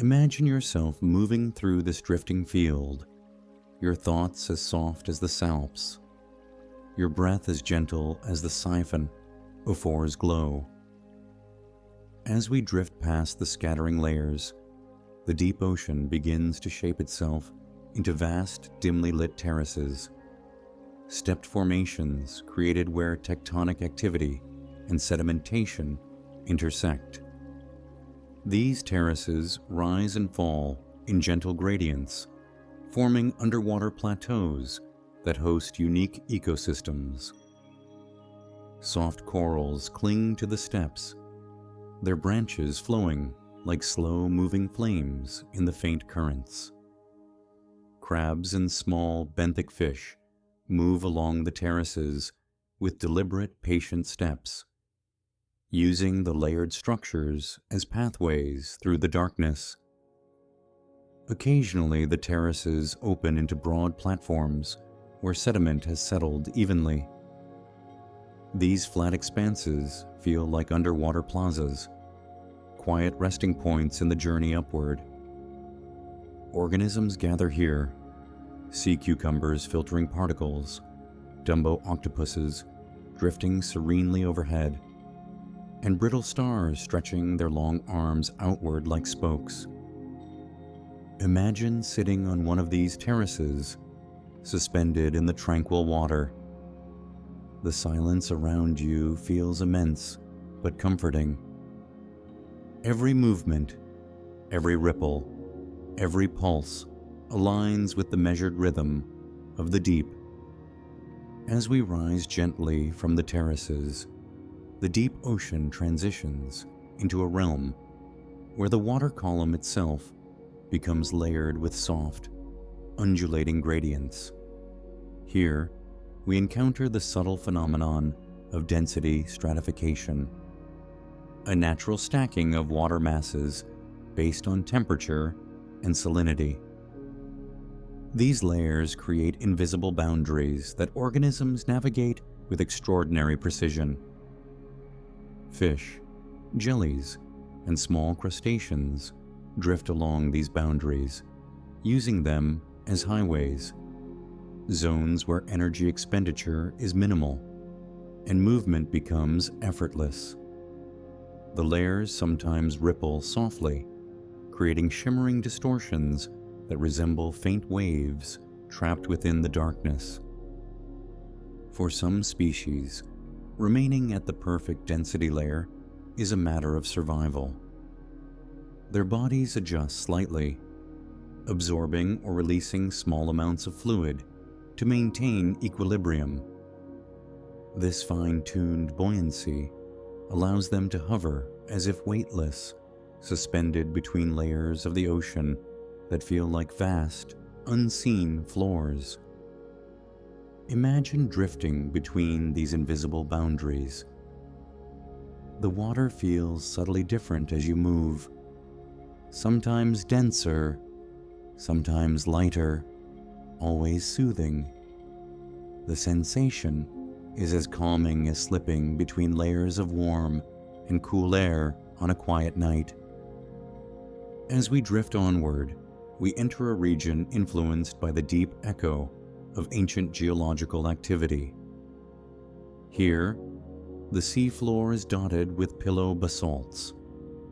Imagine yourself moving through this drifting field, your thoughts as soft as the salps, your breath as gentle as the siphonophores glow. As we drift past the scattering layers, the deep ocean begins to shape itself into vast, dimly lit terraces, stepped formations created where tectonic activity and sedimentation intersect. These terraces rise and fall in gentle gradients, forming underwater plateaus that host unique ecosystems. Soft corals cling to the steps, their branches flowing like slow-moving flames in the faint currents. Crabs and small benthic fish move along the terraces with deliberate, patient steps, using the layered structures as pathways through the darkness. Occasionally, the terraces open into broad platforms where sediment has settled evenly. These flat expanses feel like underwater plazas, quiet resting points in the journey upward. Organisms gather here, sea cucumbers filtering particles, Dumbo octopuses drifting serenely overhead, and brittle stars stretching their long arms outward like spokes. Imagine sitting on one of these terraces, suspended in the tranquil water. The silence around you feels immense but comforting. Every movement, every ripple, every pulse aligns with the measured rhythm of the deep. As we rise gently from the terraces, the deep ocean transitions into a realm where the water column itself becomes layered with soft, undulating gradients. Here, we encounter the subtle phenomenon of density stratification, a natural stacking of water masses based on temperature and salinity. These layers create invisible boundaries that organisms navigate with extraordinary precision. Fish, jellies, and small crustaceans drift along these boundaries, using them as highways, zones where energy expenditure is minimal and movement becomes effortless. The layers sometimes ripple softly, creating shimmering distortions that resemble faint waves trapped within the darkness. For some species, remaining at the perfect density layer is a matter of survival. Their bodies adjust slightly, absorbing or releasing small amounts of fluid to maintain equilibrium. This fine-tuned buoyancy allows them to hover as if weightless, suspended between layers of the ocean that feel like vast, unseen floors. Imagine drifting between these invisible boundaries. The water feels subtly different as you move, sometimes denser, sometimes lighter, always soothing. The sensation is as calming as slipping between layers of warm and cool air on a quiet night. As we drift onward, we enter a region influenced by the deep echo of ancient geological activity. Here, the seafloor is dotted with pillow basalts,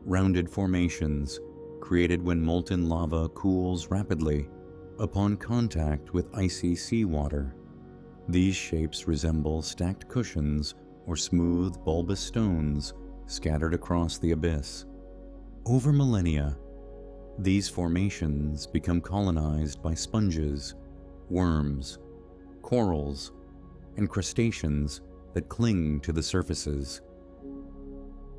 rounded formations created when molten lava cools rapidly upon contact with icy seawater. These shapes resemble stacked cushions or smooth, bulbous stones scattered across the abyss. Over millennia, these formations become colonized by sponges, worms, corals, and crustaceans that cling to the surfaces.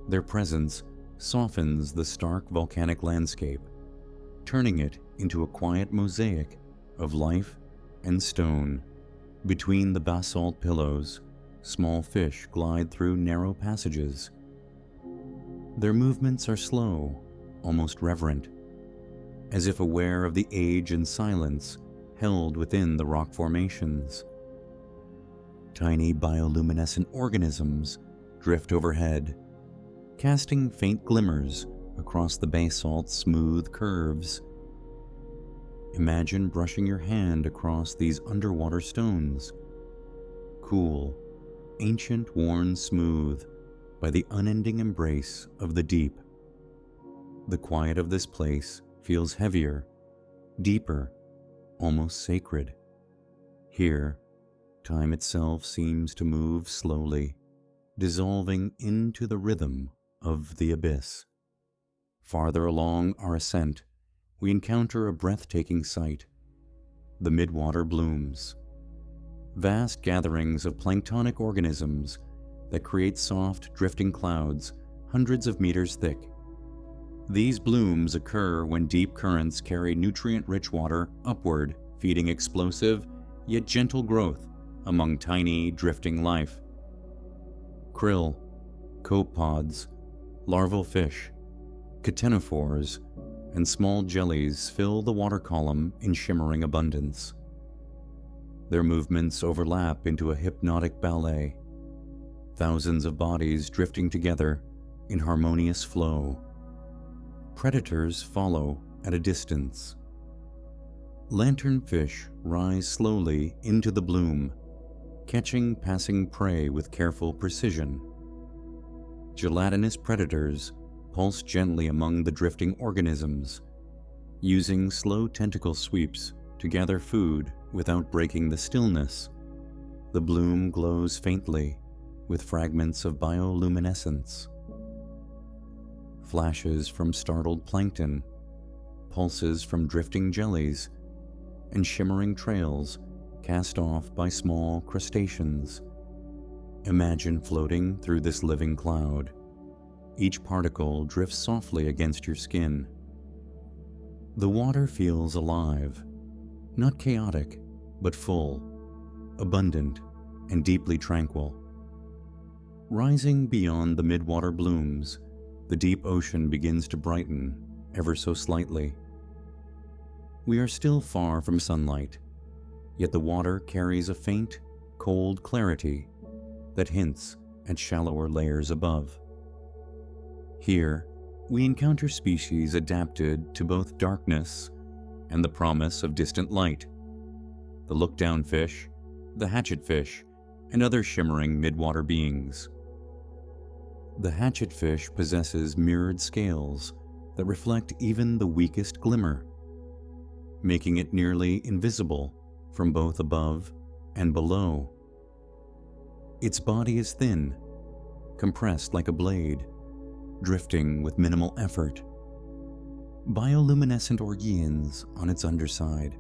Their presence softens the stark volcanic landscape, turning it into a quiet mosaic of life and stone. Between the basalt pillows, small fish glide through narrow passages. Their movements are slow, almost reverent, as if aware of the age and silence held within the rock formations. Tiny bioluminescent organisms drift overhead, casting faint glimmers across the basalt's smooth curves. Imagine brushing your hand across these underwater stones, cool, ancient, worn smooth by the unending embrace of the deep. The quiet of this place feels heavier, deeper, almost sacred. Here, time itself seems to move slowly, dissolving into the rhythm of the abyss. Farther along our ascent, we encounter a breathtaking sight: the midwater blooms, vast gatherings of planktonic organisms that create soft, drifting clouds hundreds of meters thick. These blooms occur when deep currents carry nutrient-rich water upward, feeding explosive yet gentle growth among tiny, drifting life. Krill, copepods, larval fish, ctenophores, and small jellies fill the water column in shimmering abundance. Their movements overlap into a hypnotic ballet, thousands of bodies drifting together in harmonious flow. Predators follow at a distance. Lanternfish rise slowly into the bloom, catching passing prey with careful precision. Gelatinous predators pulse gently among the drifting organisms, using slow tentacle sweeps to gather food without breaking the stillness. The bloom glows faintly with fragments of bioluminescence. Flashes from startled plankton, pulses from drifting jellies, and shimmering trails cast off by small crustaceans. Imagine floating through this living cloud. Each particle drifts softly against your skin. The water feels alive, not chaotic, but full, abundant, and deeply tranquil. Rising beyond the midwater blooms, the deep ocean begins to brighten ever so slightly. We are still far from sunlight, yet the water carries a faint, cold clarity that hints at shallower layers above. Here, we encounter species adapted to both darkness and the promise of distant light: the look-down fish, the hatchetfish, and other shimmering midwater beings. The hatchetfish possesses mirrored scales that reflect even the weakest glimmer, making it nearly invisible from both above and below. Its body is thin, compressed like a blade, drifting with minimal effort. Bioluminescent organs on its underside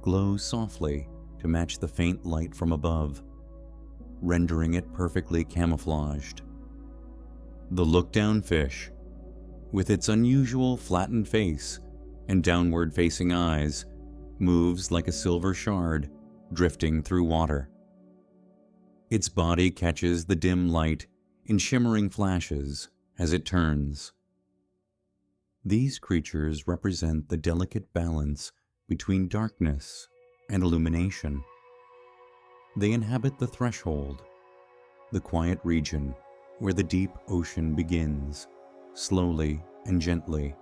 glow softly to match the faint light from above, rendering it perfectly camouflaged. The look-down fish, with its unusual flattened face and downward-facing eyes, moves like a silver shard drifting through water. Its body catches the dim light in shimmering flashes as it turns. These creatures represent the delicate balance between darkness and illumination. They inhabit the threshold, the quiet region where the deep ocean begins, slowly and gently,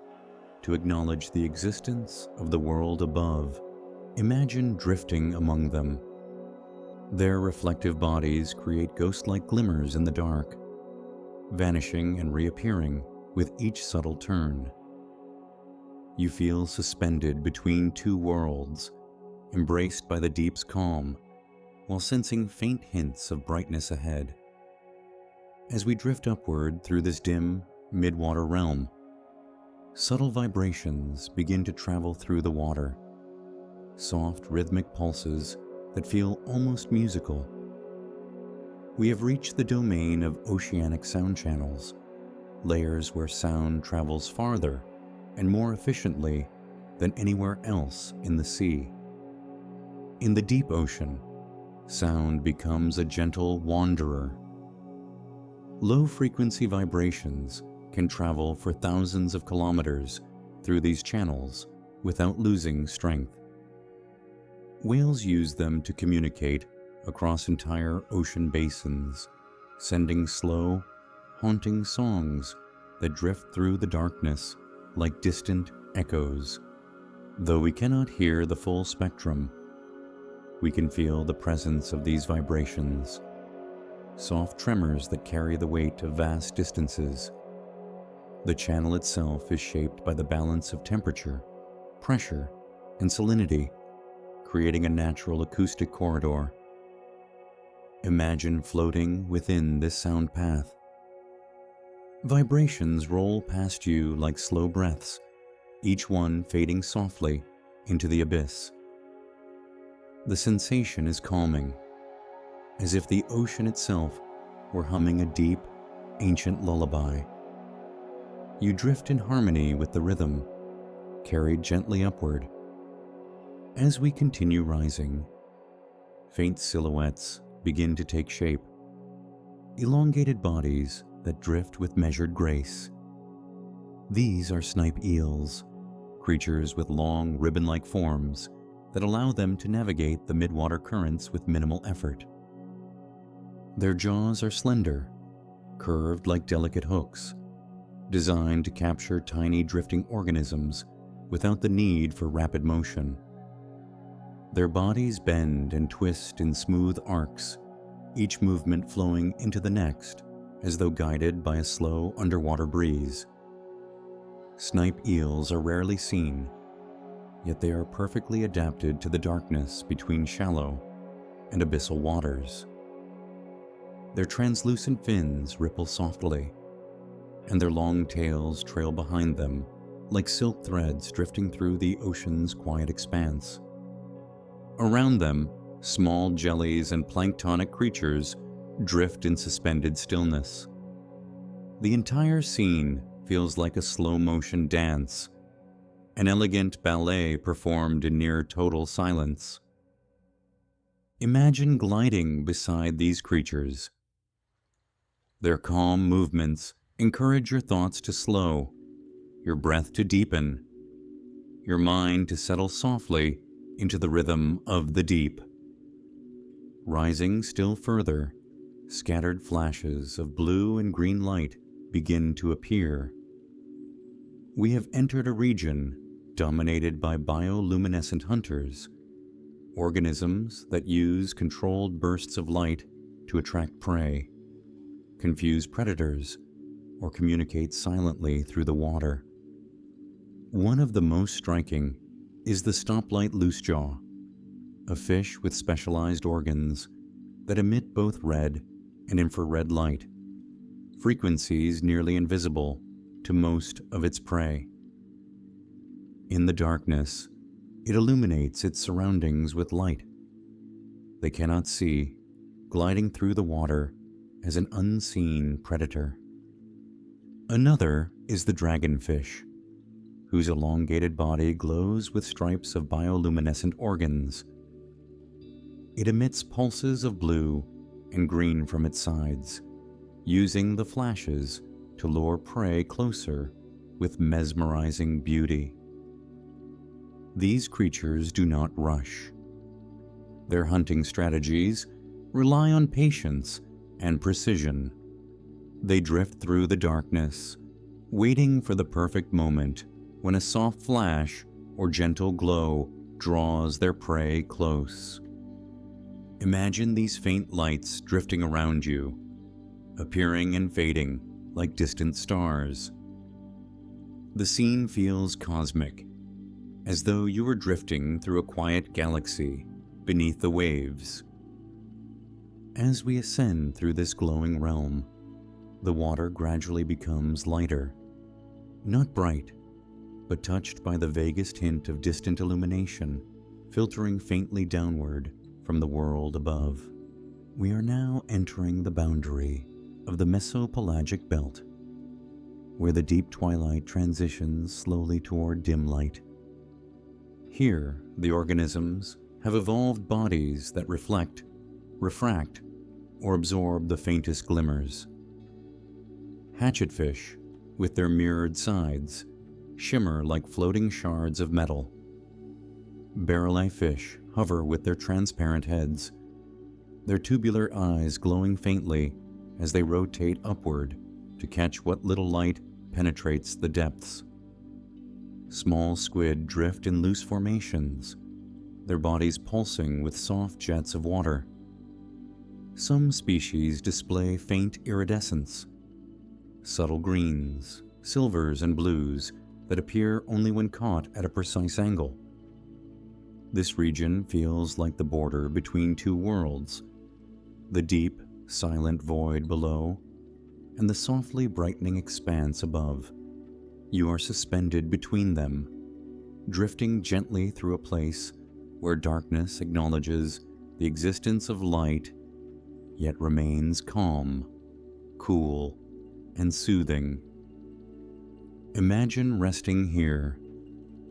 to acknowledge the existence of the world above. Imagine drifting among them. Their reflective bodies create ghost-like glimmers in the dark, vanishing and reappearing with each subtle turn. You feel suspended between two worlds, embraced by the deep's calm, while sensing faint hints of brightness ahead. As we drift upward through this dim, mid-water realm, subtle vibrations begin to travel through the water, soft rhythmic pulses that feel almost musical. We have reached the domain of oceanic sound channels, layers where sound travels farther and more efficiently than anywhere else in the sea. In the deep ocean, sound becomes a gentle wanderer. Low-frequency vibrations can travel for thousands of kilometers through these channels without losing strength. Whales use them to communicate across entire ocean basins, sending slow, haunting songs that drift through the darkness like distant echoes. Though we cannot hear the full spectrum, we can feel the presence of these vibrations, soft tremors that carry the weight of vast distances. The channel itself is shaped by the balance of temperature, pressure, and salinity, creating a natural acoustic corridor. Imagine floating within this sound path. Vibrations roll past you like slow breaths, each one fading softly into the abyss. The sensation is calming, as if the ocean itself were humming a deep, ancient lullaby. You drift in harmony with the rhythm, carried gently upward. As we continue rising, faint silhouettes begin to take shape, elongated bodies that drift with measured grace. These are snipe eels, creatures with long, ribbon-like forms that allow them to navigate the midwater currents with minimal effort. Their jaws are slender, curved like delicate hooks, designed to capture tiny drifting organisms without the need for rapid motion. Their bodies bend and twist in smooth arcs, each movement flowing into the next as though guided by a slow underwater breeze. Snipe eels are rarely seen, yet they are perfectly adapted to the darkness between shallow and abyssal waters. Their translucent fins ripple softly, and their long tails trail behind them like silk threads drifting through the ocean's quiet expanse. Around them, small jellies and planktonic creatures drift in suspended stillness. The entire scene feels like a slow-motion dance, an elegant ballet performed in near total silence. Imagine gliding beside these creatures. Their calm movements encourage your thoughts to slow, your breath to deepen, your mind to settle softly into the rhythm of the deep. Rising still further, scattered flashes of blue and green light begin to appear. We have entered a region dominated by bioluminescent hunters, organisms that use controlled bursts of light to attract prey, confuse predators, or communicate silently through the water. One of the most striking is the stoplight loosejaw, a fish with specialized organs that emit both red and infrared light, frequencies nearly invisible to most of its prey. In the darkness, it illuminates its surroundings with light. They cannot see, gliding through the water as an unseen predator. Another is the dragonfish, whose elongated body glows with stripes of bioluminescent organs. It emits pulses of blue and green from its sides, using the flashes to lure prey closer with mesmerizing beauty. These creatures do not rush. Their hunting strategies rely on patience and precision. They drift through the darkness, waiting for the perfect moment when a soft flash or gentle glow draws their prey close. Imagine these faint lights drifting around you, appearing and fading like distant stars. The scene feels cosmic, as though you were drifting through a quiet galaxy beneath the waves. As we ascend through this glowing realm, the water gradually becomes lighter, not bright, but touched by the vaguest hint of distant illumination, filtering faintly downward from the world above. We are now entering the boundary of the mesopelagic belt, where the deep twilight transitions slowly toward dim light. Here, the organisms have evolved bodies that reflect, refract, or absorb the faintest glimmers. Hatchetfish, with their mirrored sides, shimmer like floating shards of metal. Barrel-eye fish hover with their transparent heads, their tubular eyes glowing faintly as they rotate upward to catch what little light penetrates the depths. Small squid drift in loose formations, their bodies pulsing with soft jets of water. Some species display faint iridescence, subtle greens, silvers, and blues that appear only when caught at a precise angle. This region feels like the border between two worlds, the deep, silent void below and the softly brightening expanse above. You are suspended between them, drifting gently through a place where darkness acknowledges the existence of light, yet remains calm, cool, and soothing. Imagine resting here.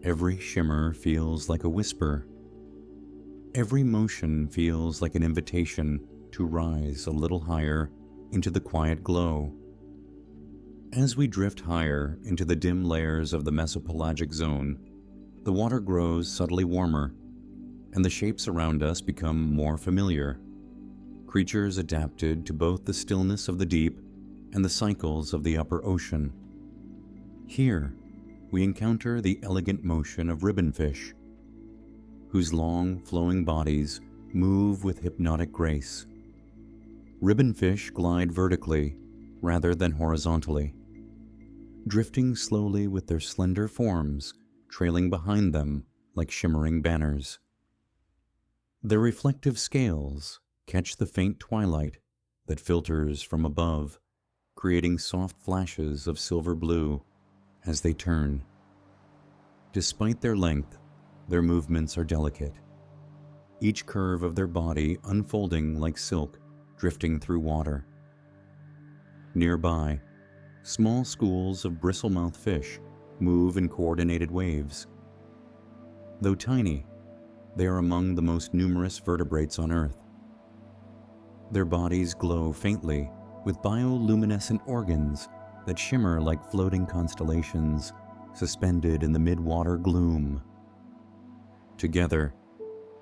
Every shimmer feels like a whisper. Every motion feels like an invitation to rise a little higher into the quiet glow. As we drift higher into the dim layers of the mesopelagic zone, the water grows subtly warmer, and the shapes around us become more familiar. Creatures adapted to both the stillness of the deep and the cycles of the upper ocean. Here, we encounter the elegant motion of ribbonfish, whose long, flowing bodies move with hypnotic grace. Ribbonfish glide vertically rather than horizontally, drifting slowly with their slender forms trailing behind them like shimmering banners. Their reflective scales catch the faint twilight that filters from above, creating soft flashes of silver blue as they turn. Despite their length, their movements are delicate, each curve of their body unfolding like silk drifting through water. Nearby, small schools of bristlemouth fish move in coordinated waves. Though tiny, they are among the most numerous vertebrates on Earth. Their bodies glow faintly with bioluminescent organs that shimmer like floating constellations suspended in the mid-water gloom. Together,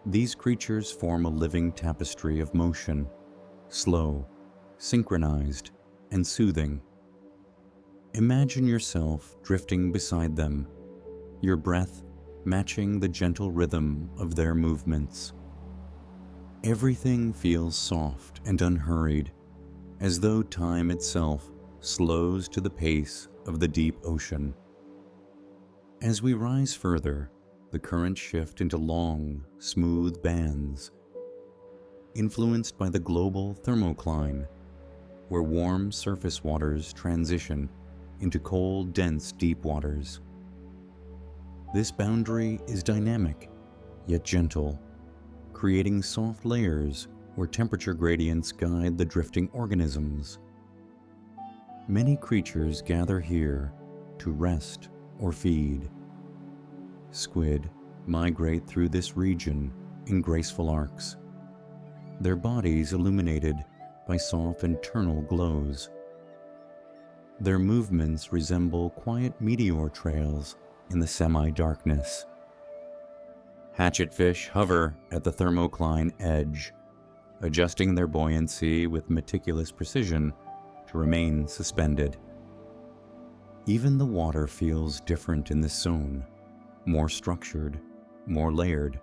these creatures form a living tapestry of motion, slow, synchronized, and soothing. Imagine yourself drifting beside them, your breath matching the gentle rhythm of their movements. Everything feels soft and unhurried, as though time itself slows to the pace of the deep ocean. As we rise further, the currents shift into long, smooth bands, influenced by the global thermocline, where warm surface waters transition into cold, dense deep waters. This boundary is dynamic, yet gentle, creating soft layers where temperature gradients guide the drifting organisms. Many creatures gather here to rest or feed. Squid migrate through this region in graceful arcs, their bodies illuminated by soft internal glows. Their movements resemble quiet meteor trails in the semi-darkness. Hatchetfish hover at the thermocline edge, adjusting their buoyancy with meticulous precision to remain suspended. Even the water feels different in this zone, more structured, more layered,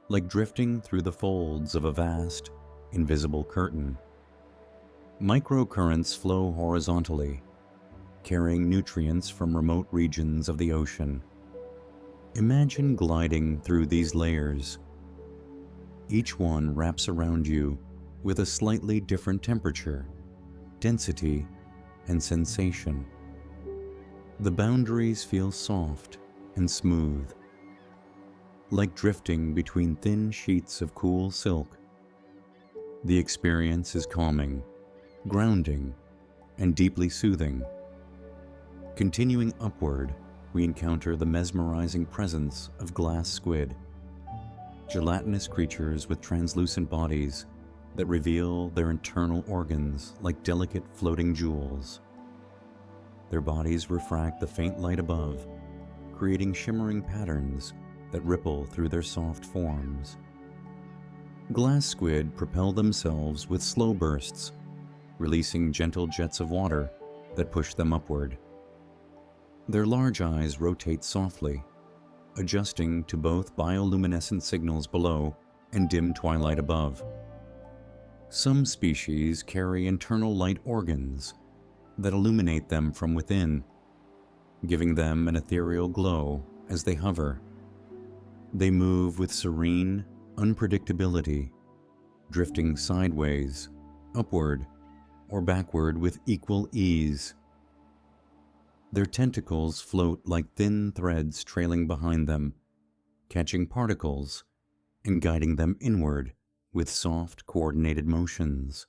like drifting through the folds of a vast, invisible curtain. Microcurrents flow horizontally, carrying nutrients from remote regions of the ocean. Imagine gliding through these layers. Each one wraps around you with a slightly different temperature, density, and sensation. The boundaries feel soft and smooth, like drifting between thin sheets of cool silk. The experience is calming, grounding, and deeply soothing. Continuing upward, we encounter the mesmerizing presence of glass squid, gelatinous creatures with translucent bodies that reveal their internal organs like delicate floating jewels. Their bodies refract the faint light above, creating shimmering patterns that ripple through their soft forms. Glass squid propel themselves with slow bursts, releasing gentle jets of water that push them upward. Their large eyes rotate softly, adjusting to both bioluminescent signals below and dim twilight above. Some species carry internal light organs that illuminate them from within, giving them an ethereal glow as they hover. They move with serene unpredictability, drifting sideways, upward, or backward with equal ease. Their tentacles float like thin threads trailing behind them, catching particles and guiding them inward with soft, coordinated motions.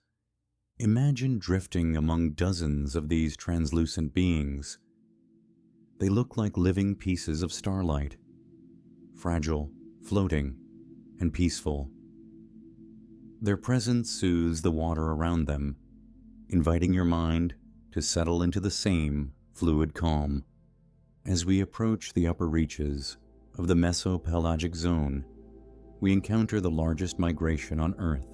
Imagine drifting among dozens of these translucent beings. They look like living pieces of starlight, fragile, floating, and peaceful. Their presence soothes the water around them, inviting your mind to settle into the same fluid calm. As we approach the upper reaches of the mesopelagic zone, we encounter the largest migration on Earth.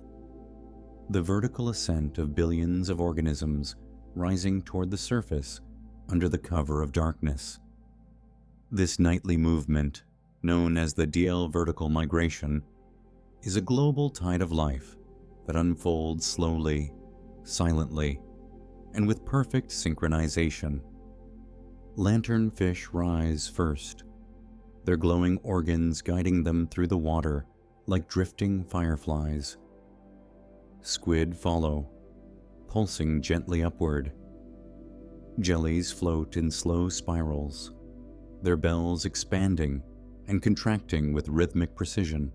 The vertical ascent of billions of organisms rising toward the surface under the cover of darkness. This nightly movement, known as the DL vertical migration, is a global tide of life that unfolds slowly, silently, and with perfect synchronization. Lanternfish rise first, their glowing organs guiding them through the water like drifting fireflies. Squid follow, pulsing gently upward. Jellies float in slow spirals, their bells expanding and contracting with rhythmic precision.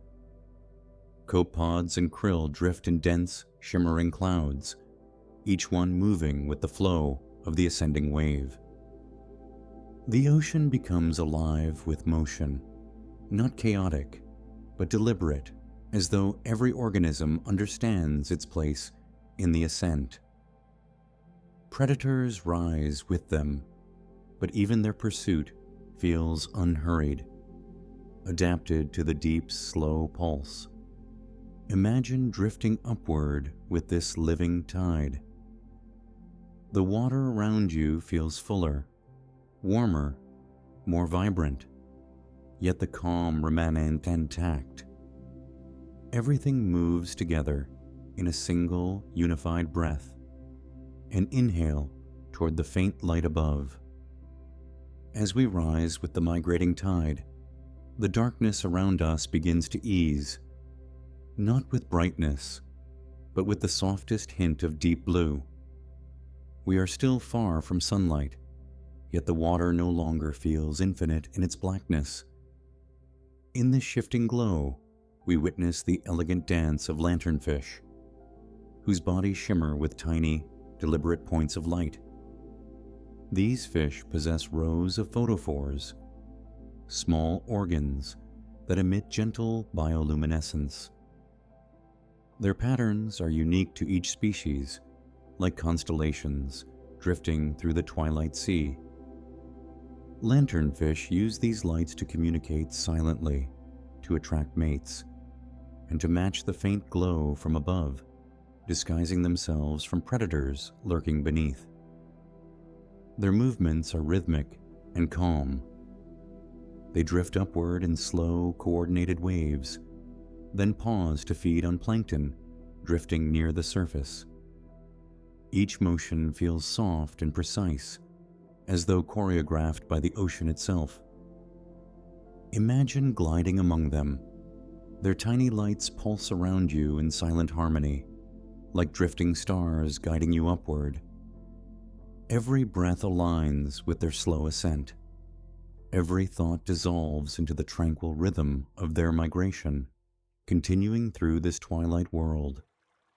Copepods and krill drift in dense, shimmering clouds, each one moving with the flow of the ascending wave. The ocean becomes alive with motion, not chaotic, but deliberate, as though every organism understands its place in the ascent. Predators rise with them, but even their pursuit feels unhurried, adapted to the deep, slow pulse. Imagine drifting upward with this living tide. The water around you feels fuller, warmer, more vibrant, yet the calm remains intact. Everything moves together in a single, unified breath, an inhale toward the faint light above. As we rise with the migrating tide, the darkness around us begins to ease, not with brightness, but with the softest hint of deep blue. We are still far from sunlight, yet the water no longer feels infinite in its blackness. In this shifting glow, we witness the elegant dance of lanternfish, whose bodies shimmer with tiny, deliberate points of light. These fish possess rows of photophores, small organs that emit gentle bioluminescence. Their patterns are unique to each species, like constellations drifting through the twilight sea. Lanternfish use these lights to communicate silently, to attract mates, and to match the faint glow from above, disguising themselves from predators lurking beneath. Their movements are rhythmic and calm. They drift upward in slow, coordinated waves, then pause to feed on plankton drifting near the surface. Each motion feels soft and precise, as though choreographed by the ocean itself. Imagine gliding among them. Their tiny lights pulse around you in silent harmony, like drifting stars guiding you upward. Every breath aligns with their slow ascent. Every thought dissolves into the tranquil rhythm of their migration. Continuing through this twilight world,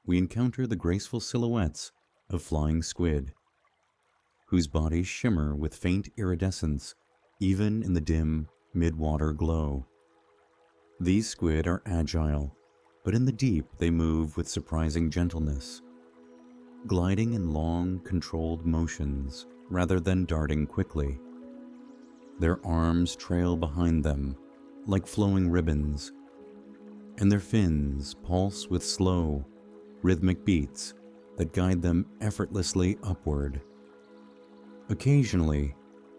we encounter the graceful silhouettes of flying squid, whose bodies shimmer with faint iridescence even in the dim mid-water glow. These squid are agile, but in the deep they move with surprising gentleness, gliding in long, controlled motions rather than darting quickly. Their arms trail behind them like flowing ribbons, and their fins pulse with slow, rhythmic beats that guide them effortlessly upward. Occasionally,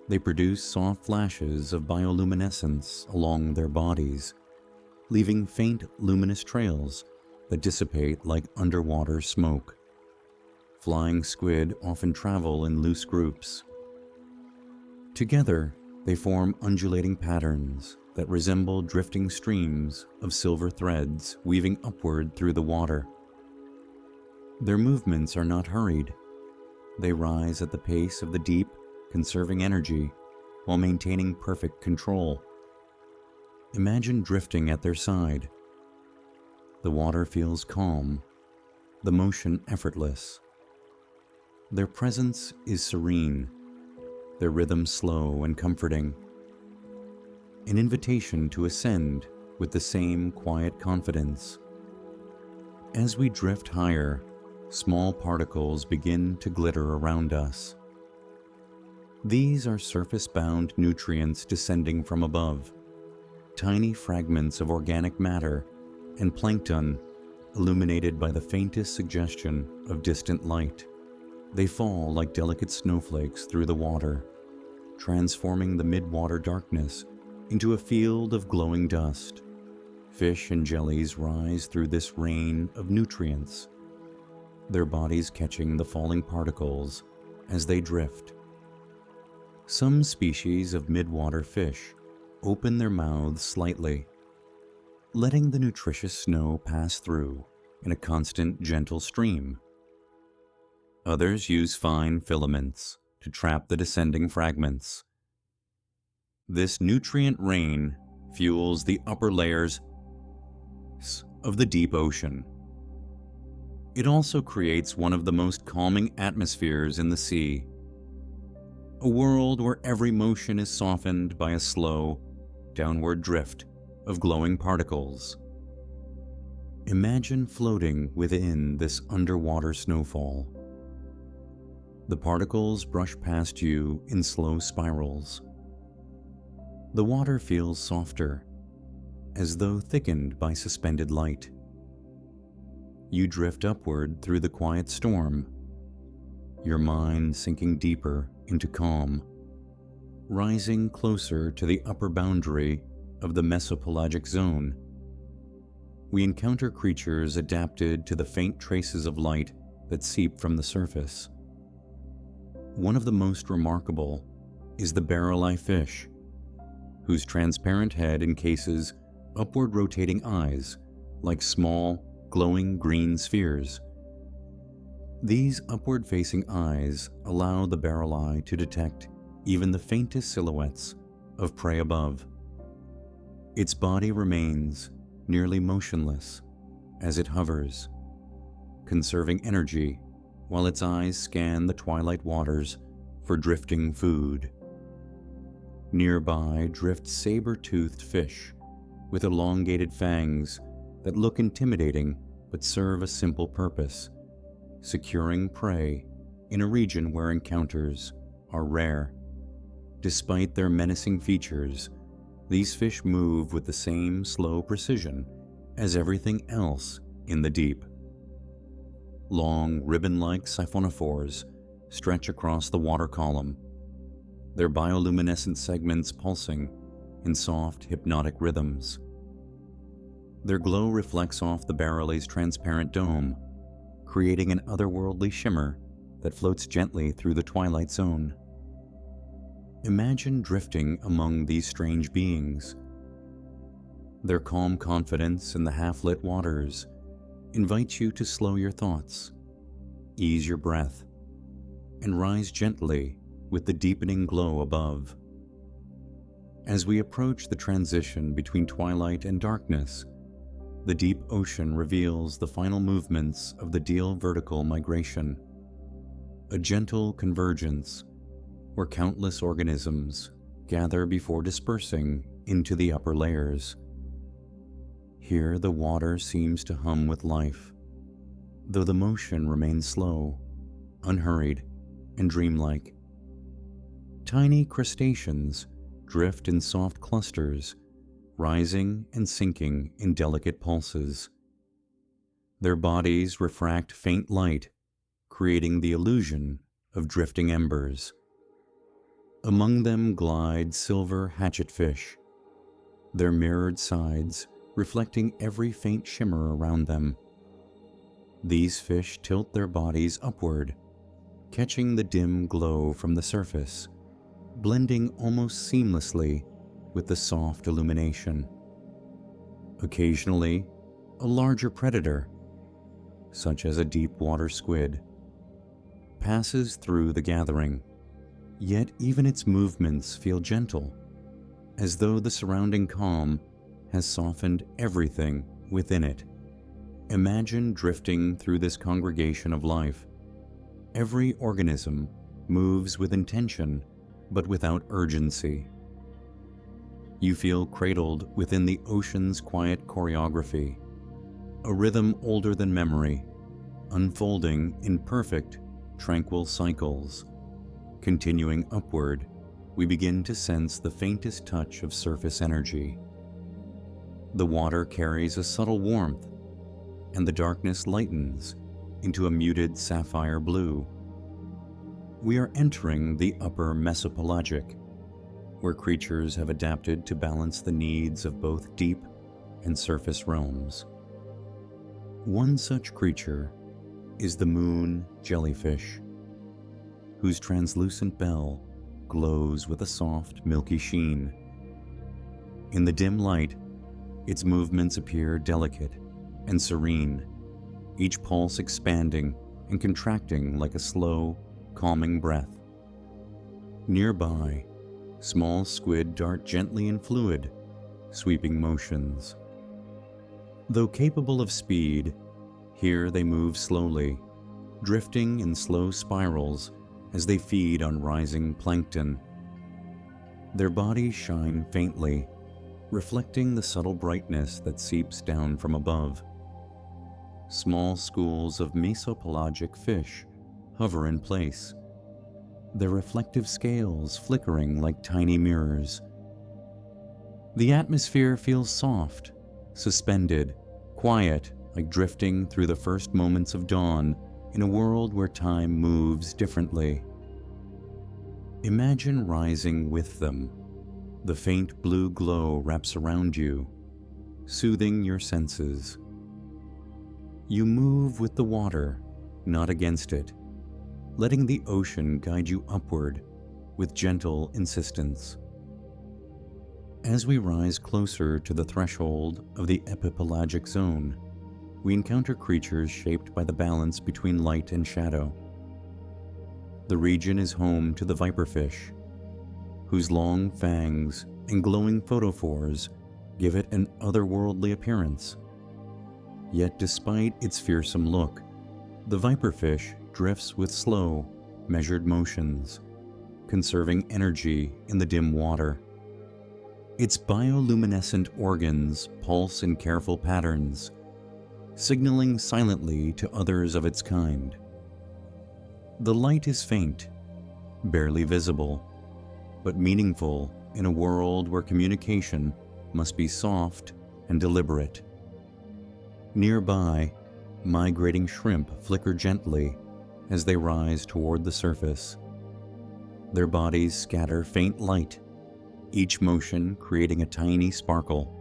they produce soft flashes of bioluminescence along their bodies, leaving faint luminous trails that dissipate like underwater smoke. Flying squid often travel in loose groups. Together, they form undulating patterns that resemble drifting streams of silver threads weaving upward through the water. Their movements are not hurried. They rise at the pace of the deep, conserving energy while maintaining perfect control. Imagine drifting at their side. The water feels calm, the motion effortless. Their presence is serene, their rhythm slow and comforting. An invitation to ascend with the same quiet confidence. As we drift higher, small particles begin to glitter around us. These are surface-bound nutrients descending from above, tiny fragments of organic matter and plankton illuminated by the faintest suggestion of distant light. They fall like delicate snowflakes through the water, transforming the mid-water darkness into a field of glowing dust. Fish and jellies rise through this rain of nutrients, their bodies catching the falling particles as they drift. Some species of mid-water fish open their mouths slightly, letting the nutritious snow pass through in a constant, gentle stream. Others use fine filaments to trap the descending fragments. This nutrient rain fuels the upper layers of the deep ocean. It also creates one of the most calming atmospheres in the sea, a world where every motion is softened by a slow, downward drift of glowing particles. Imagine floating within this underwater snowfall. The particles brush past you in slow spirals. The water feels softer, as though thickened by suspended light. You drift upward through the quiet storm, your mind sinking deeper into calm, rising closer to the upper boundary of the mesopelagic zone. We encounter creatures adapted to the faint traces of light that seep from the surface. One of the most remarkable is the barrel-eye fish, whose transparent head encases upward rotating eyes like small, glowing green spheres. These upward-facing eyes allow the barrel-eye to detect even the faintest silhouettes of prey above. Its body remains nearly motionless as it hovers, conserving energy while its eyes scan the twilight waters for drifting food. Nearby drift saber-toothed fish with elongated fangs that look intimidating but serve a simple purpose: securing prey in a region where encounters are rare. Despite their menacing features, these fish move with the same slow precision as everything else in the deep. Long, ribbon-like siphonophores stretch across the water column, their bioluminescent segments pulsing in soft, hypnotic rhythms. Their glow reflects off the barrel's transparent dome, creating an otherworldly shimmer that floats gently through the twilight zone. Imagine drifting among these strange beings. Their calm confidence in the half-lit waters invites you to slow your thoughts, ease your breath, and rise gently with the deepening glow above. As we approach the transition between twilight and darkness, the deep ocean reveals the final movements of the Deal vertical migration, a gentle convergence where countless organisms gather before dispersing into the upper layers. Here the water seems to hum with life, though the motion remains slow, unhurried, and dreamlike. Tiny crustaceans drift in soft clusters, rising and sinking in delicate pulses. Their bodies refract faint light, creating the illusion of drifting embers. Among them glide silver hatchetfish, their mirrored sides reflecting every faint shimmer around them. These fish tilt their bodies upward, catching the dim glow from the surface, blending almost seamlessly with the soft illumination. Occasionally, a larger predator, such as a deep water squid, passes through the gathering, yet even its movements feel gentle, as though the surrounding calm has softened everything within it. Imagine drifting through this congregation of life. Every organism moves with intention, but without urgency. You feel cradled within the ocean's quiet choreography, a rhythm older than memory, unfolding in perfect, tranquil cycles. Continuing upward, we begin to sense the faintest touch of surface energy. The water carries a subtle warmth, and the darkness lightens into a muted sapphire blue. We are entering the upper mesopelagic, where creatures have adapted to balance the needs of both deep and surface realms. One such creature is the moon jellyfish, whose translucent bell glows with a soft, milky sheen. In the dim light, its movements appear delicate and serene, each pulse expanding and contracting like a slow, calming breath. Nearby, small squid dart gently in fluid, sweeping motions. Though capable of speed, here they move slowly, drifting in slow spirals as they feed on rising plankton. Their bodies shine faintly, reflecting the subtle brightness that seeps down from above. Small schools of mesopelagic fish hover in place, their reflective scales flickering like tiny mirrors. The atmosphere feels soft, suspended, quiet, like drifting through the first moments of dawn in a world where time moves differently. Imagine rising with them. The faint blue glow wraps around you, soothing your senses. You move with the water, not against it, letting the ocean guide you upward with gentle insistence. As we rise closer to the threshold of the epipelagic zone, we encounter creatures shaped by the balance between light and shadow. The region is home to the viperfish, whose long fangs and glowing photophores give it an otherworldly appearance. Yet despite its fearsome look, the viperfish drifts with slow, measured motions, conserving energy in the dim water. Its bioluminescent organs pulse in careful patterns, signaling silently to others of its kind. The light is faint, barely visible, but meaningful in a world where communication must be soft and deliberate. Nearby, migrating shrimp flicker gently as they rise toward the surface. Their bodies scatter faint light, each motion creating a tiny sparkle.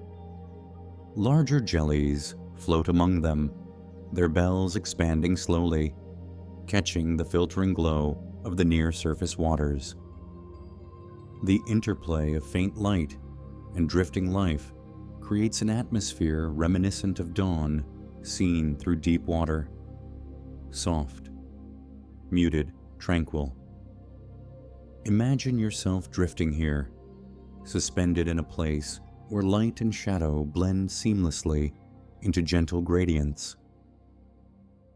Larger jellies float among them, their bells expanding slowly, catching the filtering glow of the near-surface waters. The interplay of faint light and drifting life creates an atmosphere reminiscent of dawn seen through deep water. Soft, muted, tranquil. Imagine yourself drifting here, suspended in a place where light and shadow blend seamlessly into gentle gradients.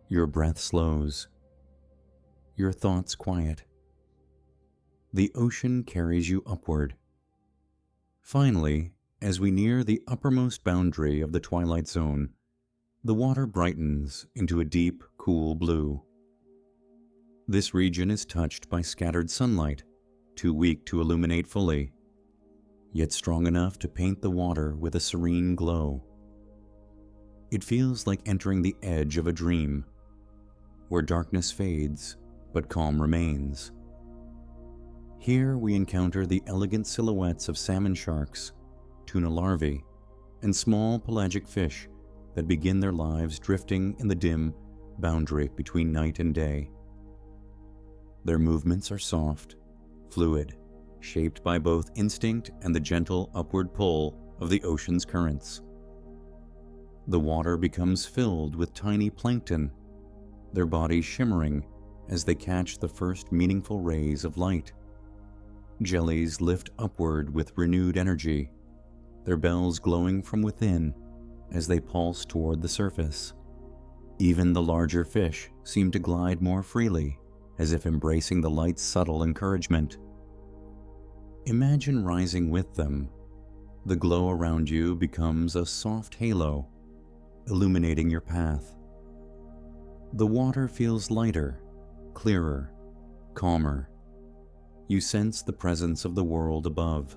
Your breath slows. Your thoughts quiet. The ocean carries you upward. Finally, as we near the uppermost boundary of the twilight zone, the water brightens into a deep, cool blue. This region is touched by scattered sunlight, too weak to illuminate fully, yet strong enough to paint the water with a serene glow. It feels like entering the edge of a dream, where darkness fades, but calm remains. Here we encounter the elegant silhouettes of salmon sharks, tuna larvae, and small pelagic fish that begin their lives drifting in the dim boundary between night and day. Their movements are soft, fluid, shaped by both instinct and the gentle upward pull of the ocean's currents. The water becomes filled with tiny plankton, their bodies shimmering as they catch the first meaningful rays of light. Jellies lift upward with renewed energy, their bells glowing from within as they pulse toward the surface. Even the larger fish seem to glide more freely, as if embracing the light's subtle encouragement. Imagine rising with them. The glow around you becomes a soft halo, illuminating your path. The water feels lighter, clearer, calmer. You sense the presence of the world above,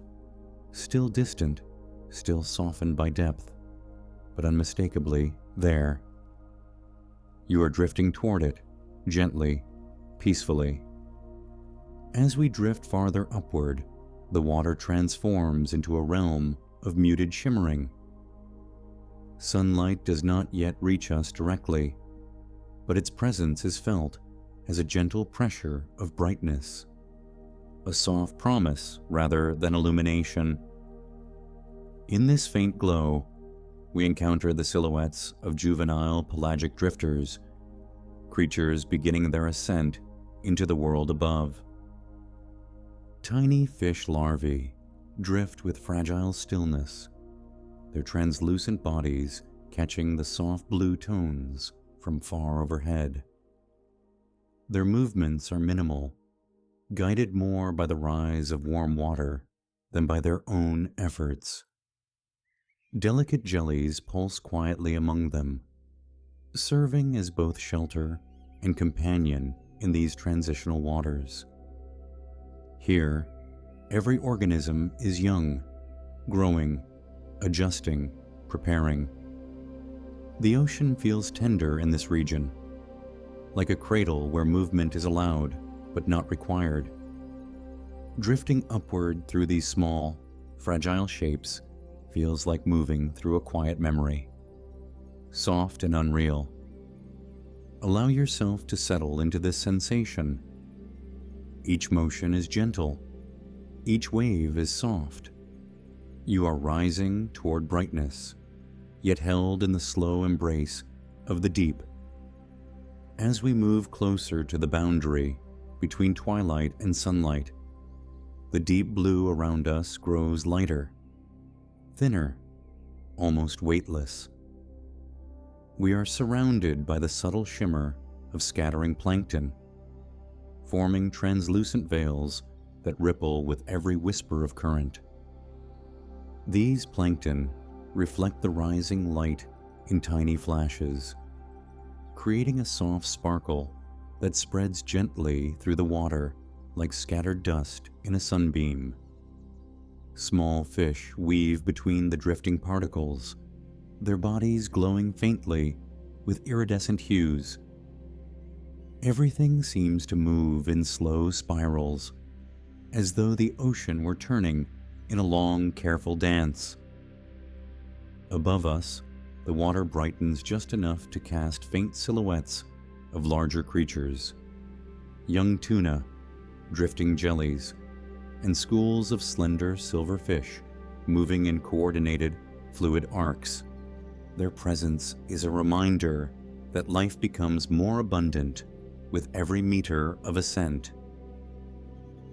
still distant, still softened by depth, but unmistakably there. You are drifting toward it, gently, peacefully. As we drift farther upward, the water transforms into a realm of muted shimmering. Sunlight does not yet reach us directly, but its presence is felt as a gentle pressure of brightness, a soft promise rather than illumination. In this faint glow, we encounter the silhouettes of juvenile pelagic drifters, creatures beginning their ascent into the world above. Tiny fish larvae drift with fragile stillness, their translucent bodies catching the soft blue tones from far overhead. Their movements are minimal, guided more by the rise of warm water than by their own efforts. Delicate jellies pulse quietly among them, serving as both shelter and companion in these transitional waters. Here, every organism is young, growing, adjusting, preparing. The ocean feels tender in this region, like a cradle where movement is allowed but not required. Drifting upward through these small, fragile shapes feels like moving through a quiet memory, soft and unreal. Allow yourself to settle into this sensation. Each motion is gentle. Each wave is soft. You are rising toward brightness, yet held in the slow embrace of the deep. As we move closer to the boundary between twilight and sunlight, the deep blue around us grows lighter, thinner, almost weightless. We are surrounded by the subtle shimmer of scattering plankton, forming translucent veils that ripple with every whisper of current. These plankton reflect the rising light in tiny flashes, creating a soft sparkle that spreads gently through the water like scattered dust in a sunbeam. Small fish weave between the drifting particles, their bodies glowing faintly with iridescent hues. Everything seems to move in slow spirals, as though the ocean were turning in a long, careful dance. Above us, the water brightens just enough to cast faint silhouettes of larger creatures, young tuna, drifting jellies, and schools of slender silver fish moving in coordinated, fluid arcs. Their presence is a reminder that life becomes more abundant with every meter of ascent.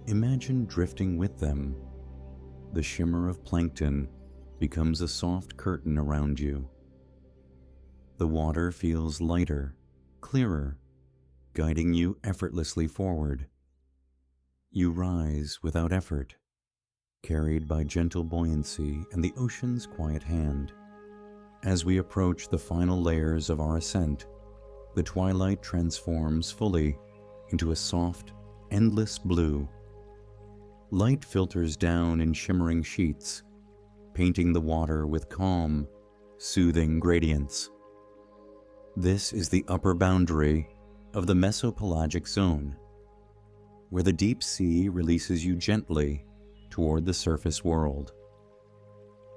Imagine drifting with them. The shimmer of plankton becomes a soft curtain around you. The water feels lighter, clearer, guiding you effortlessly forward. You rise without effort, carried by gentle buoyancy and the ocean's quiet hand. As we approach the final layers of our ascent, the twilight transforms fully into a soft, endless blue. Light filters down in shimmering sheets, painting the water with calm, soothing gradients. This is the upper boundary of the mesopelagic zone, where the deep sea releases you gently toward the surface world.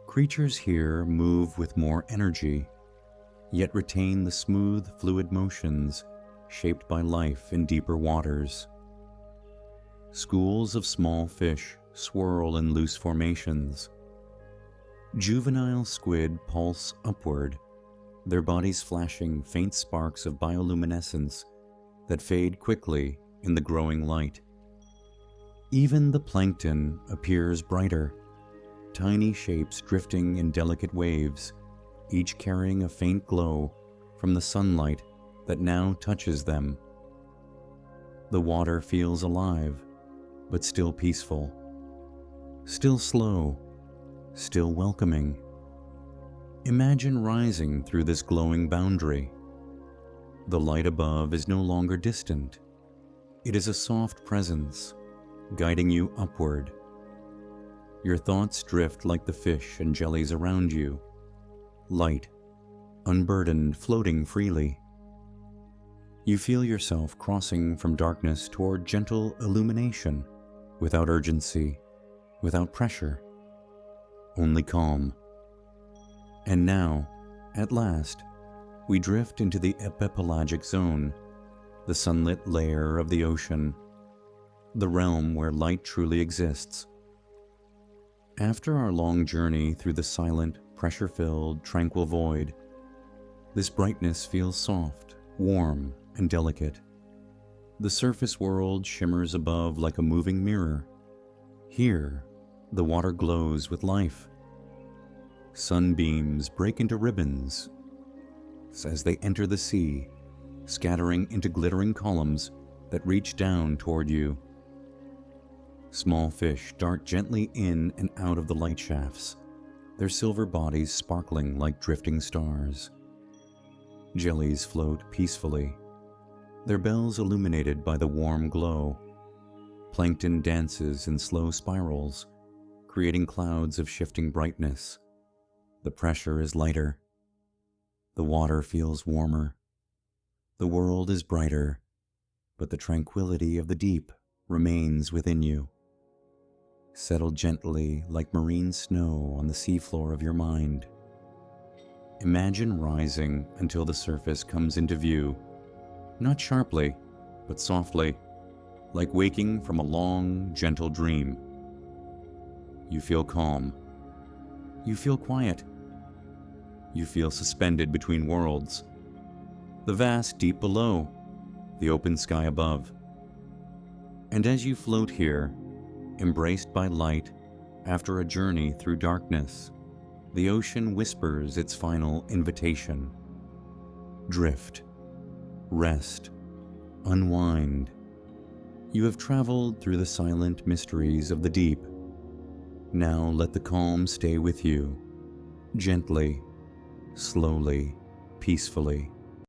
Creatures here move with more energy, yet retain the smooth, fluid motions shaped by life in deeper waters. Schools of small fish swirl in loose formations. Juvenile squid pulse upward, their bodies flashing faint sparks of bioluminescence that fade quickly in the growing light. Even the plankton appears brighter, tiny shapes drifting in delicate waves, each carrying a faint glow from the sunlight that now touches them. The water feels alive, but still peaceful, still slow, still welcoming. Imagine rising through this glowing boundary. The light above is no longer distant. It is a soft presence, guiding you upward. Your thoughts drift like the fish and jellies around you, light, unburdened, floating freely. You feel yourself crossing from darkness toward gentle illumination, without urgency, without pressure, only calm. And now, at last, we drift into the epipelagic zone, the sunlit layer of the ocean, the realm where light truly exists. After our long journey through the silent, pressure-filled, tranquil void, this brightness feels soft, warm, and delicate. The surface world shimmers above like a moving mirror. Here, the water glows with life. Sunbeams break into ribbons as they enter the sea, scattering into glittering columns that reach down toward you. Small fish dart gently in and out of the light shafts, their silver bodies sparkling like drifting stars. Jellies float peacefully, their bells illuminated by the warm glow. Plankton dances in slow spirals, creating clouds of shifting brightness. The pressure is lighter. The water feels warmer. The world is brighter, but the tranquility of the deep remains within you. Settle gently like marine snow on the seafloor of your mind. Imagine rising until the surface comes into view, not sharply, but softly, like waking from a long, gentle dream. You feel calm. You feel quiet. You feel suspended between worlds. The vast deep below, the open sky above. And as you float here, embraced by light after a journey through darkness, the ocean whispers its final invitation. Drift, rest, unwind. You have traveled through the silent mysteries of the deep. Now let the calm stay with you, gently, slowly, peacefully.